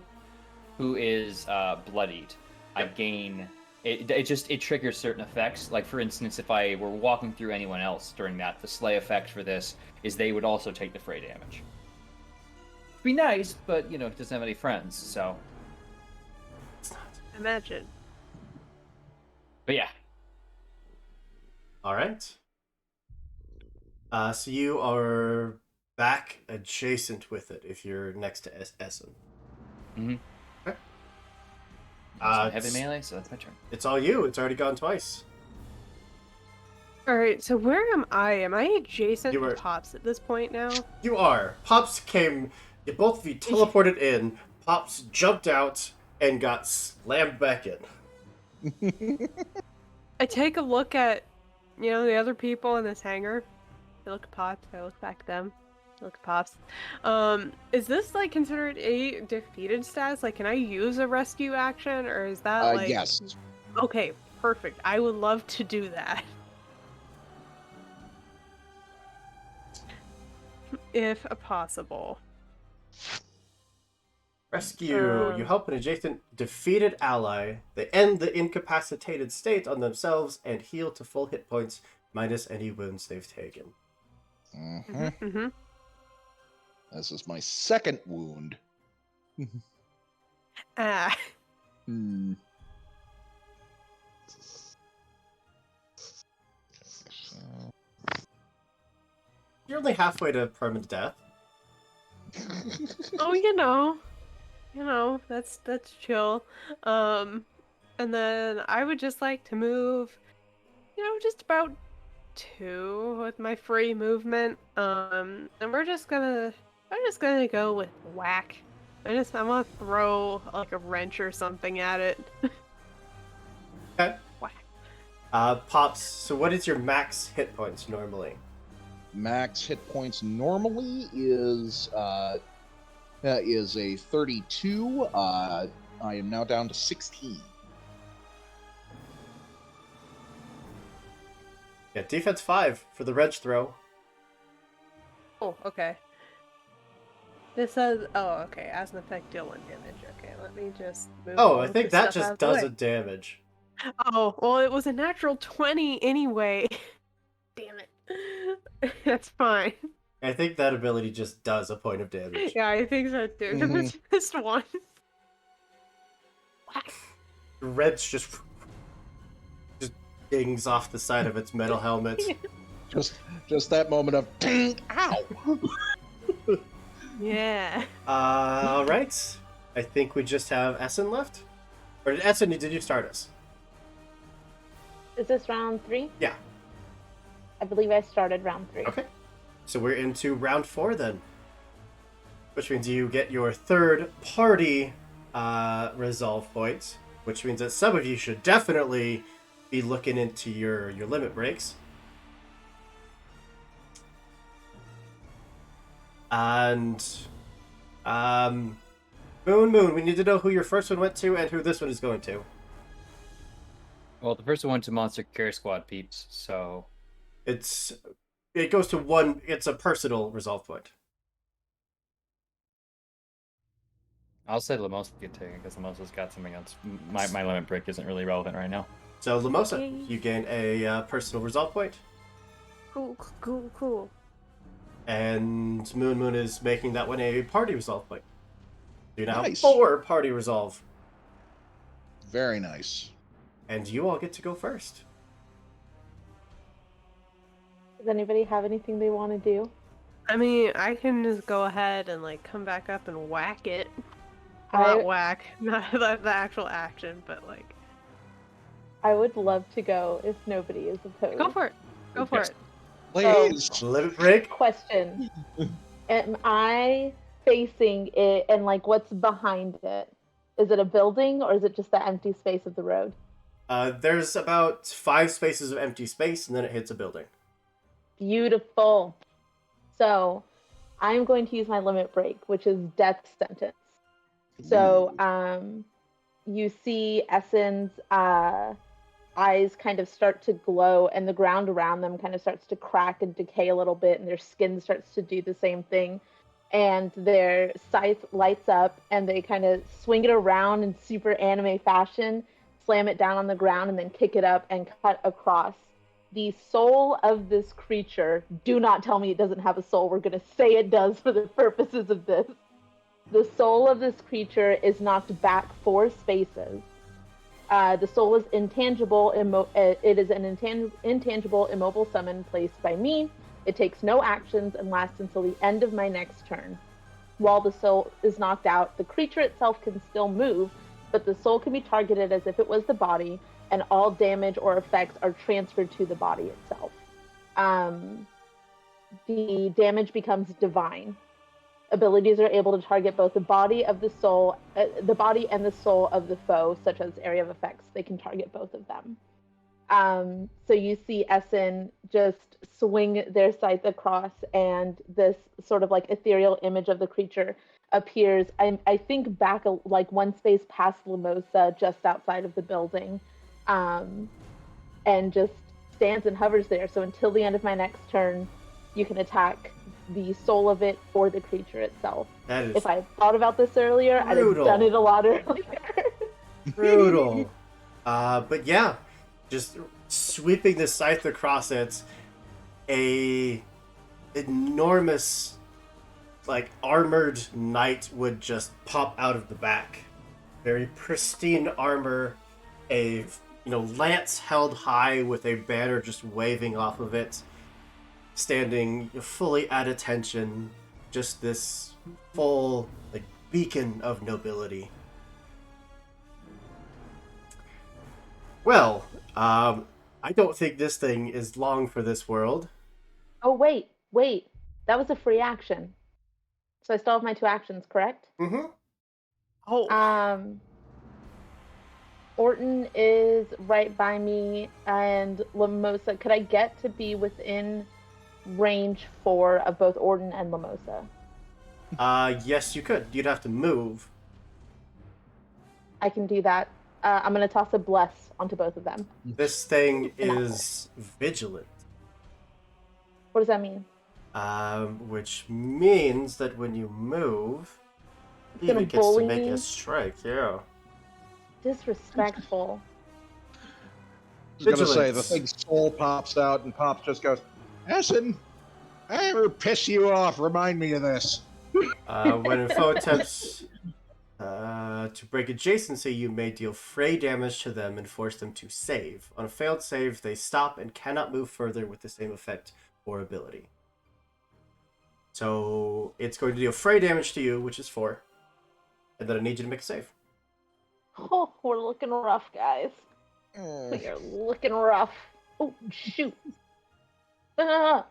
who is bloodied, I gain. It triggers certain effects. Like for instance, if I were walking through anyone else during that, the slay effect for this is they would also take the fray damage. It'd be nice, but you know, it doesn't have any friends, so. It's not. Imagine. But yeah. All right. So you are back adjacent with it if you're next to Essen. Mm-hmm. Okay. Heavy melee, so that's my turn. It's all you. It's already gone twice. Alright, so where am I? Am I adjacent You to were- Pops at this point now? You are. Pops came. Both of you teleported in. Pops jumped out and got slammed back in. I take a look at, the other people in this hangar. I look at Pops, I look back at them. I look at Pops. Is this, like, considered a defeated status? Like, can I use a rescue action, or is that, like... Yes. Okay, perfect. I would love to do that. If possible. Rescue. You help an adjacent defeated ally. They end the incapacitated state on themselves and heal to full hit points minus any wounds they've taken. Mhm. Mm-hmm. This is my second wound. Ah. Hmm. You're only halfway to permanent death. Oh, that's chill. And then I would just like to move Just about 2 with my free movement. And I'm just gonna go with whack. I'm gonna throw like a wrench or something at it. Okay. Whack. Pops, so what is your max hit points normally? Max hit points normally is a 32. I am now down to 16. Yeah, defense 5 for the wrench throw. Oh, okay. This says, oh, okay, as an effect, deal 1 damage. Okay, let me just move Oh, all I of think this that stuff out just of the does way. a damage. Oh, well, it was a natural 20 anyway. Damn it. That's fine. I think that ability just does a point of damage. Yeah, I think so too. Mhm. Just one. The wrench just dings off the side of its metal helmet. Just that moment of ding, ow. Yeah. Alright. I think we just have Essen left. Or Essen, did you start us? Is this round 3? Yeah. I believe I started round 3. Okay. So we're into round 4 then. Which means you get your third party resolve point. Which means that some of you should definitely be looking into your limit breaks. And Moon, we need to know who your first one went to and who this one is going to. Well, the first one went to Monster Care Squad peeps, so It goes to 1. It's a personal resolve point. I'll say Lamosa get taken because Lamosa's got something else. My limit break isn't really relevant right now. So Lamosa, Okay. you gain a personal resolve point, Cool. and Moon is making that one a party resolve point. You now have Nice. 4 party resolve, Very nice. and you all get to go first. Does anybody have anything they want to do? I mean, I can just go ahead and like come back up and whack it. Not whack, not the actual action, but like. I would love to go if nobody is opposed. Go for it. Go for Yes. it. Please. Limit break. Question. Am I facing it and like what's behind it? Is it a building or is it just the empty space of the road? There's about 5 spaces of empty space, and then it hits a building. Beautiful. So I'm going to use my limit break, which is death sentence. So you see Essen's eyes kind of start to glow, and the ground around them kind of starts to crack and decay a little bit, and their skin starts to do the same thing. And their scythe lights up, and they kind of swing it around in super anime fashion, slam it down on the ground, and then kick it up and cut across. The soul of this creature, do not tell me it doesn't have a soul. We're going to say it does for the purposes of this. The soul of this creature is knocked back 4 spaces. The soul is intangible. It is an intangible, immobile summon placed by me. It takes no actions and lasts until the end of my next turn. While the soul is knocked out, the creature itself can still move, but the soul can be targeted as if it was the body, and all damage or effects are transferred to the body itself. The damage becomes divine. Abilities are able to target both the body and the soul of the foe, such as area of effects. They can target both of them. So you see Essen just swing their scythe across, and this sort of like ethereal image of the creature appears. I think back like 1 space past Lamosa, just outside of the building, and just stands and hovers there. So until the end of my next turn, you can attack the soul of it or the creature itself. That is If I had thought about this earlier, brutal. I'd have done it a lot earlier. brutal. But yeah, just sweeping the scythe across it, a enormous, like, armored knight would just pop out of the back. Very pristine armor, a lance held high with a banner just waving off of it, standing fully at attention, just this full like beacon of nobility. Well, I don't think this thing is long for this world. Oh, wait. That was a free action. So I still have my 2 actions, correct? Mm-hmm. Oh. Orton is right by me, and Lamosa. Could I get to be within range 4 of both Orton and Lamosa? Yes, you could. You'd have to move. I can do that. I'm going to toss a bless onto both of them. This thing An apple. is vigilant. What does that mean? Which means that when you move, It's he gonna even gets to bully make me? a strike. Yeah. Disrespectful. I was gonna say, the Vigilance. thing's soul pops out, and Pops just goes, Essen, I ever piss you off, remind me of this. When a foe attempts to break adjacency, you may deal fray damage to them and force them to save. On a failed save, they stop and cannot move further with the same effect or ability. So it's going to deal fray damage to you, which is 4. And then I need you to make a save. Oh, we're looking rough, guys. We are looking rough. Oh, shoot. I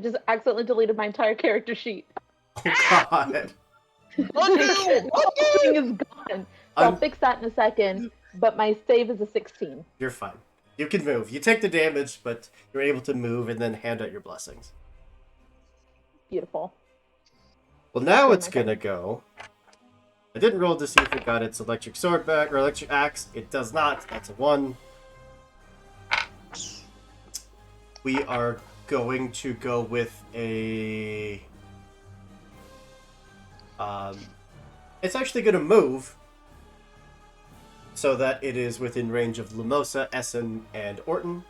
just accidentally deleted my entire character sheet. Oh, God. The whole thing is gone. So I'll fix that in a second, but my save is a 16. You're fine. You can move. You take the damage, but you're able to move and then hand out your blessings. Beautiful. Well, now Okay, it's my turn. gonna go. I didn't roll to see if it got its electric sword back or electric axe. It does not. That's a 1. We are going to go with a. It's actually going to move so that it is within range of Lamosa, Essen, and Orton.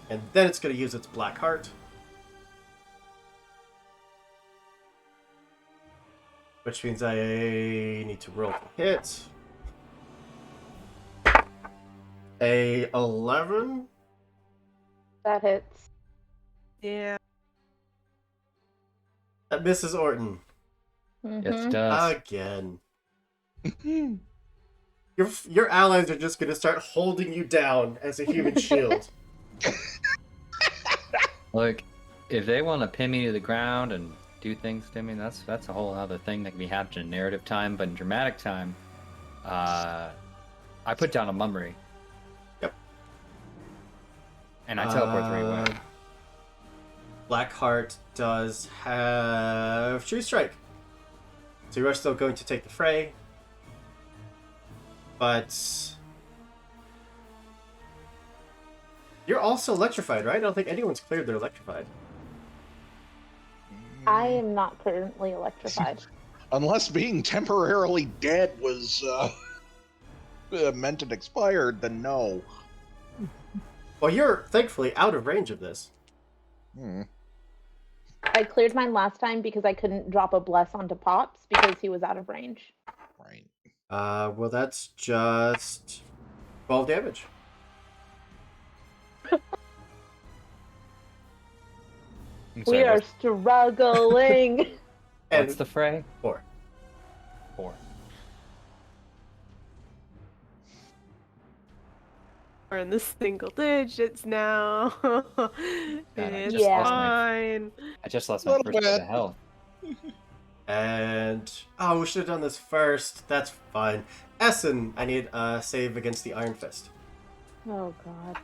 And then it's going to use its Black Heart. Which means I need to roll to hit. A 11? That hits. Yeah. That misses Orton. Yes, Mhm. it does. Again. Your allies are just going to start holding you down as a human shield. Look, if they want to pin me to the ground and do things to me, that's a whole other thing that can be happening in narrative time. But in dramatic time, I put down a mummery. Yep. And I teleport 3 away. Blackheart does have True Strike. So you are still going to take the fray. But you're also electrified, right? I don't think anyone's cleared their electrified. I am not currently electrified. Unless being temporarily dead was meant and expired, then no. Well, you're thankfully out of range of this. I cleared mine last time because I couldn't drop a bless onto Pops because he was out of range. Right. Well, that's just 12 damage. I'm We sorry, are struggling. And what's the fray? 4. 4. We're in the single digits now. It's Yeah. fine. I just lost my Little first bit bit. of health. And we should have done this first. That's fine. Essen, I need a save against the Iron Fist. Oh, God.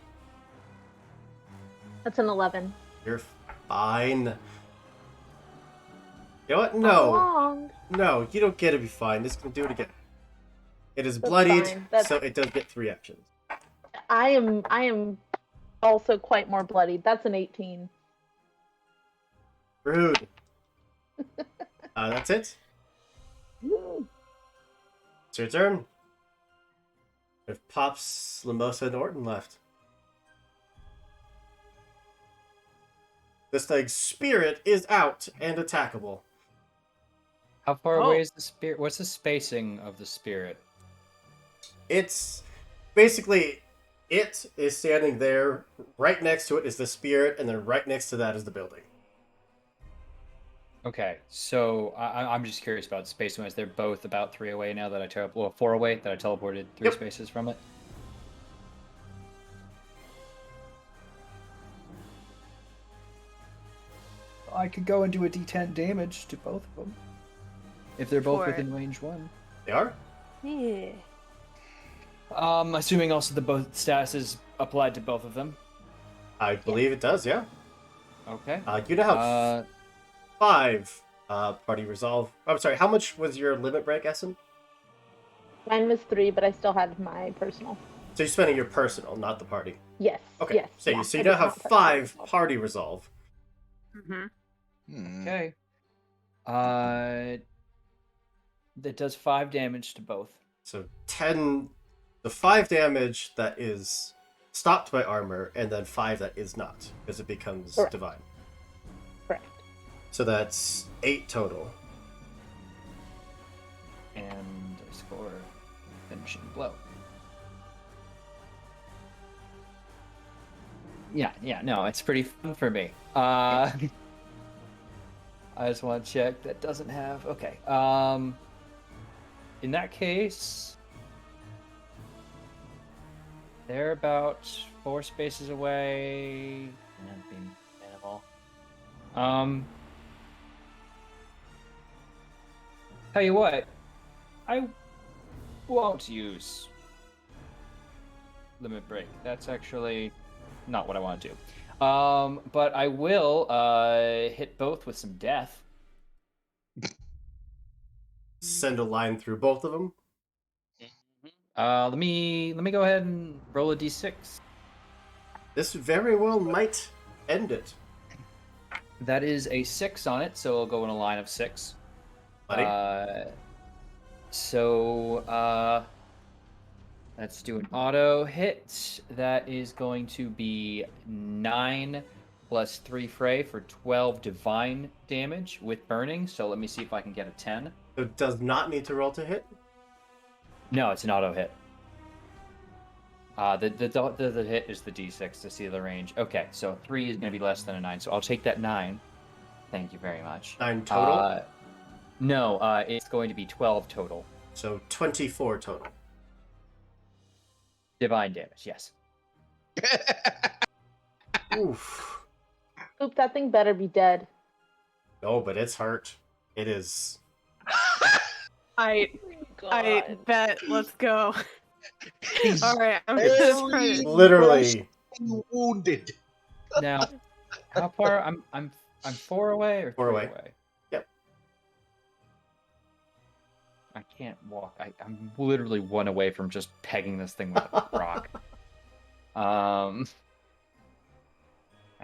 That's an 11. You're fine. You know what? How No. long? No, you don't get to be fine. It's going to do it again. It is That's bloodied, fine. That's- so it does get 3 actions. I am also quite more bloodied. That's an 18. Rude. That's it. Woo. It's your turn. If Pops, Lamosa, and Orton left. This thing's spirit is out and attackable. How far Oh. away is the spirit? What's the spacing of the spirit? It's basically, it is standing there. Right next to it is the spirit, and then right next to that is the building. Okay, so I'm just curious about space wise. They're both about 3 away now that I 4 away that I teleported 3 Yep. spaces from it. I could go and do a D10 damage to both of them. If they're both For it. within range 1. They are? Yeah. Assuming also the both status is applied to both of them. I believe it does, yeah. Okay. You now have 5 party resolve. I'm sorry, how much was your limit break, Essen? Mine was 3, but I still had my personal. So you're spending your personal, not the party. Yes. Okay, Yes. so, yeah, so I you did now have not touch 5 personal. party resolve. Mm-hmm. Okay. That does 5 damage to both. So 10, the 5 damage that is stopped by armor, and then 5 that is not, because it becomes Correct. divine. Correct. So that's 8 total. And I score finishing blow. Yeah, no, it's pretty fun for me. I just want to check. That doesn't have... Okay. In that case... They're about 4 spaces away. And I'm being minimal. Tell you what, I won't use limit break. That's actually not what I want to do. But I will hit both with some death. Send a line through both of them. Let me go ahead and roll a d6. This very well might end it. That is a 6 on it, so I'll go in a line of 6. Buddy. Let's do an auto hit. That is going to be 9 plus 3 fray for 12 divine damage with burning. So let me see if I can get a 10. It does not need to roll to hit. No, it's an auto hit. The hit is the d6 to see the range. Okay, so 3 is going to be less than a 9, so I'll take that 9. Thank you very much. 9 total? No, it's going to be 12 total. So 24 total. Divine damage, yes. Oof. Oop, that thing better be dead. No, but it's hurt. It is. I God. bet. Let's go. All right, I'm Hey, just trying to... Literally. Wounded. Now, how far? I'm 4 away or 3 4 away. Yep. I can't walk. I'm literally 1 away from just pegging this thing with a rock. I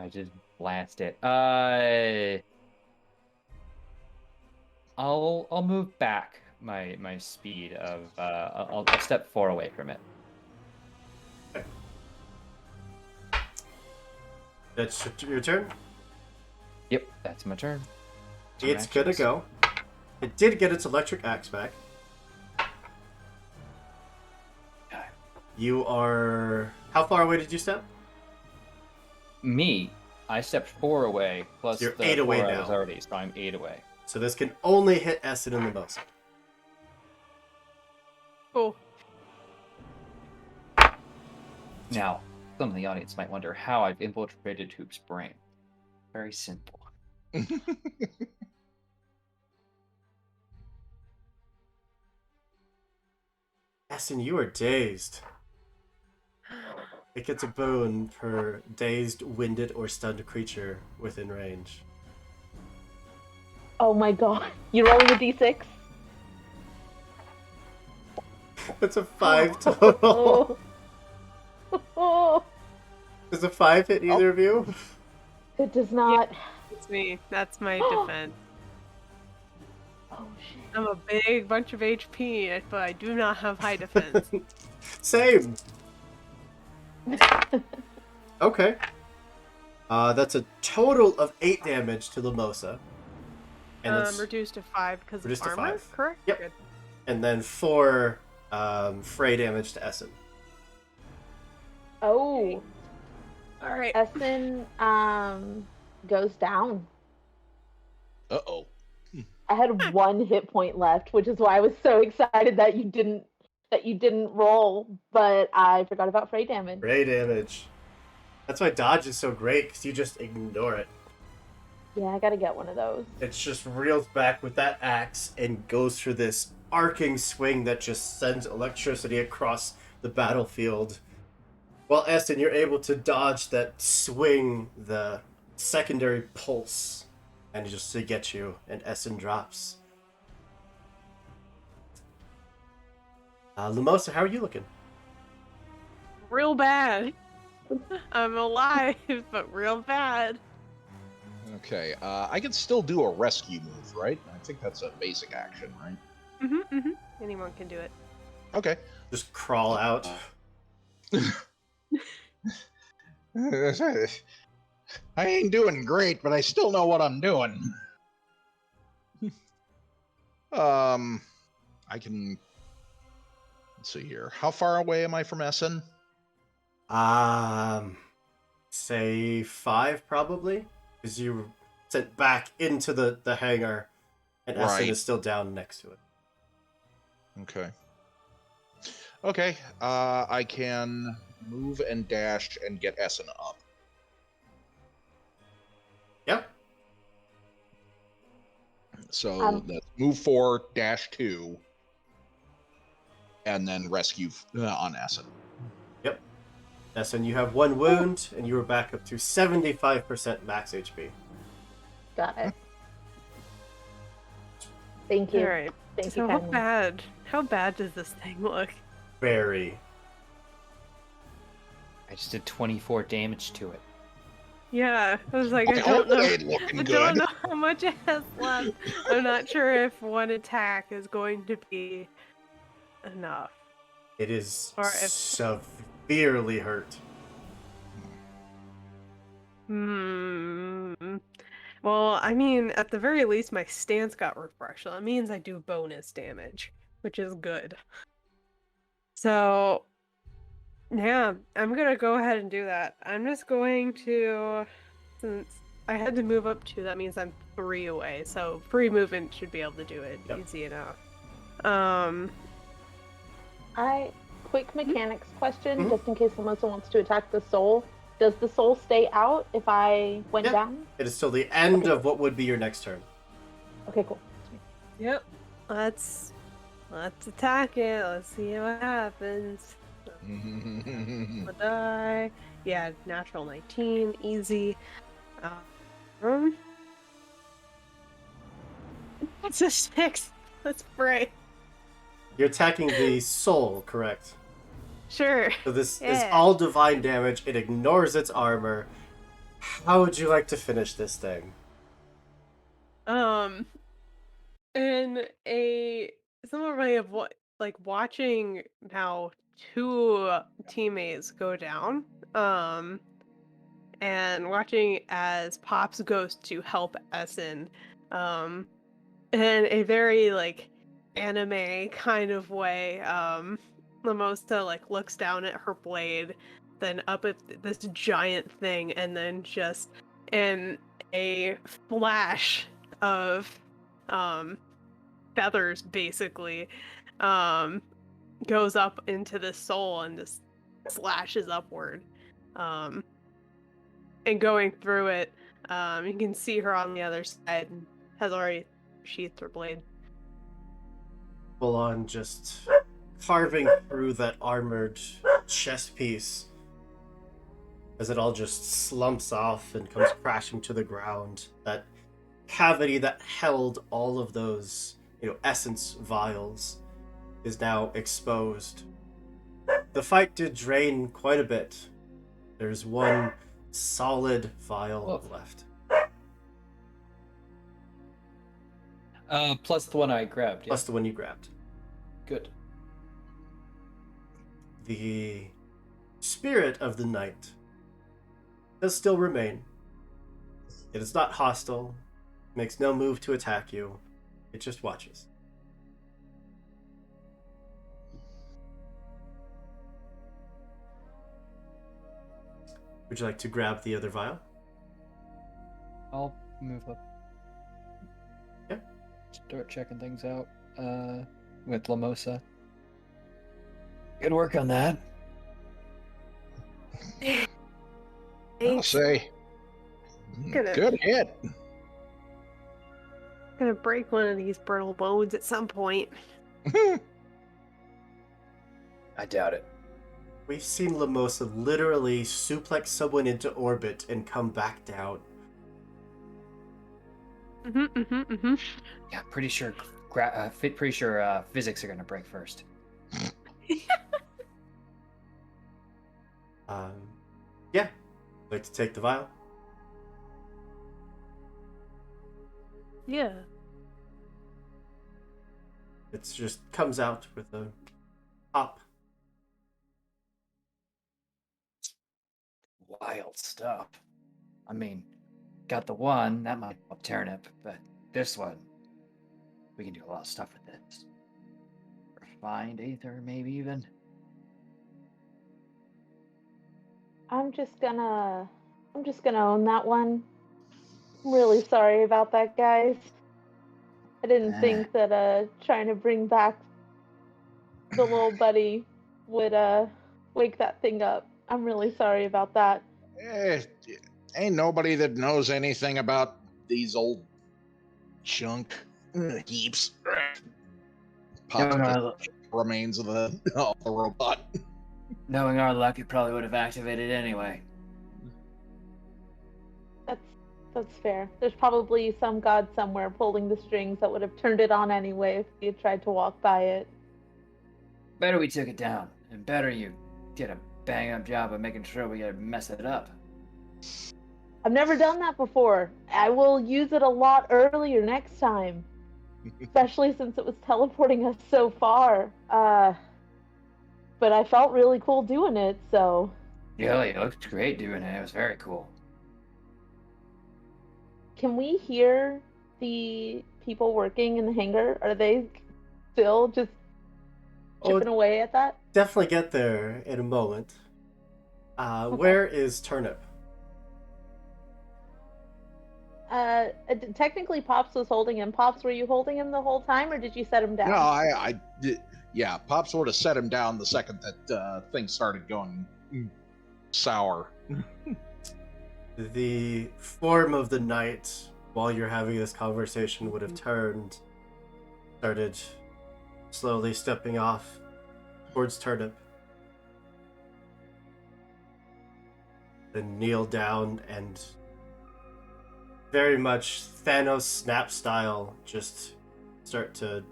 just blast it. I'll move back my speed of I'll step 4 away from it. That's your turn. Yep, that's my turn. It's gonna go. It did get its electric axe back. You are... How far away did you step? Me, I stepped 4 away plus You're the 8 away 4 I now. was already, so I'm 8 away. So this can only hit Essen and the most. Cool. Now, some of the audience might wonder how I've infiltrated Hoop's brain. Very simple. Essen, you are dazed. It gets a boon per dazed, winded, or stunned creature within range. Oh my god. You're rolling a d6? That's a 5 total. Oh. Does a 5 hit either of you? It does not. It's me. That's my defense. Oh shit. I'm a big bunch of HP, but I do not have high defense. Same. Okay. That's a total of 8 damage to Lamosa. And it's Reduced to 5 because of reduced to armor, 5. correct? Yep. Good. and then 4 fray damage to Essen. Oh, All right. Essen goes down. Uh-oh. I had 1 hit point left, which is why I was so excited that you didn't roll, but I forgot about fray damage. Fray damage. That's why dodge is so great, because you just ignore it. Yeah, I gotta get one of those. It just reels back with that axe and goes through this arcing swing that just sends electricity across the battlefield. While Essen, you're able to dodge that swing, the secondary pulse, and just to get you, and Essen drops. Lamosa, how are you looking? Real bad. I'm alive, but real bad. Okay, I can still do a rescue move, right? I think that's a basic action, right? Anyone can do it. Okay. Just crawl out. I ain't doing great, but I still know what I'm doing. I can. Let's see here. How far away am I from Essen? Say 5 probably, because you were sent back into the hangar, and Essen Right. is still down next to it. Okay. Okay. I can move and dash and get Essen up. Yep. So that's move 4, dash 2, and then rescue on Essen. Yep. Essen, you have 1 wound, and you are back up to 75% max HP. Got it. Thank you. Alright. Thank So you how kindly. bad does this thing look? Very. I just did 24 damage to it. Yeah, I was like, I I don't hope know. it ain't looking I good. don't know how much it has left. I'm not sure if one attack is going to be enough. It is Or if- severely hurt. Well, I mean, at the very least, my stance got refreshed. So that means I do bonus damage, which is good. So, yeah, I'm gonna go ahead and do that. I'm just going to, since I had to move up 2, that means I'm 3 away. So free movement should be able to do it easy enough. Quick mechanics question, Mhm. just in case Mimosa wants to attack the soul. Does the soul stay out if I went Yeah. down? It is still the end of what would be your next turn. Okay, cool. Yep. Let's attack it. Let's see what happens. I'll die. Yeah, natural 19, easy. It's a 6. Let's pray. You're attacking the soul, correct? Sure. So this is Yeah. all divine damage. It ignores its armor. How would you like to finish this thing? In a similar way of what, like watching how 2 teammates go down, and watching as Pops goes to help Essen, in a very like anime kind of way, Lamosta like looks down at her blade, then up at this giant thing, and then just in a flash of feathers basically, goes up into the soul and just slashes upward. And going through it, you can see her on the other side and has already sheathed her blade. Full on just carving through that armored chest piece as it all just slumps off and comes crashing to the ground. That cavity that held all of those, essence vials is now exposed. The fight did drain quite a bit. There's 1 solid vial left. Plus the one I grabbed. Yeah. Plus the one you grabbed. Good. The spirit of the night does still remain. It is not hostile, makes no move to attack you. It just watches. Would you like to grab the other vial? I'll move up. Yeah. Start checking things out with Lamosa. Good work on that. I'll say, Gonna- good hit. gonna break one of these brittle bones at some point. I doubt it. We've seen Lamosa literally suplex someone into orbit and come back down. Yeah, pretty sure physics are gonna break first. Yeah. Like to take the vial? Yeah. It just comes out with a pop. Wild stuff. I mean, got the one, that might help turnip, but this one, we can do a lot of stuff with this. Refined ether, maybe even. I'm just gonna own that one. I'm really sorry about that, guys. I didn't think that trying to bring back the little buddy would wake that thing up. I'm really sorry about that. Ain't nobody that knows anything about these old junk heaps. Pops the remains of the robot. Knowing our luck, it probably would have activated anyway. That's fair. There's probably some god somewhere pulling the strings that would have turned it on anyway if you had tried to walk by it. Better we took it down, and better you did a bang-up job of making sure we didn't mess it up. I've never done that before. I will use it a lot earlier next time. Especially since it was teleporting us so far. But I felt really cool doing it, so... Yeah, it looked great doing it. It was very cool. Can we hear the people working in the hangar? Are they still just chipping away at that? Definitely get there in a moment. Okay. Where is Turnip? Technically Pops was holding him. Pops, were you holding him the whole time, or did you set him down? No, I did. Yeah, Pop sort of set him down the second that things started going sour. The form of the night while you're having this conversation would have started slowly stepping off towards Turnip. Then kneel down and very much Thanos snap style just start to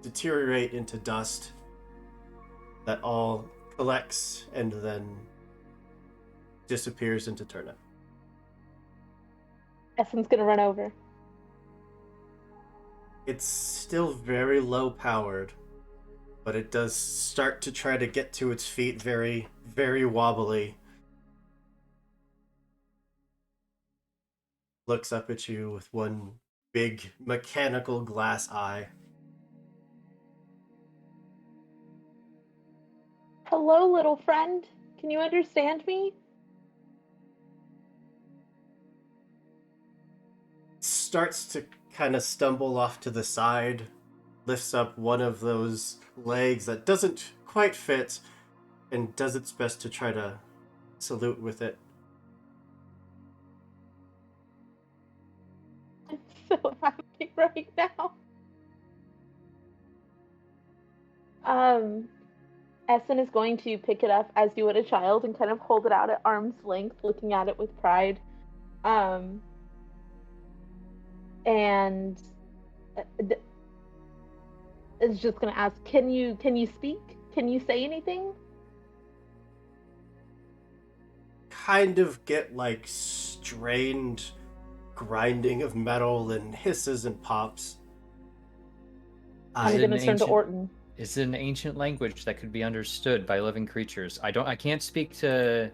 deteriorate into dust that all collects and then disappears into Turnip. Essen's gonna run over. It's still very low powered, but it does start to try to get to its feet very, very wobbly. Looks up at you with one big mechanical glass eye. Hello, little friend. Can you understand me? Starts to kind of stumble off to the side, lifts up one of those legs that doesn't quite fit, and does its best to try to salute with it. I'm so happy right now. Essen is going to pick it up as you would a child and kind of hold it out at arm's length, looking at it with pride. And is just gonna ask, can you speak? Can you say anything? Kind of get like strained grinding of metal and hisses and pops. I'm gonna turn to Orton. Is it an ancient language that could be understood by living creatures? I can't speak to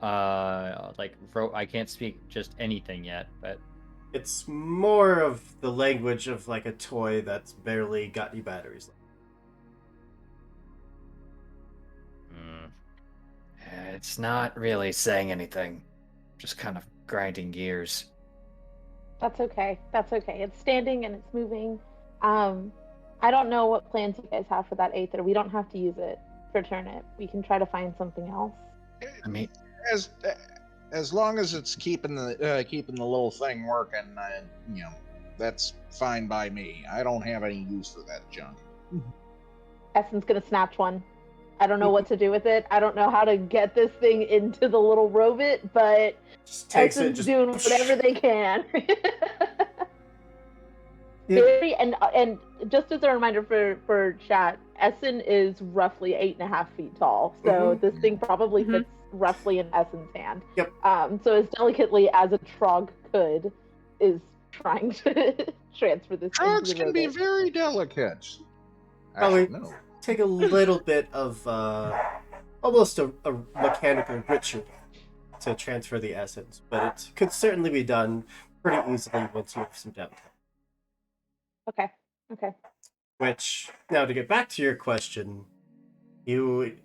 I can't speak just anything yet, but it's more of the language of like a toy that's barely got any batteries left. It's not really saying anything, just kind of grinding gears. That's okay. That's okay. It's standing and it's moving. I don't know what plans you guys have for that Aether. We don't have to use it for Turnip. We can try to find something else. I mean, as long as it's keeping the little thing working, That's fine by me. I don't have any use for that junk. Essen's gonna snatch one. I don't know what to do with it. I don't know how to get this thing into the little robot, but Just takes it, Essen's just doing whatever they can. Yeah. And just as a reminder for chat, Essen is roughly 8.5 feet tall, so this thing probably Mhm. fits roughly in Essen's hand. Yep. So as delicately as a Trog could, is trying to transfer this Drugs into the can be robot. very delicate. I Probably should know. take a little bit of almost a mechanical ritual to transfer the essence, but it could certainly be done pretty easily once you have some downtime. Okay. Okay. Which, now to get back to your question, you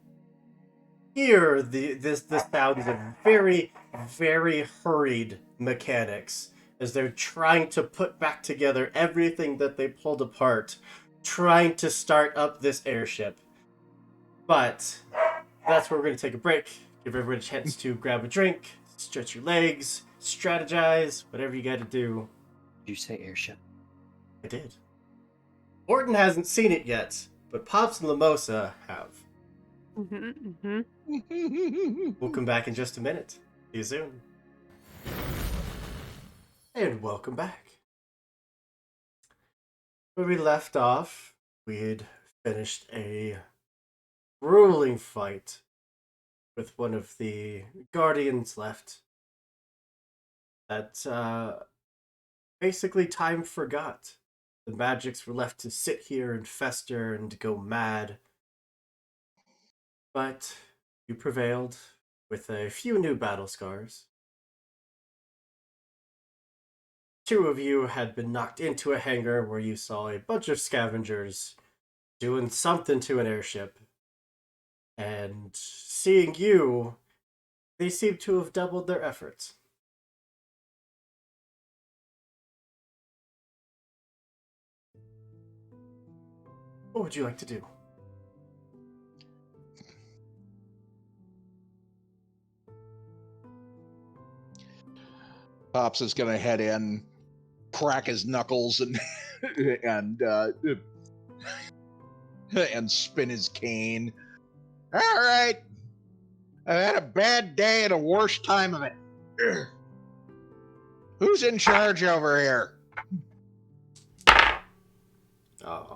hear the sounds of very, very hurried mechanics as they're trying to put back together everything that they pulled apart, trying to start up this airship. But that's where we're going to take a break, give everyone a chance to grab a drink, stretch your legs, strategize, whatever you got to do. Did you say airship? I did. Orton hasn't seen it yet, but Pops and Lamosa have. We'll come back in just a minute. See you soon. And welcome back. Where we left off, we had finished a grueling fight with one of the Guardians left. That basically time forgot. The magics were left to sit here and fester and go mad. But you prevailed with a few new battle scars. Two of you had been knocked into a hangar where you saw a bunch of scavengers doing something to an airship. And seeing you, they seem to have doubled their efforts. What would you like to do? Pops is gonna head in, crack his knuckles, and and spin his cane. All right, I've had a bad day and a worse time of it. Ugh. Who's in charge over here? Oh.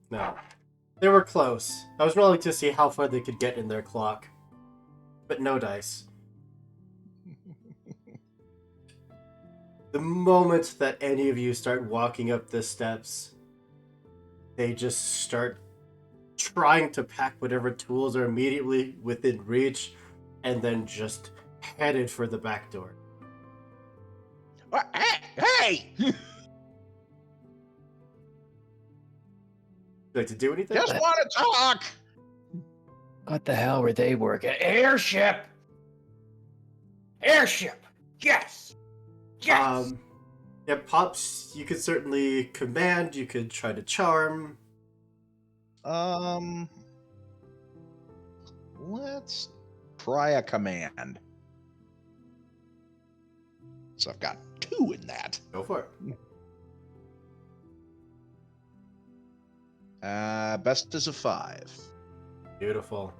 No. They were close. I was rolling to see how far they could get in their clock. But no dice. The moment that any of you start walking up the steps, they just start trying to pack whatever tools are immediately within reach, and then just headed for the back door. Hey! Would you like to do anything? Just want to talk. What the hell were they working? Airship! Airship! Yes! Yes! Yeah, Pops, you could certainly command, you could try to charm. Let's try a command. So I've got 2 in that. Go for it. Best is a 5. Beautiful.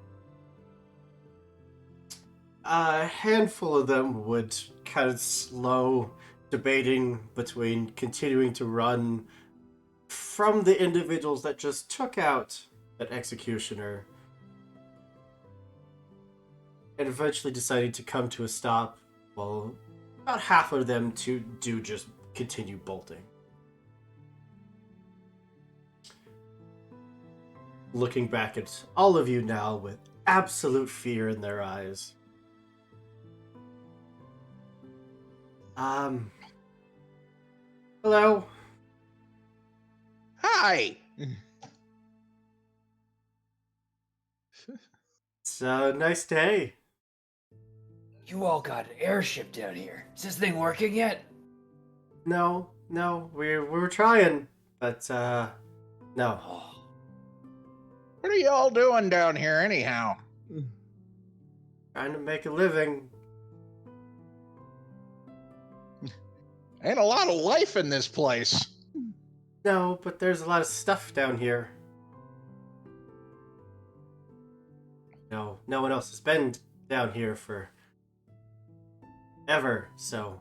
A handful of them would kind of slow, debating between continuing to run from the individuals that just took out that executioner, and eventually deciding to come to a stop, while about half of them do just continue bolting. Looking back at all of you now with absolute fear in their eyes. Hello? Hi! It's a nice day. You all got an airship down here. Is this thing working yet? No, we were trying, but no. Oh, What are y'all doing down here anyhow? Trying to make a living. Ain't a lot of life in this place. No, but there's a lot of stuff down here. No one else has been down here for ever, so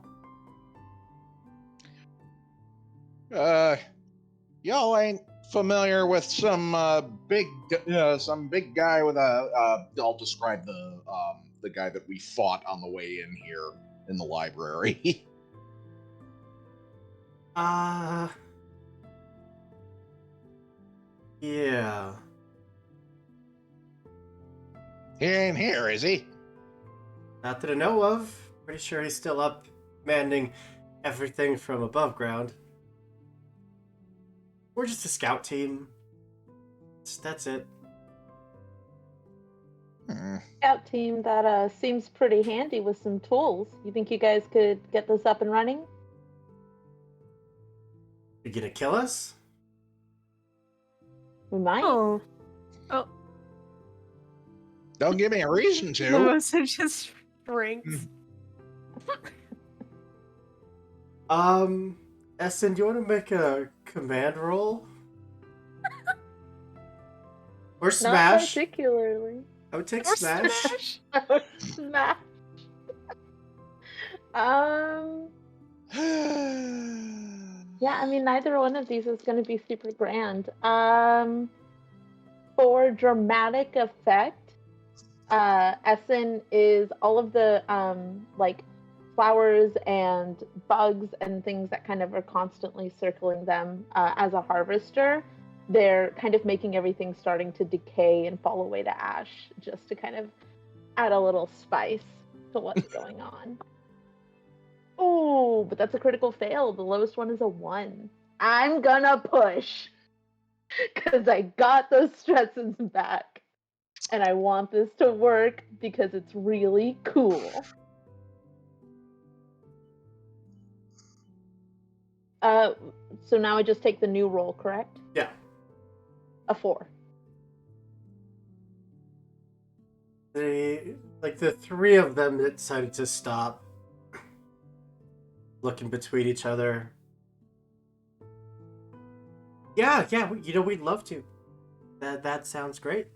Y'all ain't familiar with some big guy with a. I'll describe the guy that we fought on the way in here in the library. Yeah. He ain't here, is he? Not that I know of. Pretty sure he's still up commanding everything from above ground. We're just a scout team. That's it. Scout team that seems pretty handy with some tools. You think you guys could get this up and running? You gonna kill us? We might. Oh. Don't give me a reason to. Mimosa just shrinks. Essen, do you want to make a command roll? Or Not smash? particularly. I would take Or smash. smash. Smash. Yeah, I mean, neither one of these is going to be super grand. For dramatic effect, Essen is all of the like flowers and bugs and things that kind of are constantly circling them as a harvester. They're kind of making everything starting to decay and fall away to ash, just to kind of add a little spice to what's going on. Oh, but that's a critical fail. The lowest one is a 1. I'm gonna push because I got those stresses back. And I want this to work because it's really cool. So now I just take the new roll, correct? Yeah. A 4. The three of them that decided to stop looking between each other. Yeah, we'd love to. That sounds great.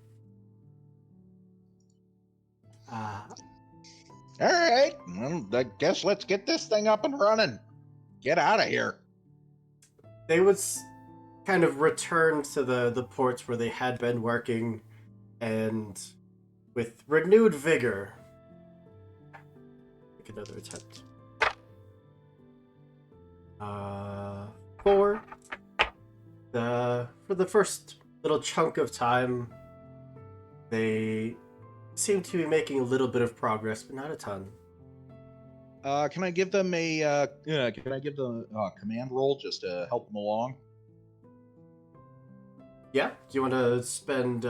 All right. Well, I guess let's get this thing up and running. Get out of here. They would kind of return to the ports where they had been working, and with renewed vigor, make another attempt. 4. For the first little chunk of time, they seem to be making a little bit of progress, but not a ton. Can I give them a command roll just to help them along? Yeah? Do you want to spend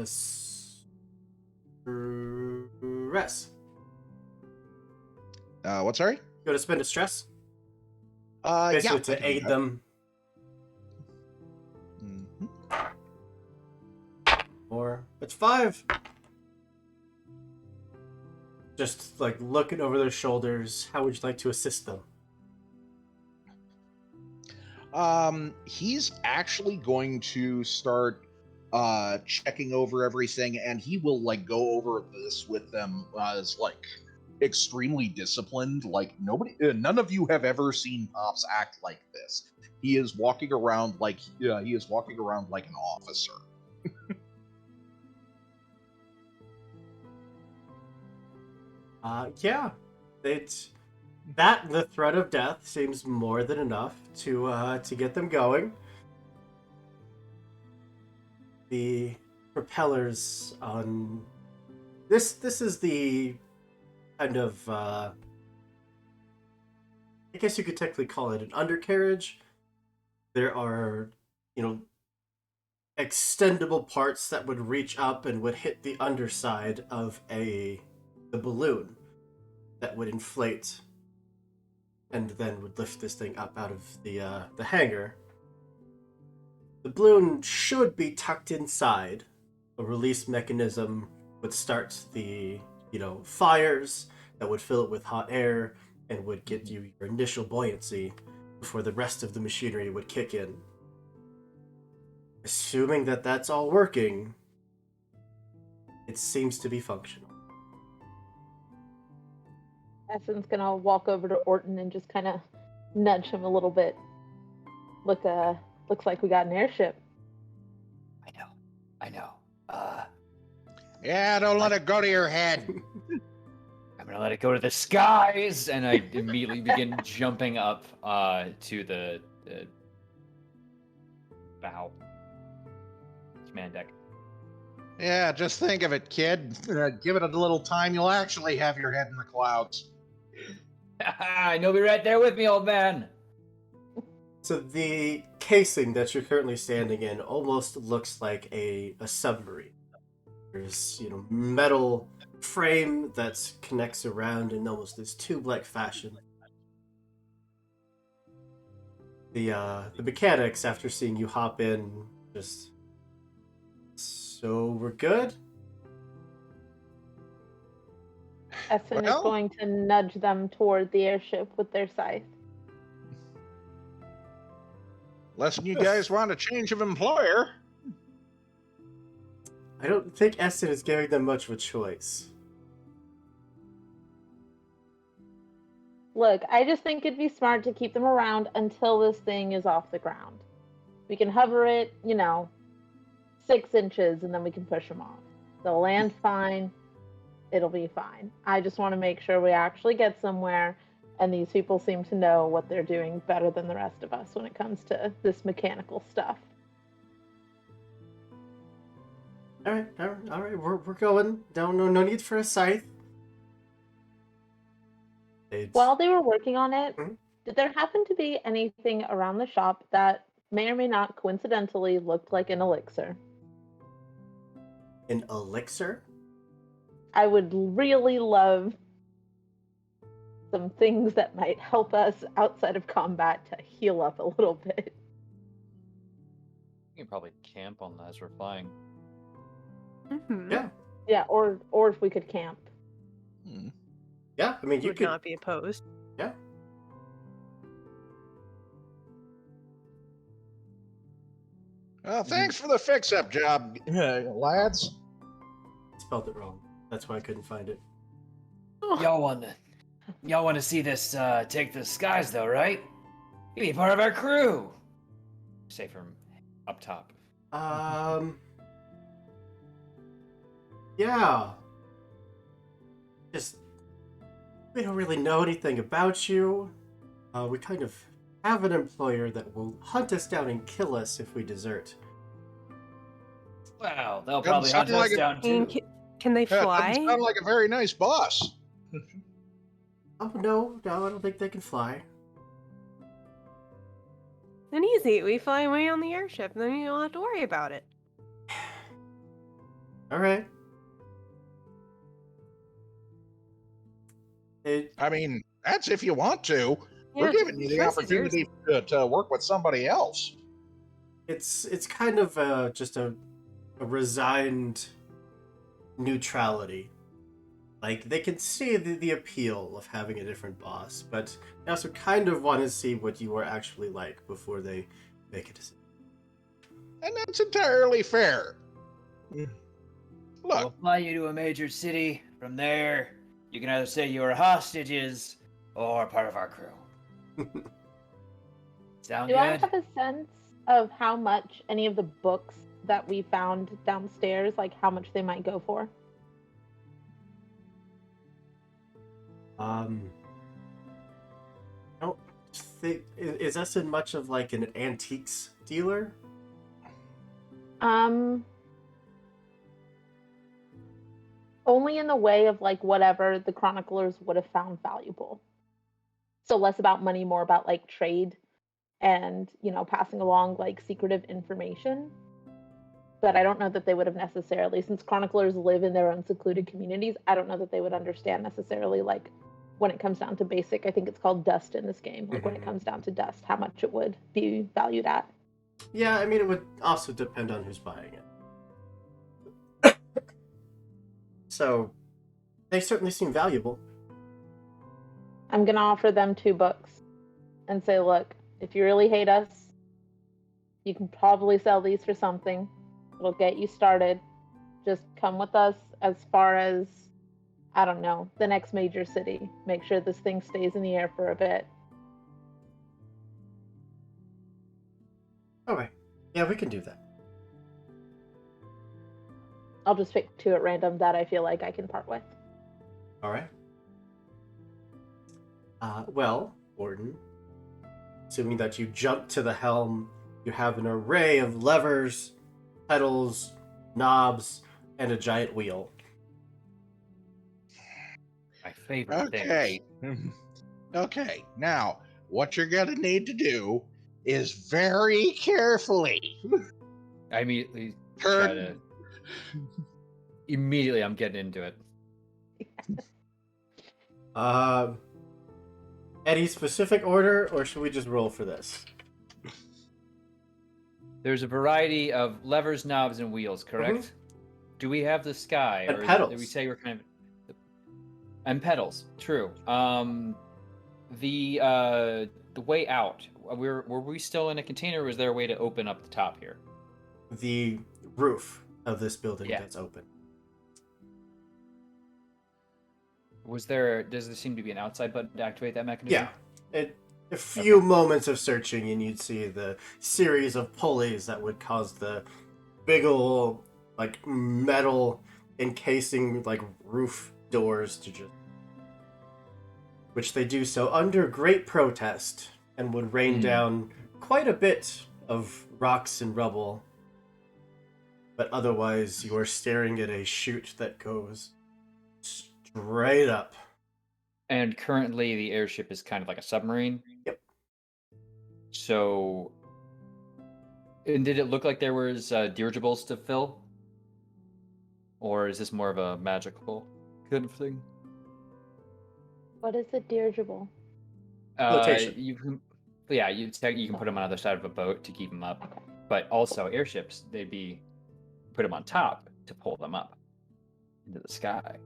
stress? What? Sorry? You want to spend a stress? Yeah, Basically I to can do aid that. them. Mhm. Or it's 5. Just like looking over their shoulders, how would you like to assist them? He's actually going to start checking over everything, and he will like go over this with them as like extremely disciplined. Like none of you have ever seen Pops act like this. He is walking around like an officer. Yeah, the threat of death seems more than enough to get them going. The propellers on this is the kind of I guess you could technically call it an undercarriage. There are, extendable parts that would reach up and would hit the underside of the balloon that would inflate and then would lift this thing up out of the hangar. The balloon should be tucked inside. A release mechanism would start the fires that would fill it with hot air and would get you your initial buoyancy before the rest of the machinery would kick in. Assuming that that's all working, it seems to be functional. Essen's gonna walk over to Orton and just kind of nudge him a little bit. Looks like we got an airship. I know. Yeah, don't let it go to your head. I'm gonna let it go to the skies, and I immediately begin jumping up to the bow. Command deck. Yeah, just think of it, kid. Give it a little time, you'll actually have your head in the clouds. And you'll be right there with me, old man. So the casing that you're currently standing in almost looks like a submarine. There's, metal frame that connects around in almost this tube-like fashion. The mechanics, after seeing you hop in, just... So we're good? Essen is going to nudge them toward the airship with their scythe. Unless you guys want a change of employer. I don't think Essen is giving them much of a choice. Look, I just think it'd be smart to keep them around until this thing is off the ground. We can hover it, 6 inches, and then we can push them off. They'll land fine. It'll be fine. I just want to make sure we actually get somewhere, and these people seem to know what they're doing better than the rest of us when it comes to this mechanical stuff. All right, we're going. No need for a scythe. While they were working on it, Mhm. did there happen to be anything around the shop that may or may not coincidentally looked like an elixir? An elixir? I would really love some things that might help us outside of combat to heal up a little bit. You can probably camp on that as we're flying. Mm-hmm. Yeah. Yeah, or if we could camp. Yeah, I mean, you Would could... not be opposed. Yeah. Well, thanks for the fix-up job, lads. Spelled it wrong. That's why I couldn't find it. Y'all want to see this take the skies, though, right? You be part of our crew. Say from up top. Yeah. Just, we don't really know anything about you. We kind of have an employer that will hunt us down and kill us if we desert. Well, they'll Doesn't probably hunt sound like us it. down too. Can they Yeah, fly? doesn't sound like a very nice boss. Oh, no, I don't think they can fly. Then easy. We fly away on the airship, and then you don't have to worry about it. All right. I mean, that's if you want to. We're Yeah, giving you the choice is yours. opportunity to work with somebody else. It's kind of just a resigned neutrality. Like, they can see the appeal of having a different boss, but they also kind of want to see what you are actually like before they make a decision. And that's entirely fair. Look, We'll fly you to a major city. From there, you can either say you are hostages or part of our crew. Sound Do good? I have a sense of how much any of the books that we found downstairs, like how much they might go for? I don't think... Is Essen much of, like, an antiques dealer? Only in the way of like whatever the chroniclers would have found valuable. So less about money, more about like trade and, passing along like secretive information. But I don't know that they would have necessarily, since chroniclers live in their own secluded communities, I don't know that they would understand necessarily like when it comes down to basic, I think it's called dust in this game, like when it comes down to dust, how much it would be valued at. Yeah, I mean, it would also depend on who's buying it. So, They certainly seem valuable. I'm gonna offer them 2 books and say, look, if you really hate us, you can probably sell these for something. It'll get you started. Just come with us as far as, I don't know, the next major city. Make sure this thing stays in the air for a bit. Okay. Yeah, we can do that. I'll just pick 2 at random that I feel like I can part with. All right. Well, Orton, assuming that you jump to the helm, you have an array of levers, pedals, knobs, and a giant wheel. My favorite things. Okay. Okay. Now, what you're gonna need to do is very carefully I immediately try to. turn. Immediately, I'm getting into it. Any specific order, or should we just roll for this? There's a variety of levers, knobs, and wheels, correct? Do we have the sky? And or pedals. Did we say we're kind of... And pedals, true. The way out, were we still in a container, or was there a way to open up the top here? The roof of this building Yeah. that's open. Does there seem to be an outside button to activate that mechanism? Yeah. A few moments of searching, and you'd see the series of pulleys that would cause the big ol' like metal encasing like roof doors to just, which they do so under great protest and would rain down quite a bit of rocks and rubble. But otherwise, you are staring at a chute that goes straight up. And currently, the airship is kind of like a submarine. Yep. So, and did it look like there was dirigibles to fill, or is this more of a magical kind of thing? What is a dirigible? Flotation. You can put them on either side of a boat to keep them up, Okay. but also airships, put them on top to pull them up into the sky.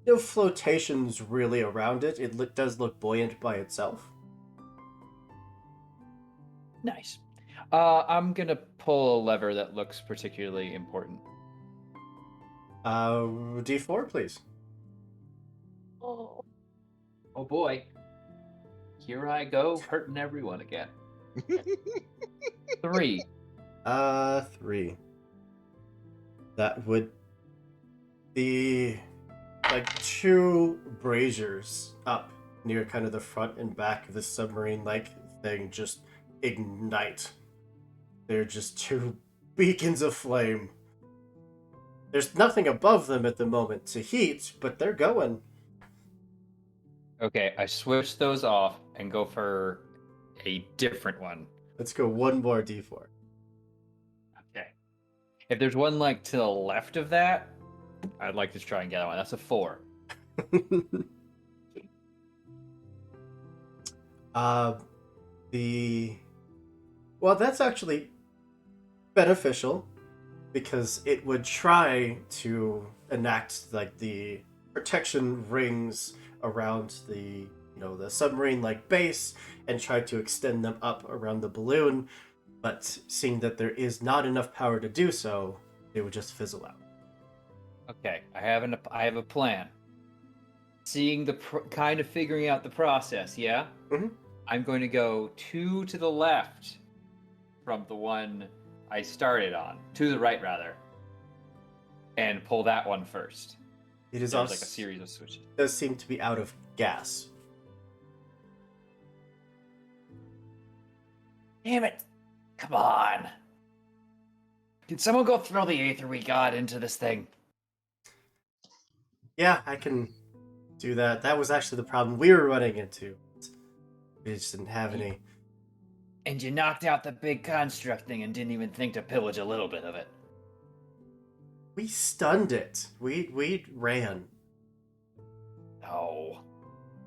No flotations really around it. It does look buoyant by itself. Nice. I'm gonna pull a lever that looks particularly important. D4, please. Oh. Oh boy. Here I go, hurting everyone again. 3. 3. That would be like 2 braziers up near kind of the front and back of the submarine-like thing just ignite. They're just 2 beacons of flame. There's nothing above them at the moment to heat, but they're going. Okay, I switch those off and go for a different one. Let's go one more D4. Okay. If there's one like to the left of that, I'd like to try and get that one. That's a 4. Well, that's actually beneficial because it would try to enact like the protection rings around the submarine like base and try to extend them up around the balloon, but seeing that there is not enough power to do so, they would just fizzle out. Okay, I have a plan. Seeing kind of figuring out the process, yeah? Mhm. I'm going to go 2 to the left from the one I started on, to the right rather, and pull that one first. It is There's also like a series of switches. does seem to be out of gas. Damn it! Come on! Can someone go throw the aether we got into this thing? Yeah, I can do that. That was actually the problem we were running into. We just didn't have any. And you knocked out the big construct thing and didn't even think to pillage a little bit of it. We stunned it. We ran. No.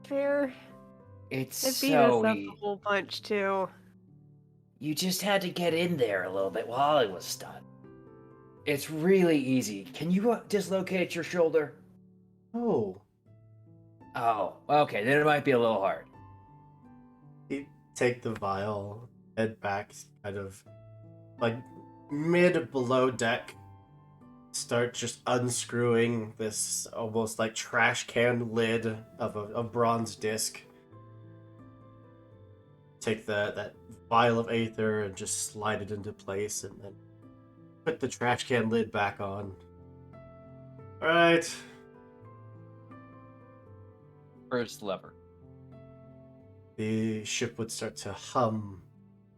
Fair. It's It beat us so up a whole bunch too. You just had to get in there a little bit while it was stunned. It's really easy. Can you dislocate your shoulder? Oh, Oh, okay. Then it might be a little hard. you take the vial, head back, kind of like mid below deck. Start just unscrewing this almost like trash can lid of a bronze disc. Take that vial of aether and just slide it into place, and then put the trash can lid back on. All right. First lever. The ship would start to hum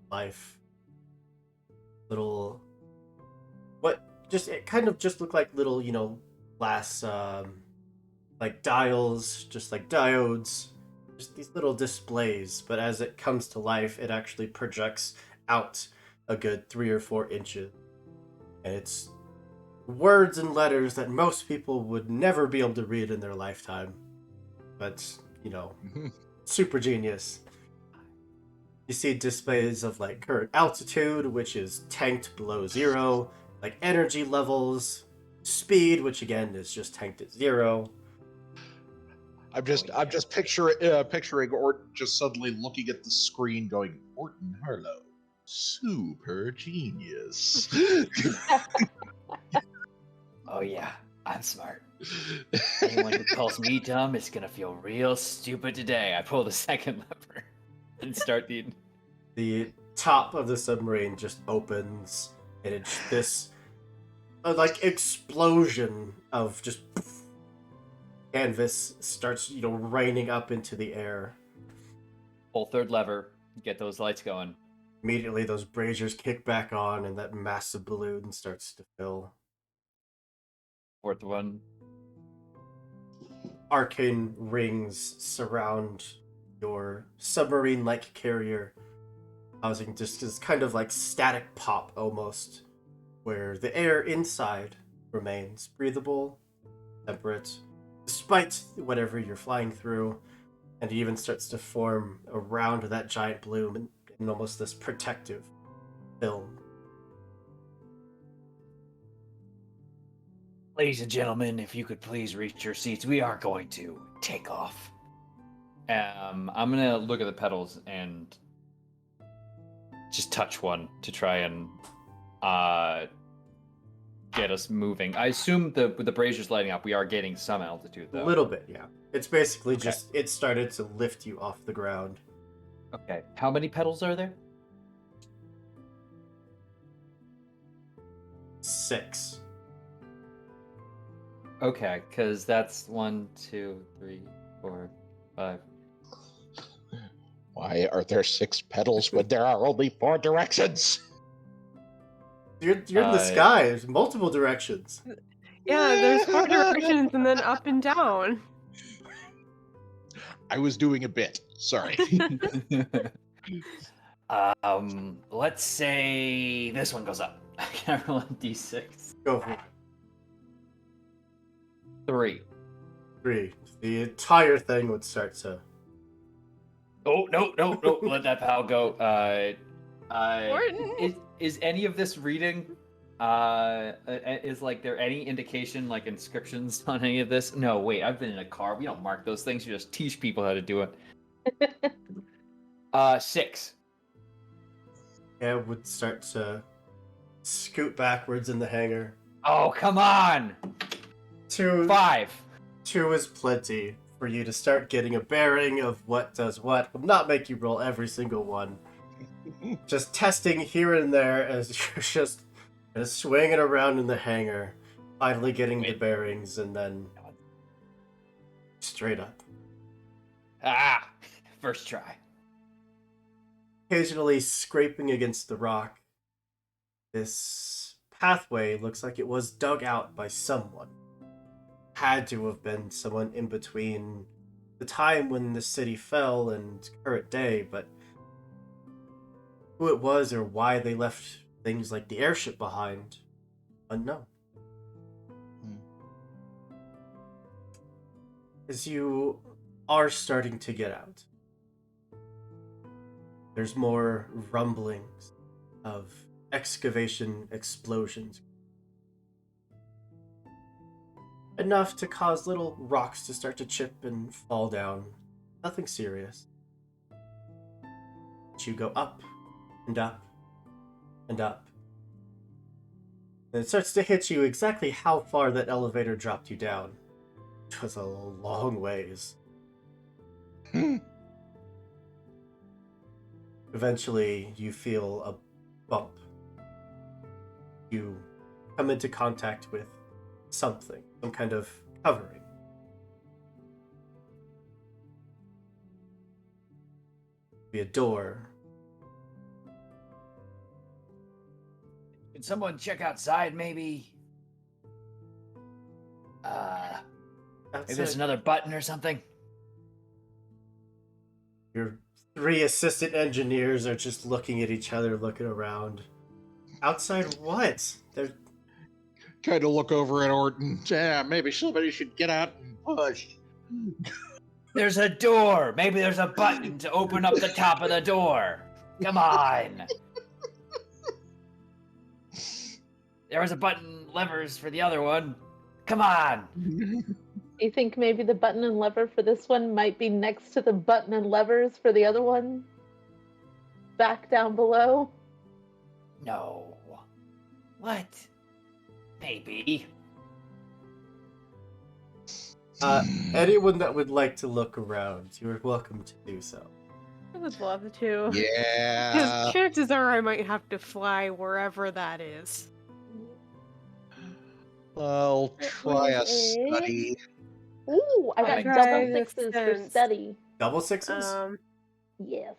life. Little, what just it kind of just looked like little, glass like dials, just like diodes, just these little displays, but as it comes to life, it actually projects out a good 3 or 4 inches. And it's words and letters that most people would never be able to read in their lifetime. But, super genius. You see displays of like current altitude, which is tanked below 0, like energy levels, speed, which again is just tanked at 0. I'm just picturing Orton just suddenly looking at the screen, going, "Orton Harlow, super genius." Oh yeah, I'm smart. Anyone who calls me dumb is gonna feel real stupid today. I pull the second lever and start The top of the submarine just opens, and it's this like explosion of just canvas starts, raining up into the air. Pull third lever. Get those lights going. Immediately, those braziers kick back on, and that massive balloon starts to fill. Fourth one. Arcane rings surround your submarine-like carrier, causing just this kind of like static pop almost, where the air inside remains breathable, temperate, despite whatever you're flying through, and it even starts to form around that giant bloom in almost this protective film. Ladies and gentlemen, if you could please reach your seats, we are going to take off. I'm gonna look at the pedals and just touch one to try and get us moving. I assume with the braziers lighting up, we are getting some altitude A though. little bit, yeah. It's basically Okay. just, it started to lift you off the ground. Okay. How many pedals are there? 6. Okay, because that's 1, 2, 3, 4, 5. Why are there 6 pedals when there are only 4 directions? You're in the sky. There's multiple directions. Yeah, there's 4 directions and then up and down. I was doing a bit. Sorry. Let's say this one goes up. Can I roll a d6? Go for it. 3. 3. The entire thing would start to. Oh no! Let that pal go. Orton! Is any of this reading? Is like there any indication, like inscriptions on any of this? No, wait. I've been in a car. We don't mark those things. You just teach people how to do it. 6. It would start to scoot backwards in the hangar. Oh come on! 2. 5. 2 is plenty for you to start getting a bearing of what does what. Will not make you roll every single one. Just testing here and there as you're just swinging around in the hangar, finally getting the bearings, and then straight up. Ah! First try. Occasionally scraping against the rock. This pathway looks like it was dug out by someone. Had to have been someone in between the time when the city fell and current day, but who it was or why they left things like the airship behind, unknown. As you are starting to get out, there's more rumblings of excavation explosions. enough to cause little rocks to start to chip and fall down. Nothing serious. But you go up and up and up. And it starts to hit you exactly how far that elevator dropped you down. It was a long ways. Eventually, you feel a bump. You come into contact with something, some kind of covering. Be a door. Can someone check outside, maybe? Maybe there's Outside, another button or something. your 3 assistant engineers are just looking at each other, looking around. Outside what? They're Kind of look over at Orton. Yeah, maybe somebody should get out and push. There's a door. Maybe there's a button to open up the top of the door. Come on. There was a button, levers for the other one. Come on. You think maybe the button and lever for this one might be next to the button and levers for the other one? Back down below? No. What? Maybe. anyone that would like to look around, you are welcome to do so. I would love to. Yeah. Because chances are I might have to fly wherever that is. I'll try a was a- study. Ooh, I I got tried double sixes for sense. study. Double sixes? Yes.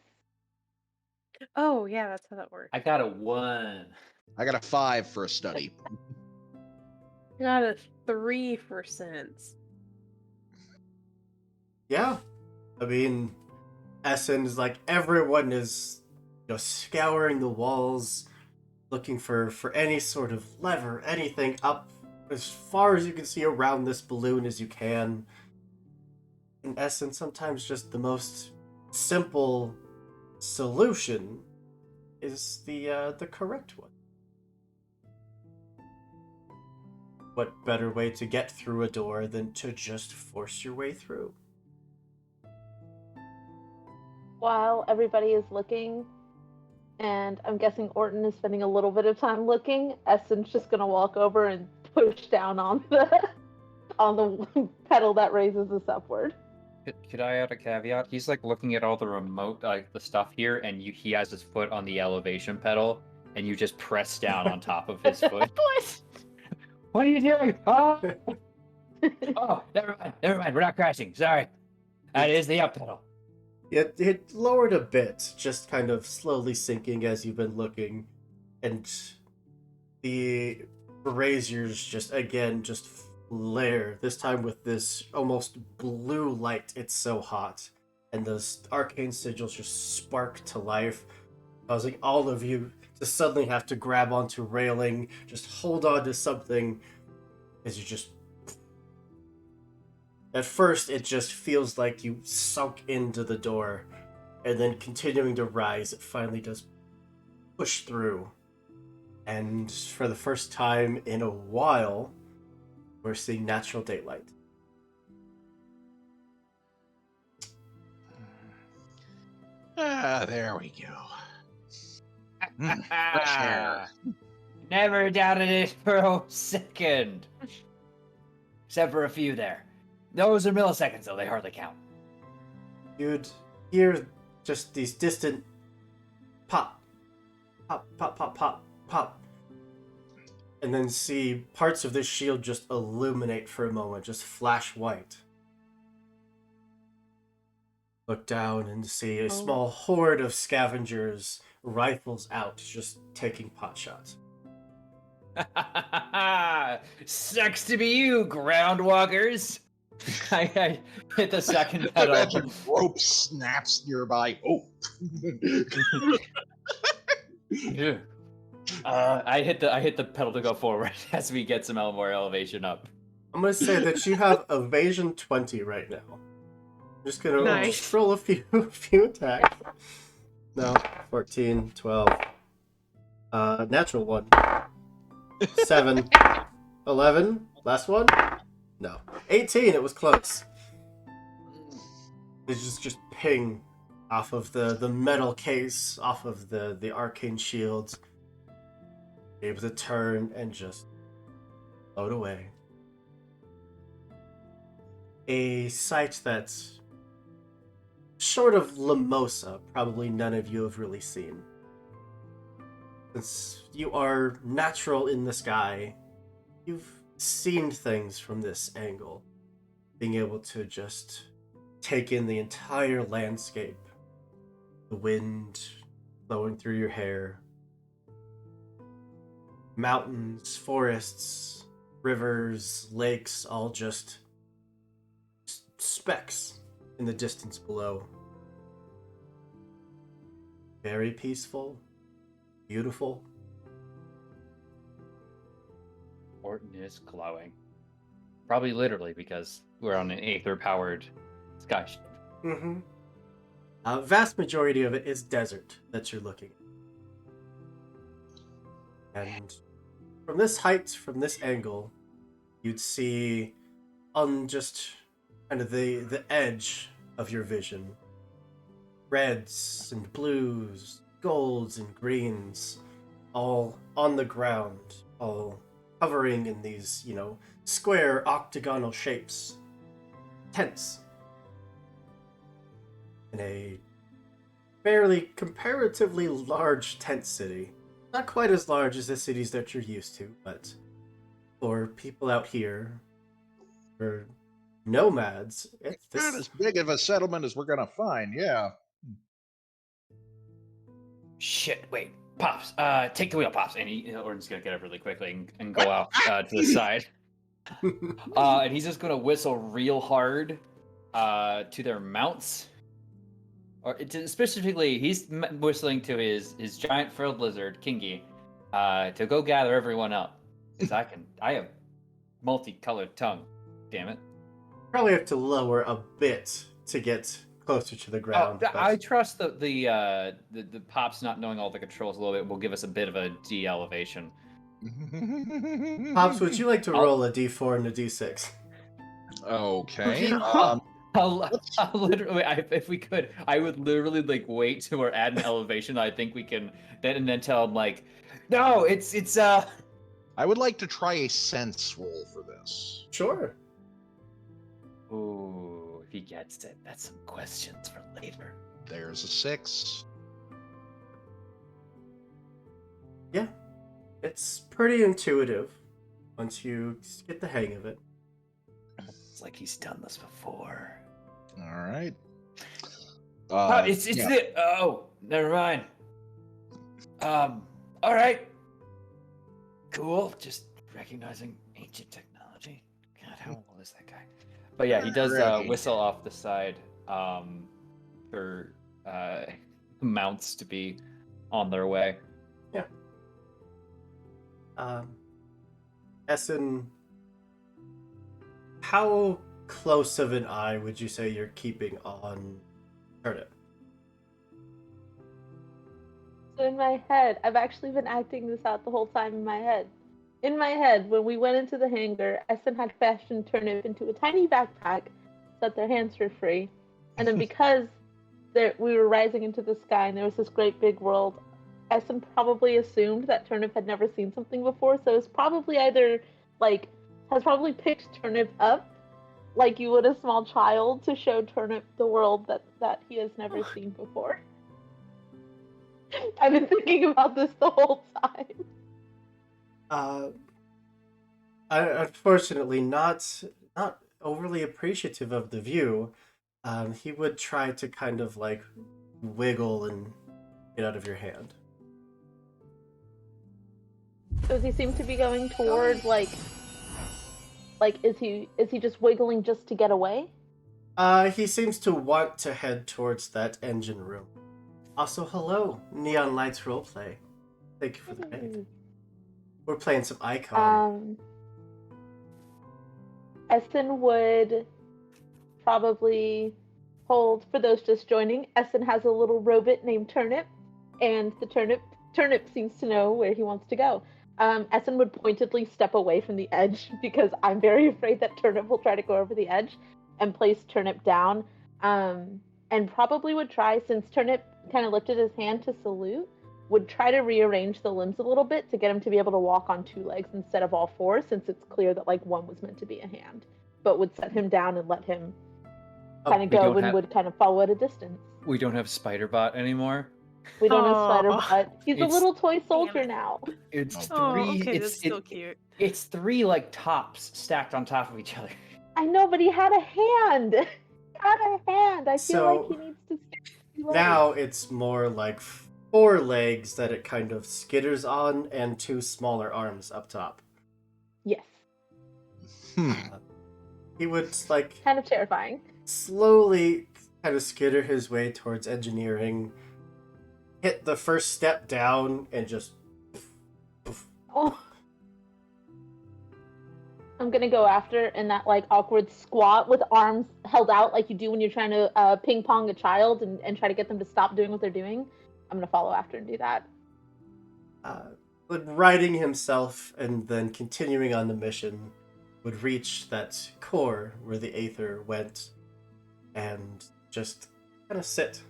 Oh yeah, that's how that works. I got a 1. I got a 5 for a study. I got a 3 for sense. Yeah. I mean, essence, like, everyone is, scouring the walls, looking for any sort of lever, anything up as far as you can see around this balloon as you can. In essence, sometimes just the most simple solution is the correct one. What better way to get through a door than to just force your way through? While everybody is looking, and I'm guessing Orton is spending a little bit of time looking, Essen's just gonna walk over and push down on the pedal that raises us upward. Could I add a caveat? He's like looking at all the remote, like the stuff here, and he has his foot on the elevation pedal, and you just press down on top of his foot. What? What are you doing? Oh, oh, never mind. We're not crashing. Sorry. That is the up pedal. It lowered a bit, just kind of slowly sinking as you've been looking, and the braziers just flare, this time with this almost blue light. It's so hot, and the arcane sigils just spark to life, causing all of you to suddenly have to grab onto railing, just hold on to something, as you just... At first, it just feels like you sunk into the door, and then continuing to rise, it finally does push through. And for the first time in a while, we're seeing natural daylight. Ah, there we go. Fresh air. Never doubted it for a second. Except for a few there. Those are milliseconds, though. They hardly count. You'd hear just these distant pop, pop, pop, pop, pop, pop, and then see parts of this shield just illuminate for a moment, just flash white. Look down and see a small horde of scavengers, rifles out, just taking pot shots. Sucks to be you, groundwalkers. I hit the second pedal. Imagine rope snaps nearby. Oh. I hit the pedal to go forward as we get some more elevation up. I'm gonna say that you have evasion 20 right now. I'm just gonna Nice. roll a few attacks. No, 14, 12. Natural 1. 7. 11. Last one. No. 18, it was close. They just ping off of the metal case, off of the arcane shields. Able to turn and just float away. A sight that's short of Lamosa, probably none of you have really seen. Since you are natural in the sky, you've seen things from this angle. Being able to just take in the entire landscape. The wind blowing through your hair. Mountains, forests, rivers, lakes, all just specks in the distance below. Very peaceful, beautiful. Orton is glowing. Probably literally because we're on an Aether-powered sky ship. Mm-hmm. A vast majority of it is desert that you're looking at. And from this height, from this angle, you'd see on just kind of the edge of your vision, reds and blues, golds and greens, all on the ground, all hovering in these, square octagonal shapes. Tents. In a fairly comparatively large tent city. Not quite as large as the cities that you're used to, but for people out here, for nomads, it's Not as big of a settlement as we're gonna find, yeah. Shit, wait. Pops, take the wheel, Pops. And Orton's gonna get up really quickly and go off to the side. And he's just gonna whistle real hard to their mounts. Or specifically, he's whistling to his giant frilled lizard, Kingy, to go gather everyone up. Because I have multicolored tongue. Damn it. Probably have to lower a bit to get closer to the ground. I trust the Pops not knowing all the controls a little bit will give us a bit of a de-elevation. Pops, would you like to roll a d4 and a d6? Okay. I'll literally, if we could, I would literally wait till we're at an elevation. I think we can then tell him no, it's. I would like to try a sense roll for this. Sure. Ooh, if he gets it, that's some questions for later. There's a 6. Yeah, it's pretty intuitive once you get the hang of it. It's like he's done this before. All right. It's the never mind. All right. Cool. Just recognizing ancient technology. God, how old is that guy? But yeah, he does whistle off the side for mounts to be on their way. Yeah. Essen, how close of an eye would you say you're keeping on Turnip? So in my head, I've actually been acting this out the whole time in my head. In my head, when we went into the hangar, Essen had fashioned Turnip into a tiny backpack so that their hands were free. And then because we were rising into the sky and there was this great big world, Essen probably assumed that Turnip had never seen something before, so it's probably either, has probably picked Turnip up like you would a small child to show Turnip the world that he has never seen before. I've been thinking about this the whole time. Unfortunately, not overly appreciative of the view. He would try to kind of wiggle and get out of your hand. Does he seem to be going toward is he just wiggling just to get away? He seems to want to head towards that engine room. Also, hello, Neon Lights Roleplay. Thank you for the raid. We're playing some Icon. Essen would probably hold, for those just joining, Essen has a little robot named Turnip, and the Turnip seems to know where he wants to go. Essen would pointedly step away from the edge because I'm very afraid that Turnip will try to go over the edge and place Turnip down. And probably would try, since Turnip kind of lifted his hand to salute, would try to rearrange the limbs a little bit to get him to be able to walk on two legs instead of all four, since it's clear that like one was meant to be a hand, but would set him down and let him kind of go and would kind of follow at a distance. We don't have Spiderbot anymore. We don't have Aw. Spider-Bot. He's a It's- little toy soldier it. now. It's Oh, three. okay, it's that's still cute. It's three like tops stacked on top of each other. I know, but he had a hand. He had a hand. I feel like he needs to stay Now it's more like 4 legs that it kind of skitters on and 2 smaller arms up top. Yes. He would like Kind of terrifying. slowly kind of skitter his way towards engineering, hit the first step down, and just Oh. I'm gonna go after in that like awkward squat with arms held out like you do when you're trying to ping pong a child and try to get them to stop doing what they're doing. I'm gonna follow after and do that. would righting himself and then continuing on the mission, would reach that core where the Aether went and just kind of sit,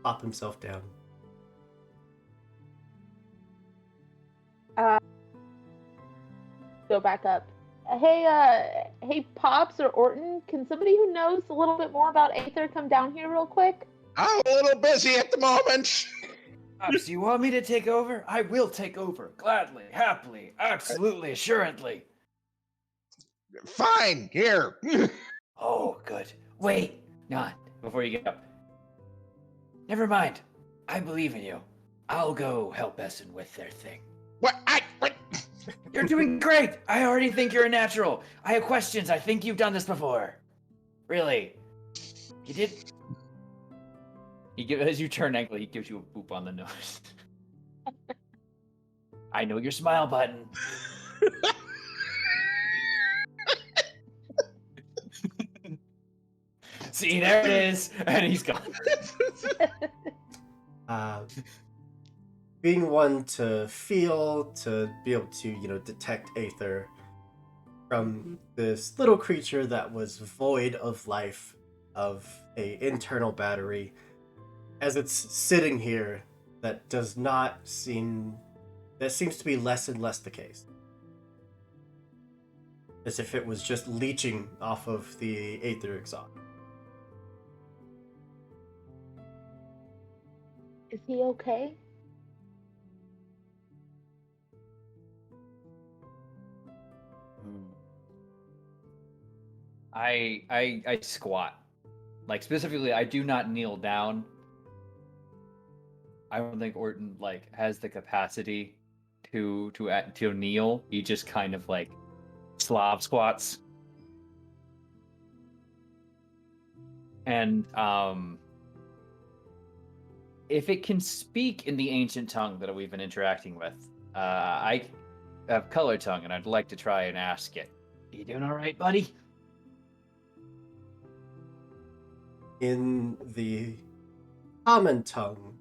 plop himself down. Go back up. Hey, Pops or Orton, can somebody who knows a little bit more about Aether come down here real quick? I'm a little busy at the moment. Pops, you want me to take over? I will take over. Gladly, happily, absolutely, assuredly. Fine, here. Oh, good. Wait, not before you get up. Never mind. I believe in you. I'll go help Essen with their thing. What? You're doing great. I already think you're a natural. I have questions. I think you've done this before. Really? You did? As you turn ankle, he gives you a boop on the nose. I know your smile button. See, there it is, and he's gone. Being one to feel, to be able to, detect Aether from this little creature that was void of life, of a internal battery, as it's sitting here, that seems to be less and less the case. As if it was just leeching off of the Aether exhaust. Is he okay? I squat. Like, specifically, I do not kneel down. I don't think Orton has the capacity to kneel. He just kind of Slav squats. And if it can speak in the ancient tongue that we've been interacting with, I have color tongue, and I'd like to try and ask it. You doing all right, buddy? In the common tongue,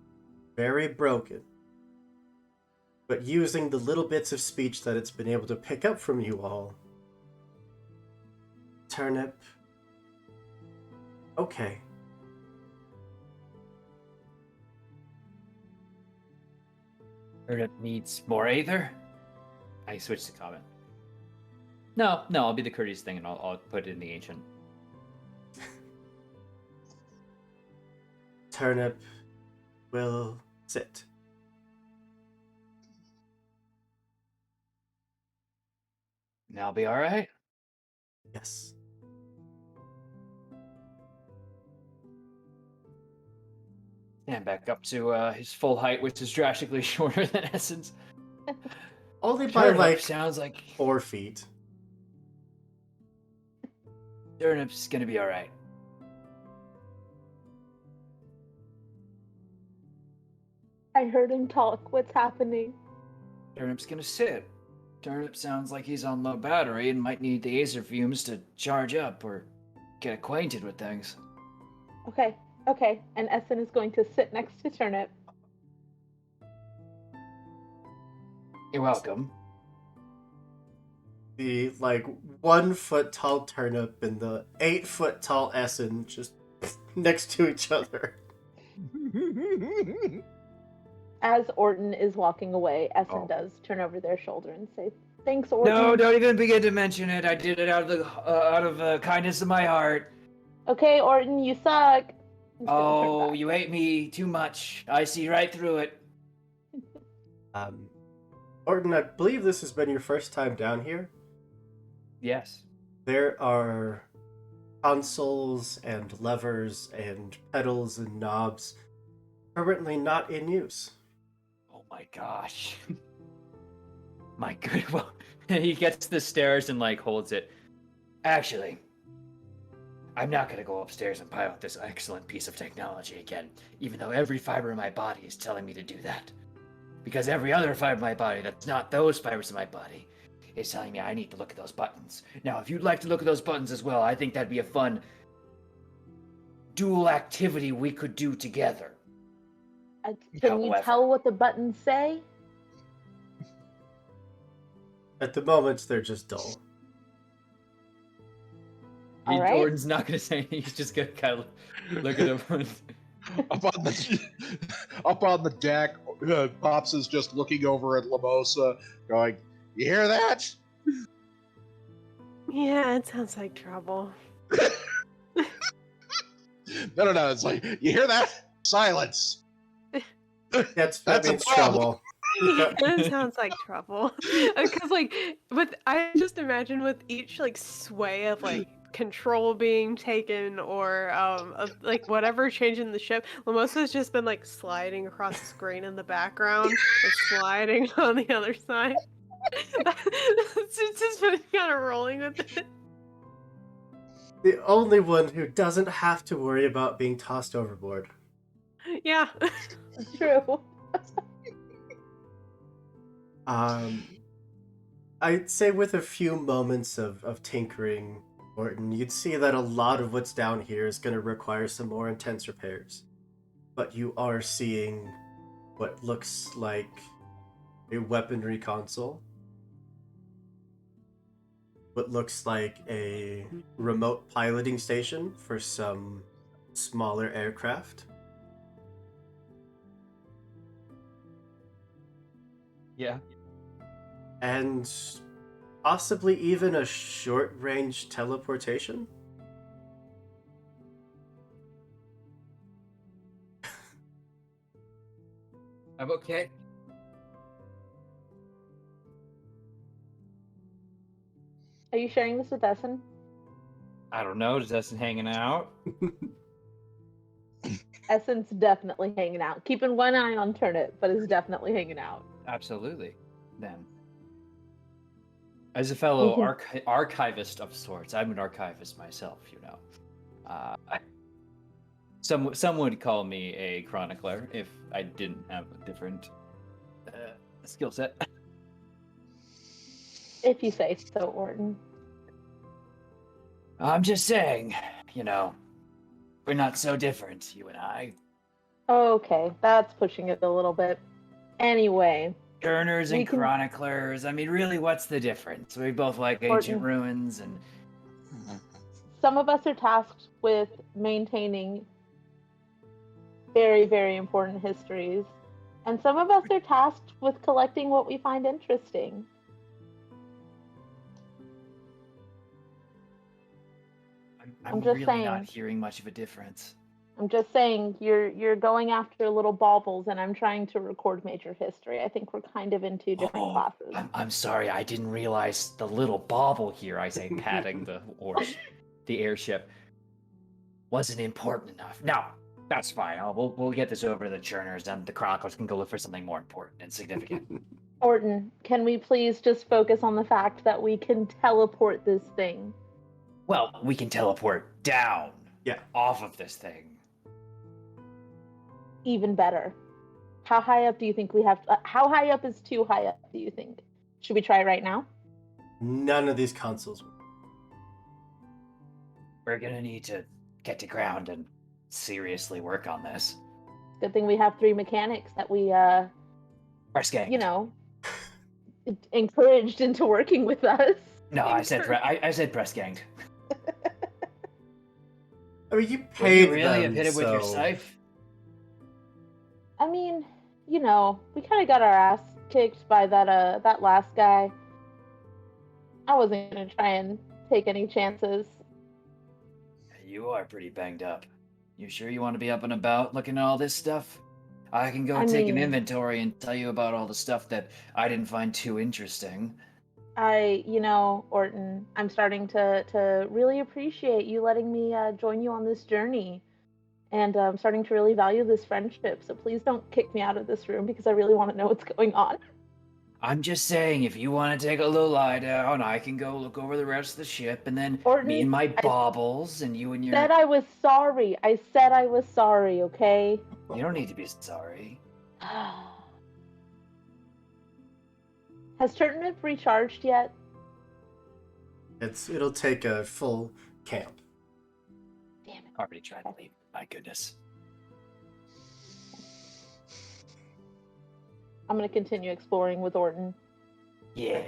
very broken, but using the little bits of speech that it's been able to pick up from you all. Turnip. Okay. Turnip needs more Aether? I switched to common. No, I'll be the courteous thing, and I'll put it in the ancient. Turnip will sit. Now I'll be all right. Yes. Stand back up to his full height, which is drastically shorter than Essen's. Only by Sounds like 4 feet. Turnip's gonna be all right. I heard him talk. What's happening? Turnip's gonna sit. Turnip sounds like he's on low battery and might need the Acer fumes to charge up or get acquainted with things. Okay. And Essen is going to sit next to Turnip. You're welcome. The like 1 foot tall turnip and the 8 foot tall Essen just next to each other. As Orton is walking away, Essen Oh. does turn over their shoulder and say, "Thanks, Orton." No, don't even begin to mention it. I did it out of the kindness of my heart. Okay, Orton, you suck. He's gonna turn Oh, back. you hate me too much. I see right through it. Orton, I believe this has been your first time down here. Yes. There are consoles and levers and pedals and knobs currently not in use. Oh my gosh. My good. Well, he gets the stairs and like holds it. Actually, I'm not gonna go upstairs and pilot this excellent piece of technology again, even though every fiber in my body is telling me to do that. Because every other fiber in my body that's not those fibers in my body is telling me I need to look at those buttons. Now, if you'd like to look at those buttons as well, I think that'd be a fun dual activity we could do together. Can you However. tell what the buttons say? At the moment, they're just dull. All right. Jordan's not gonna say anything, he's just gonna kind of look at him. Up on the deck, Pops is just looking over at Lamosa, going, "You hear that?" Yeah, it sounds like trouble. No. It's like, "You hear that? Silence." That That's a means trouble. That sounds like trouble. Because like I just imagine with each like sway of like control being taken or of, like whatever change in the ship, Lamosa's just been like sliding across the screen in the background and sliding on the other side. It's just been kind of rolling with it. The only one who doesn't have to worry about being tossed overboard. Yeah. True. I'd say with a few moments of tinkering, Orton, you'd see that a lot of what's down here is going to require some more intense repairs. But you are seeing what looks like a weaponry console. What looks like a remote piloting station for some smaller aircraft. Yeah. And possibly even a short-range teleportation? I'm okay. Are you sharing this with Essen? I don't know, is Essen hanging out? Essen's definitely hanging out. Keeping one eye on Turnip, but is definitely hanging out. Absolutely. Then. As a fellow Mhm. archivist of sorts, I'm an archivist myself, you know. Some would call me a chronicler if I didn't have a different skill set. If you say so, Orton. I'm just saying, you know, we're not so different, you and I. Okay, that's pushing it a little bit. Anyway, Turners and We can- chroniclers. I mean, really, what's the difference? We both like ancient Orton. ruins and. some of us are tasked with maintaining very, very important histories, and some of us are tasked with collecting what we find interesting. I'm just really saying. not hearing much of a difference. I'm just saying, you're going after little baubles, and I'm trying to record major history. I think we're kind of in two different Oh, classes. I'm sorry, I didn't realize the little bauble here, I say, patting the airship, wasn't important enough. No, that's fine. We'll get this over to the churners, and the chroniclers can go look for something more important and significant. Orton, can we please just focus on the fact that we can teleport this thing? Well, we can teleport down. Yeah. Off of this thing. Even better. How high up do you think we have? How high up is too high up, do you think? Should we try right now? None of these consoles. We're gonna need to get to ground and seriously work on this. Good thing we have 3 mechanics that we, Press gang. you know, encouraged into working with us. No, I said I said press ganged. I mean, you Would paid you really have them, hit it with your so- scythe? I mean, we kind of got our ass kicked by that last guy. I wasn't gonna try and take any chances. You are pretty banged up. You sure you want to be up and about looking at all this stuff? I can go I take an mean- inventory and tell you about all the stuff that I didn't find too interesting. Orton, I'm starting to really appreciate you letting me join you on this journey. And I'm starting to really value this friendship. So please don't kick me out of this room because I really want to know what's going on. I'm just saying, if you want to take a little lie down, I can go look over the rest of the ship, and then Orton, me and my I baubles, and you and your... said I was sorry. I said I was sorry, okay? You don't need to be sorry. Has Turnip recharged yet? It'll take a full camp. Damn it. Already tried to leave. My goodness. I'm going to continue exploring with Orton. Yeah.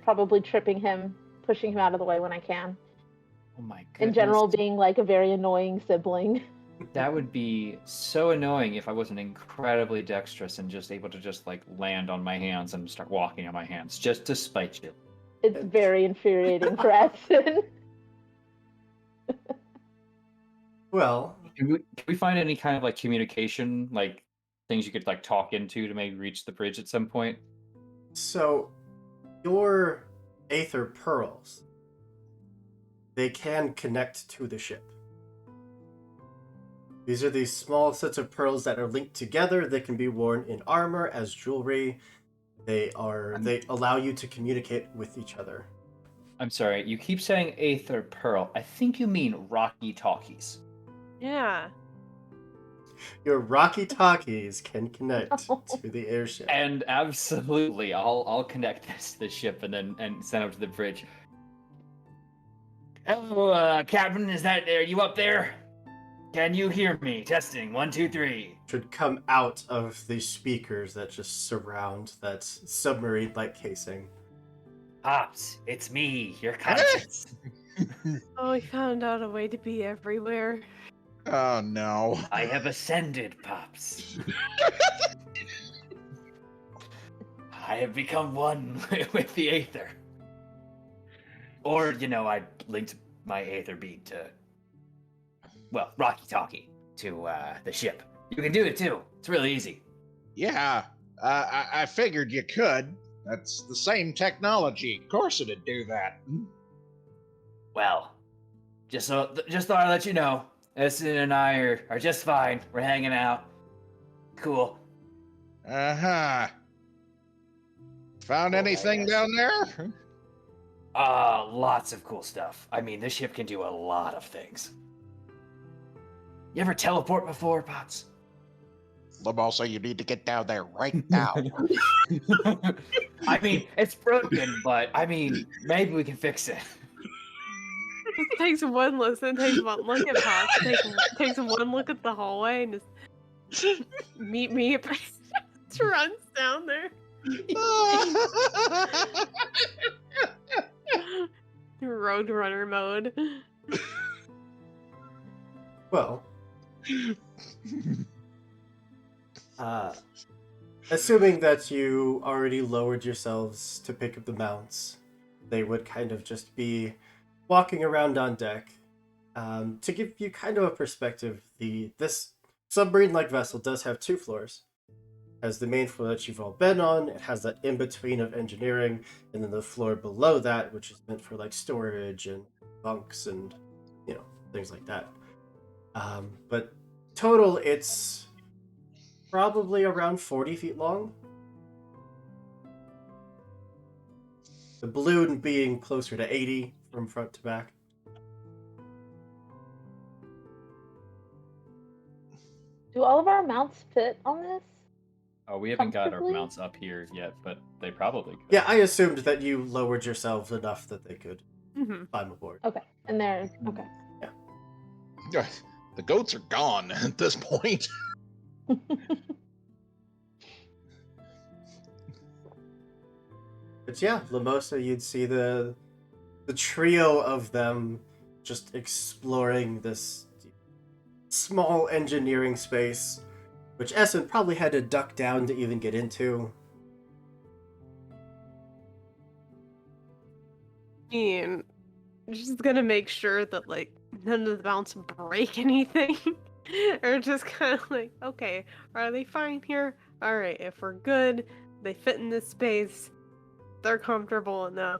Probably tripping him, pushing him out of the way when I can. Oh my goodness. In general, being like a very annoying sibling. That would be so annoying if I wasn't incredibly dexterous and just able to just like land on my hands and start walking on my hands just to spite you. It's very infuriating for Edson. Well, Can we find any kind of like communication, like things you could like talk into to maybe reach the bridge at some point? so your Aether Pearls, they can connect to the ship. These are these small sets of pearls that are linked together. They can be worn in armor as jewelry. They allow you to communicate with each other. I'm sorry, you keep saying Aether Pearl. I think you mean Rocky Talkies. Yeah. Your Rocky Talkies can connect to the airship. And absolutely, I'll connect this to the ship and then send up to the bridge. Hello, Captain. Are you up there? Can you hear me? Testing. 1, 2, 3. Should come out of the speakers that just surround that submarine-like casing. Pops, it's me, your conscience. Oh, we found out a way to be everywhere. Oh no. I have ascended, Pops. I have become one with the Aether. Or, I linked my Aether bead to, well, Rocky Talkie to the ship. You can do it too. It's really easy. Yeah, I figured you could. That's the same technology. Of course it'd do that. Well, just thought I'd let you know. Essen and I are just fine. We're hanging out. Cool. Uh-huh. Found Cool, I anything guess. down there? Lots of cool stuff. I mean, this ship can do a lot of things. You ever teleport before, Pops? Also, you need to get down there right now. I mean, it's broken, but maybe we can fix it. Just takes one listen, takes one look at Pops, takes one look at the hallway, and just meet me. Just runs down there. Road runner mode. Well, assuming that you already lowered yourselves to pick up the mounts, they would kind of just be walking around on deck. To give you kind of a perspective, this submarine-like vessel does have 2 floors. It has the main floor that you've all been on. It has that in-between of engineering, and then the floor below that, which is meant for like storage and bunks and things like that. But total, it's probably around 40 feet long. The balloon being closer to 80 from front to back. Do all of our mounts fit on this? Oh, we haven't got our Comfortably? mounts up here yet, but they probably could. Yeah, I assumed that you lowered yourselves enough that they could Mm-hmm. climb aboard. Okay. And they're okay. The goats are gone at this point. But yeah, Lamosa, you'd see the trio of them just exploring this small engineering space, which Essen probably had to duck down to even get into. I mean, just gonna make sure that like none of the mounts break anything. Or just kind of like, okay, are they fine here? All right, if we're good, they fit in this space, they're comfortable enough.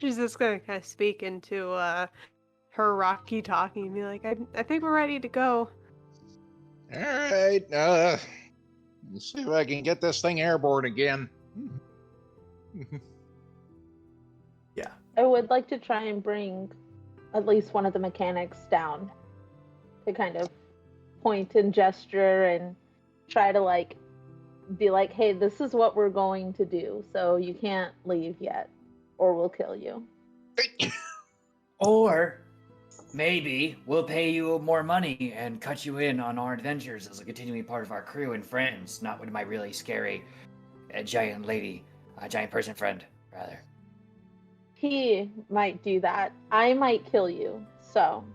She's just gonna kind of speak into her Rocky talking and be like, I think we're ready to go. All right. Let's see if I can get this thing airborne again. Yeah. I would like to try and bring at least one of the mechanics down to kind of point and gesture and try to like be like, hey, this is what we're going to do, so you can't leave yet, or we'll kill you. Or maybe we'll pay you more money and cut you in on our adventures as a continuing part of our crew and friends, not with my really scary giant person friend, rather. He might do that. I might kill you, so.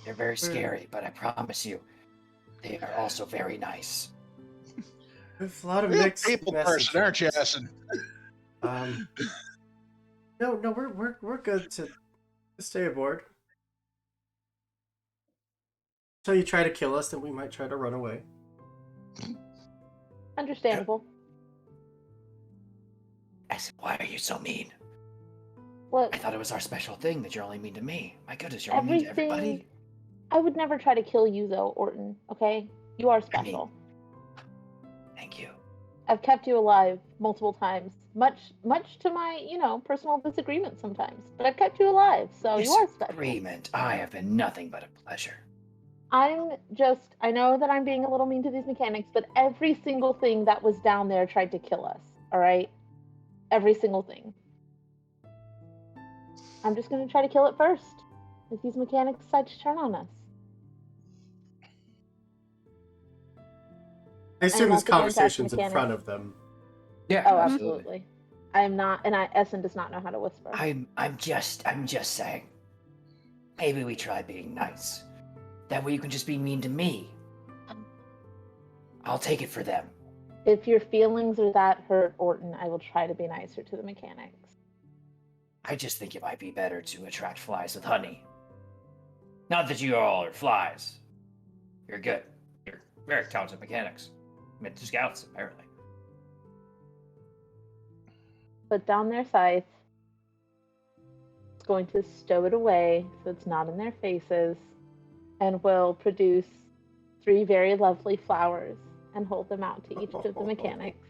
They're very scary, but I promise you, they are also very nice. There's a lot of Real mixed people messages. person, aren't you, Essen? No, we're good to stay aboard. So you try to kill us, then we might try to run away. Understandable. I said, why are you so mean? Look, I thought it was our special thing that you're only mean to me. My goodness, you're only mean to everybody? I would never try to kill you, though, Orton, okay? You are special. Thank you. I've kept you alive multiple times, much to my, personal disagreement sometimes. But I've kept you alive, so you are special. Disagreement. I have been nothing but a pleasure. I know that I'm being a little mean to these mechanics, but every single thing that was down there tried to kill us, all right? Every single thing. I'm just going to try to kill it first, if these mechanics decide to turn on us. I assume I'm this not the antax conversation's in mechanic. front of them. Yeah, Oh, absolutely. I am not, and Essen does not know how to whisper. I'm just saying. Maybe we try being nice. That way you can just be mean to me. I'll take it for them. If your feelings are that hurt, Orton, I will try to be nicer to the mechanics. I just think it might be better to attract flies with honey. Not that you all are flies. You're good. You're very talented mechanics. Meant to scouts, apparently. Put down their scythe. It's going to stow it away so it's not in their faces, and will produce 3 very lovely flowers and hold them out to each of the mechanics.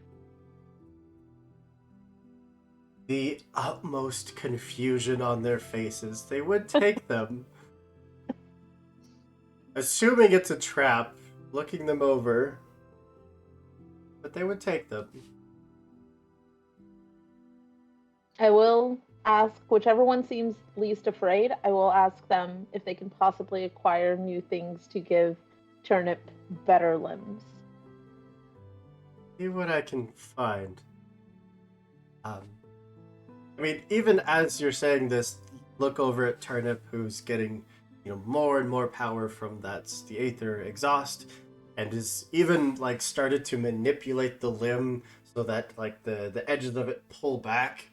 The utmost confusion on their faces. They would take them. Assuming it's a trap, looking them over. But they would take them. I will ask whichever one seems least afraid, I will ask them if they can possibly acquire new things to give Turnip better limbs. See what I can find. I mean, even as you're saying this, look over at Turnip, who's getting, more and more power from the Aether exhaust, and is even like started to manipulate the limb so that like the edges of it pull back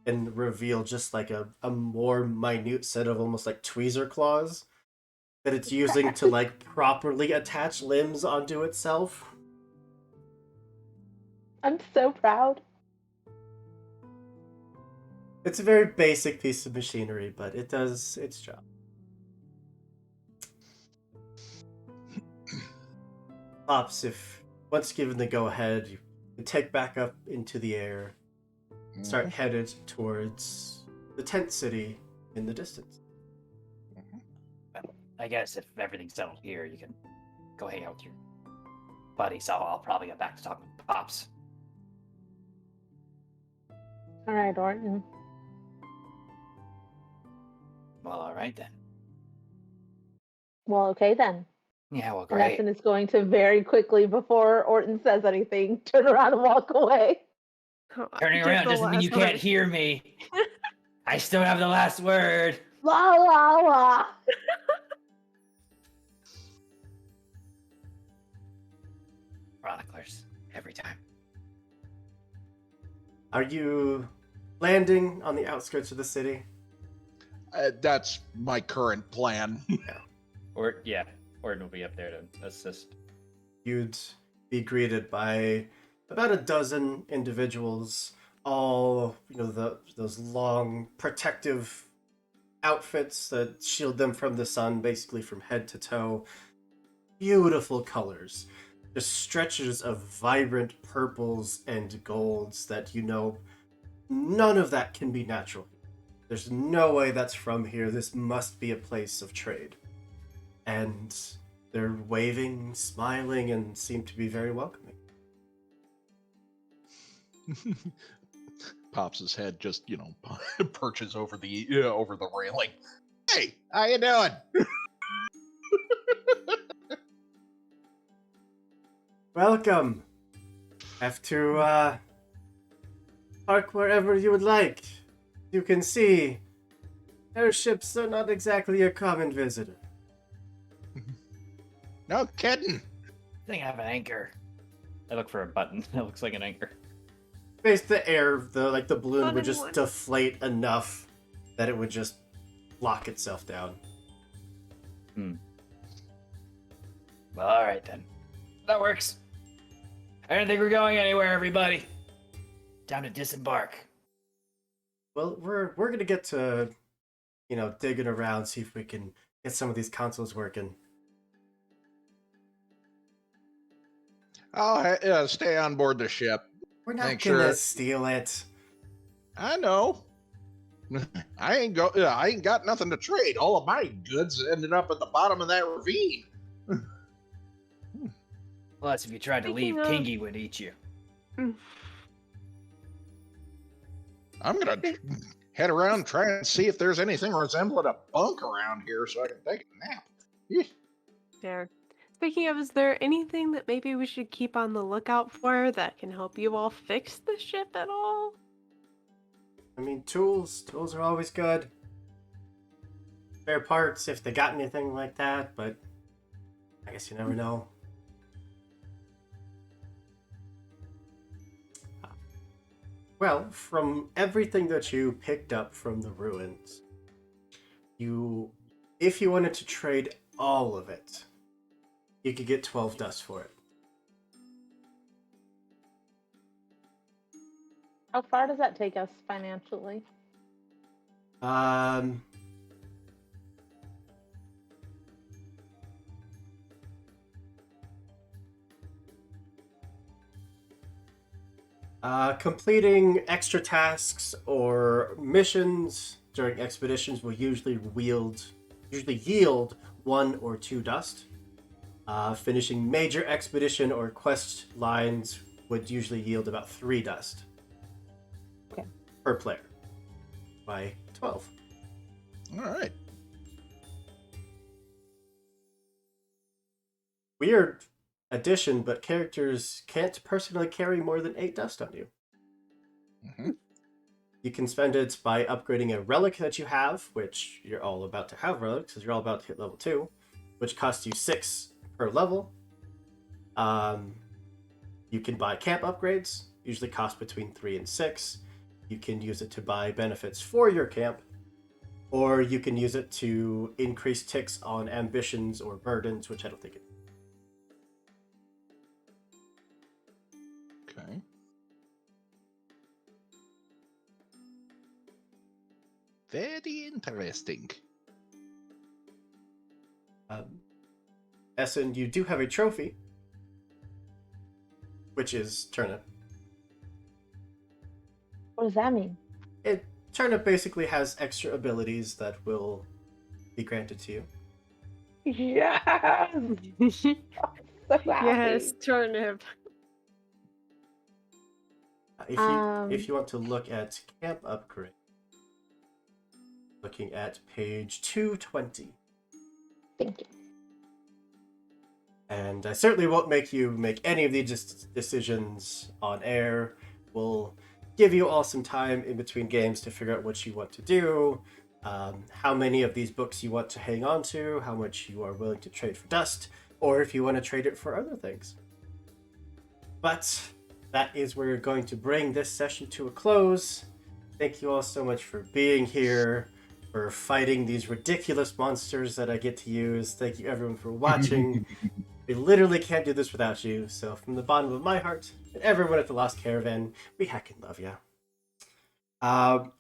and reveal just like a more minute set of almost like tweezer claws that it's using to like properly attach limbs onto itself. I'm so proud. It's a very basic piece of machinery, but it does its job. Pops, if once given the go-ahead, you can take back up into the air, start headed towards the tent city in the distance. Well, I guess if everything's settled here, you can go hang out with your buddies. I'll probably get back to talking with Pops. All right, Orton. Well, all right then. Well, okay then. Yeah, well, And great. Essen is going to very quickly, before Orton says anything, turn around and walk away. Turning Just around the doesn't mean last you can't word. hear me. I still have the last word. La la la. Chroniclers, every time. Are you landing on the outskirts of the city? That's my current plan. Or yeah, Orton will be up there to assist. You'd be greeted by about a dozen individuals, all those long protective outfits that shield them from the sun, basically from head to toe. Beautiful colors, just stretches of vibrant purples and golds that none of that can be natural. There's no way that's from here. This must be a place of trade. And they're waving, smiling, and seem to be very welcoming. Pops' head just, perches over the railing. Hey, how you doing? Welcome. Have to park wherever you would like. You can see airships are not exactly a common visitor. No kidding. I think I have an anchor. I look for a button that looks like an anchor. Based the air, the balloon Not would just anyone. deflate enough that it would just lock itself down. Well, all right then. That works. I don't think we're going anywhere, everybody. Time to disembark. Well, we're gonna get to, digging around, see if we can get some of these consoles working. I'll stay on board the ship. We're not Make gonna sure- steal it. I know. I ain't got nothing to trade. All of my goods ended up at the bottom of that ravine. Well, that's if you tried to leave, Speaking of- Kingy would eat you. I'm gonna head around and try and see if there's anything resembling a bunk around here so I can take a nap. Yeesh. There. Speaking of, is there anything that maybe we should keep on the lookout for that can help you all fix the ship at all? I mean, tools are always good. Spare parts, if they got anything like that, but I guess you never know. Well, from everything that you picked up from the ruins, if you wanted to trade all of it, you could get 12 dust for it. How far does that take us financially? Um, completing extra tasks or missions during expeditions will usually yield 1 or 2 dust. Finishing major expedition or quest lines would usually yield about 3 dust. Okay. Per player. By 12. All right. Weird addition, but characters can't personally carry more than 8 dust on you. Mm-hmm. You can spend it by upgrading a relic that you have, which you're all about to have relics, because you're all about to hit level 2, which costs you 6 per level. You can buy camp upgrades, usually cost between 3 and 6. You can use it to buy benefits for your camp, or you can use it to increase ticks on ambitions or burdens, which I don't think it. Okay. Very interesting. Essen, you do have a trophy, which is Turnip. What does that mean? Turnip basically has extra abilities that will be granted to you. Yes! So happy. Yes, turnip. If you want to look at camp upgrade, looking at page 220. Thank you. And I certainly won't make you make any of these decisions on air. We'll give you all some time in between games to figure out what you want to do, how many of these books you want to hang on to, how much you are willing to trade for dust, or if you want to trade it for other things. But that is where we're going to bring this session to a close. Thank you all so much for being here, for fighting these ridiculous monsters that I get to use. Thank you everyone for watching. We literally can't do this without you, so from the bottom of my heart and everyone at the Lost Caravan, we heckin' love you.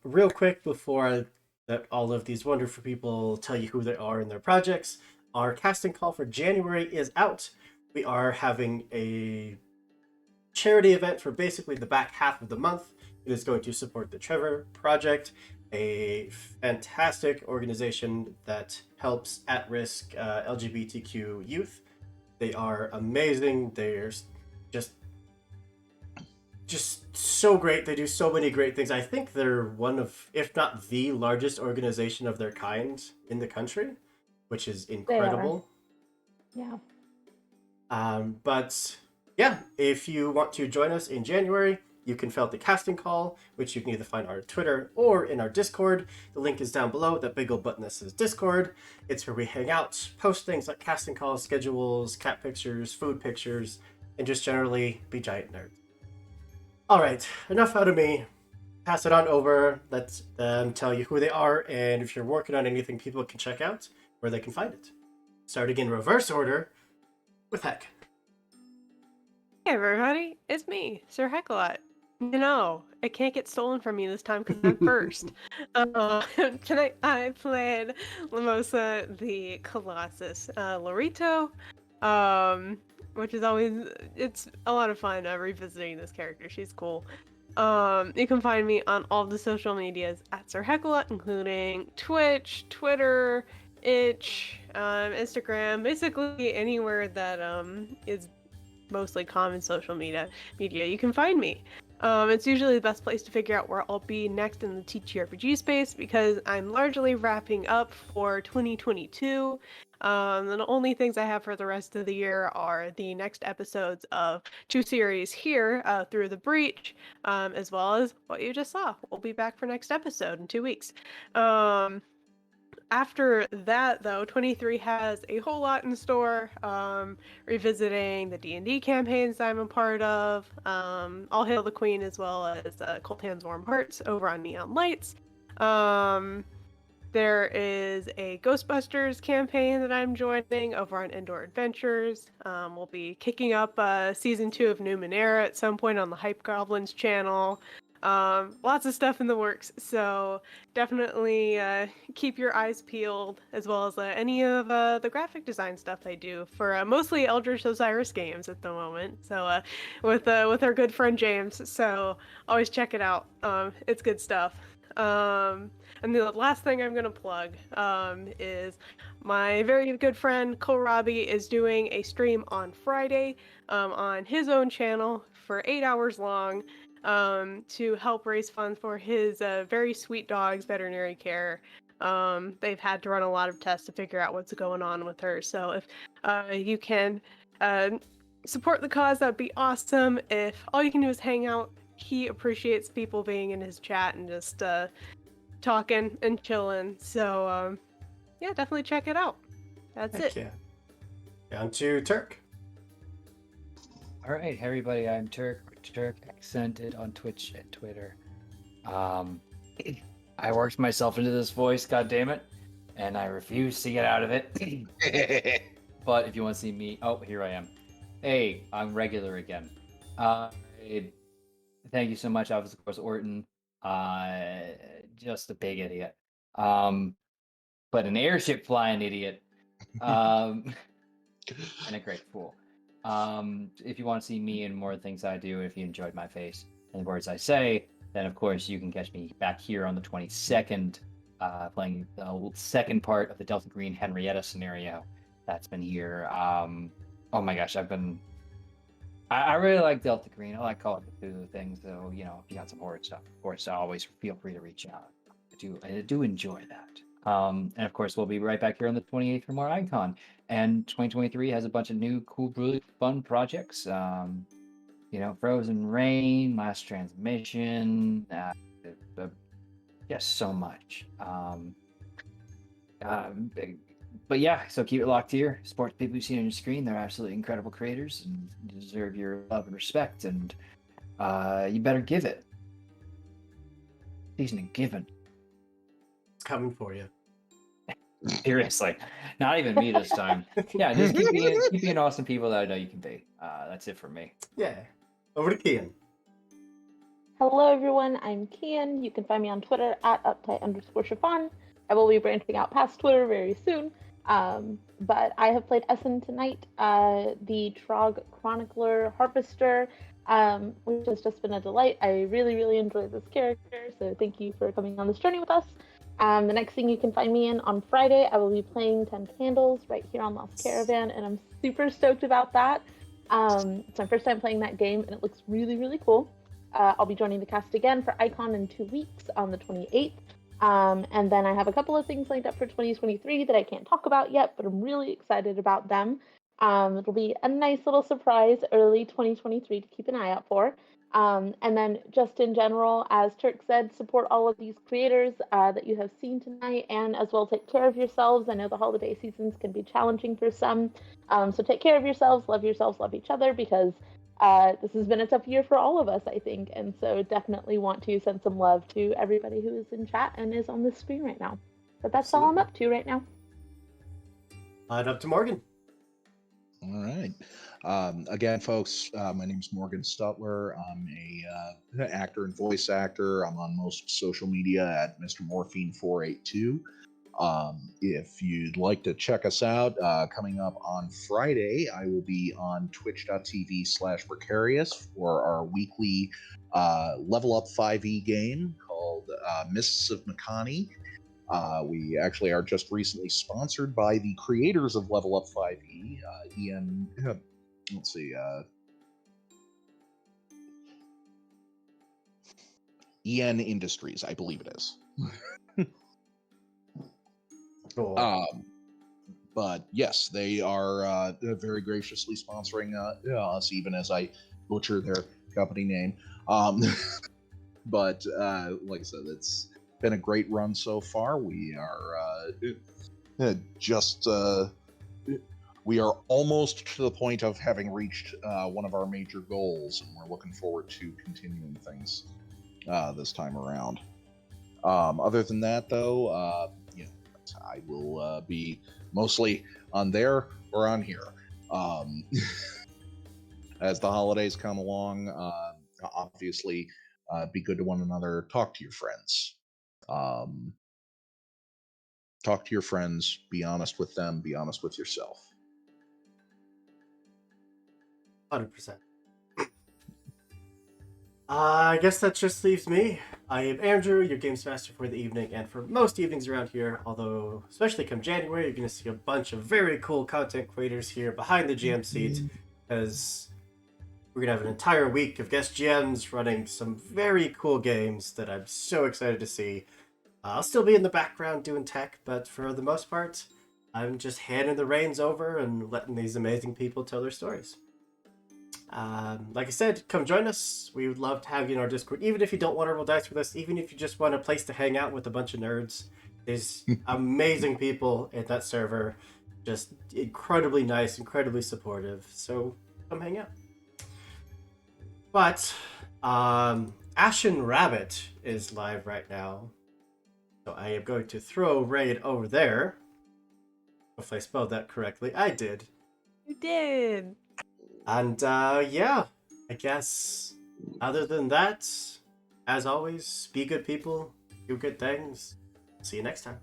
Real quick before I let all of these wonderful people tell you who they are and their projects, our casting call for January is out. We are having a charity event for basically the back half of the month. It is going to support the Trevor Project, a fantastic organization that helps at-risk LGBTQ youth. They are amazing. They're just so great. They do so many great things. I think they're one of, if not the largest organization of their kind in the country, which is incredible. Yeah. But yeah, if you want to join us in January, you can fill out the casting call, which you can either find on our Twitter or in our Discord. The link is down below, that big old button that says Discord. It's where we hang out, post things like casting calls, schedules, cat pictures, food pictures, and just generally be giant nerds. All right, enough out of me. Pass it on over. Let them tell you who they are, and if you're working on anything people can check out, where they can find it. Starting in reverse order with Heck. Hey everybody, it's me, Sir Heckalot. You know, it can't get stolen from me this time because I'm first. Tonight I played Lamosa the Colossus Lorito, which is always, it's a lot of fun revisiting this character. She's cool. You can find me on all the social medias at Sir Heckalot, including Twitch, Twitter, Itch, Instagram, basically anywhere that is mostly common social media you can find me. It's usually the best place to figure out where I'll be next in the TTRPG space because I'm largely wrapping up for 2022. The only things I have for the rest of the year are the next episodes of 2 series here, Through the Breach, as well as what you just saw. We'll be back for next episode in 2 weeks. After that, though, 23 has a whole lot in store. Revisiting the D&D campaigns I'm a part of. All Hail the Queen, as well as Cold Hands Warm Hearts over on Neon Lights. There is a Ghostbusters campaign that I'm joining over on Indoor Adventures. We'll be kicking up season 2 of Numenera at some point on the Hype Goblins channel. Lots of stuff in the works, so definitely keep your eyes peeled, as well as any of the graphic design stuff I do for mostly Eldritch Osiris games at the moment. So with our good friend James, so always check it out. It's good stuff. And the last thing I'm gonna plug is my very good friend Kohlrabi is doing a stream on Friday on his own channel for 8 hours long. To help raise funds for his very sweet dog's veterinary care. They've had to run a lot of tests to figure out what's going on with her. So if you can support the cause, that'd be awesome. If all you can do is hang out, he appreciates people being in his chat and just talking and chilling. So yeah, definitely check it out. That's Heck it. yeah. Down to Turk. All right, everybody, I'm Turk Accented on Twitch and Twitter. I worked myself into this voice, god damn it, and I refuse to get out of it. But if you want to see me, oh, here I am. Hey, I'm regular again. Thank you so much. I was, of course, Orton. Just a big idiot. But an airship flying idiot. And a great fool. If you want to see me and more things I do, if you enjoyed my face and the words I say, then of course you can catch me back here on the 22nd, playing the second part of the Delta Green Henrietta scenario that's been here. Oh my gosh, I really like Delta Green. I like Call of Cthulhu things, so you know, if you got some horror stuff, of course, always feel free to reach out. I do enjoy that. And of course, we'll be right back here on the 28th for more Icon. And 2023 has a bunch of new, cool, really fun projects. Frozen Rain, Last Transmission, just so much. But yeah, so keep it locked here. Support the people you see on your screen. They're absolutely incredible creators and deserve your love and respect. And you better give it. Season of giving. It's coming for you. Seriously, not even me this time. Yeah, just keep being awesome people that I know you can be. That's it for me. Yeah. Over to Kian. Hello, everyone. I'm Kian. You can find me on Twitter at uptight_chiffon. I will be branching out past Twitter very soon. But I have played Essen tonight, the Trog Chronicler Harvester, which has just been a delight. I really, really enjoyed this character, so thank you for coming on this journey with us. The next thing you can find me in on Friday, I will be playing 10 Candles right here on Lost Caravan, and I'm super stoked about that. It's my first time playing that game, and it looks really, really cool. I'll be joining the cast again for Icon in 2 weeks on the 28th. And then I have a couple of things lined up for 2023 that I can't talk about yet, but I'm really excited about them. It'll be a nice little surprise early 2023 to keep an eye out for. And then just in general, as Turk said, support all of these creators that you have seen tonight, and as well take care of yourselves. I know the holiday seasons can be challenging for some. So take care of yourselves, love each other, because this has been a tough year for all of us, I think. And so definitely want to send some love to everybody who is in chat and is on the screen right now. But that's all I'm up to right now. And up to Morgan. All right. Again, folks, my name is Morgan Stutler. I'm a actor and voice actor. I'm on most social media at Mr. Morphine 482. If you'd like to check us out, coming up on Friday, I will be on twitch.tv/precarious for our weekly Level Up 5e game called Mists of Makani. We actually are just recently sponsored by the creators of Level Up 5e, Ian. Let's see. EN Industries, I believe it is. Cool. But yes, they are very graciously sponsoring us, even as I butcher their company name. But like I said, it's been a great run so far. We are we are almost to the point of having reached one of our major goals, and we're looking forward to continuing things this time around. Other than that, though, I will be mostly on there or on here. As the holidays come along, obviously, be good to one another. Talk to your friends. Talk to your friends. Be honest with them. Be honest with yourself. 100%. I guess that just leaves me. I am Andrew, your Games Master for the evening, and for most evenings around here, although especially come January, you're going to see a bunch of very cool content creators here behind the GM seat, because we're going to have an entire week of guest GMs running some very cool games that I'm so excited to see. I'll still be in the background doing tech, but for the most part, I'm just handing the reins over and letting these amazing people tell their stories. Like I said, come join us. We would love to have you in our Discord, even if you don't want to roll dice with us, even if you just want a place to hang out with a bunch of nerds. There's amazing people at that server, just incredibly nice, incredibly supportive. So come hang out. But Ashen Rabbit is live right now, so I am going to throw Raid over there. Hopefully I spelled that correctly. I did. You did. And yeah, I guess other than that, as always, be good people, do good things. See you next time.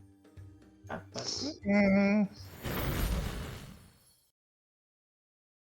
Bye.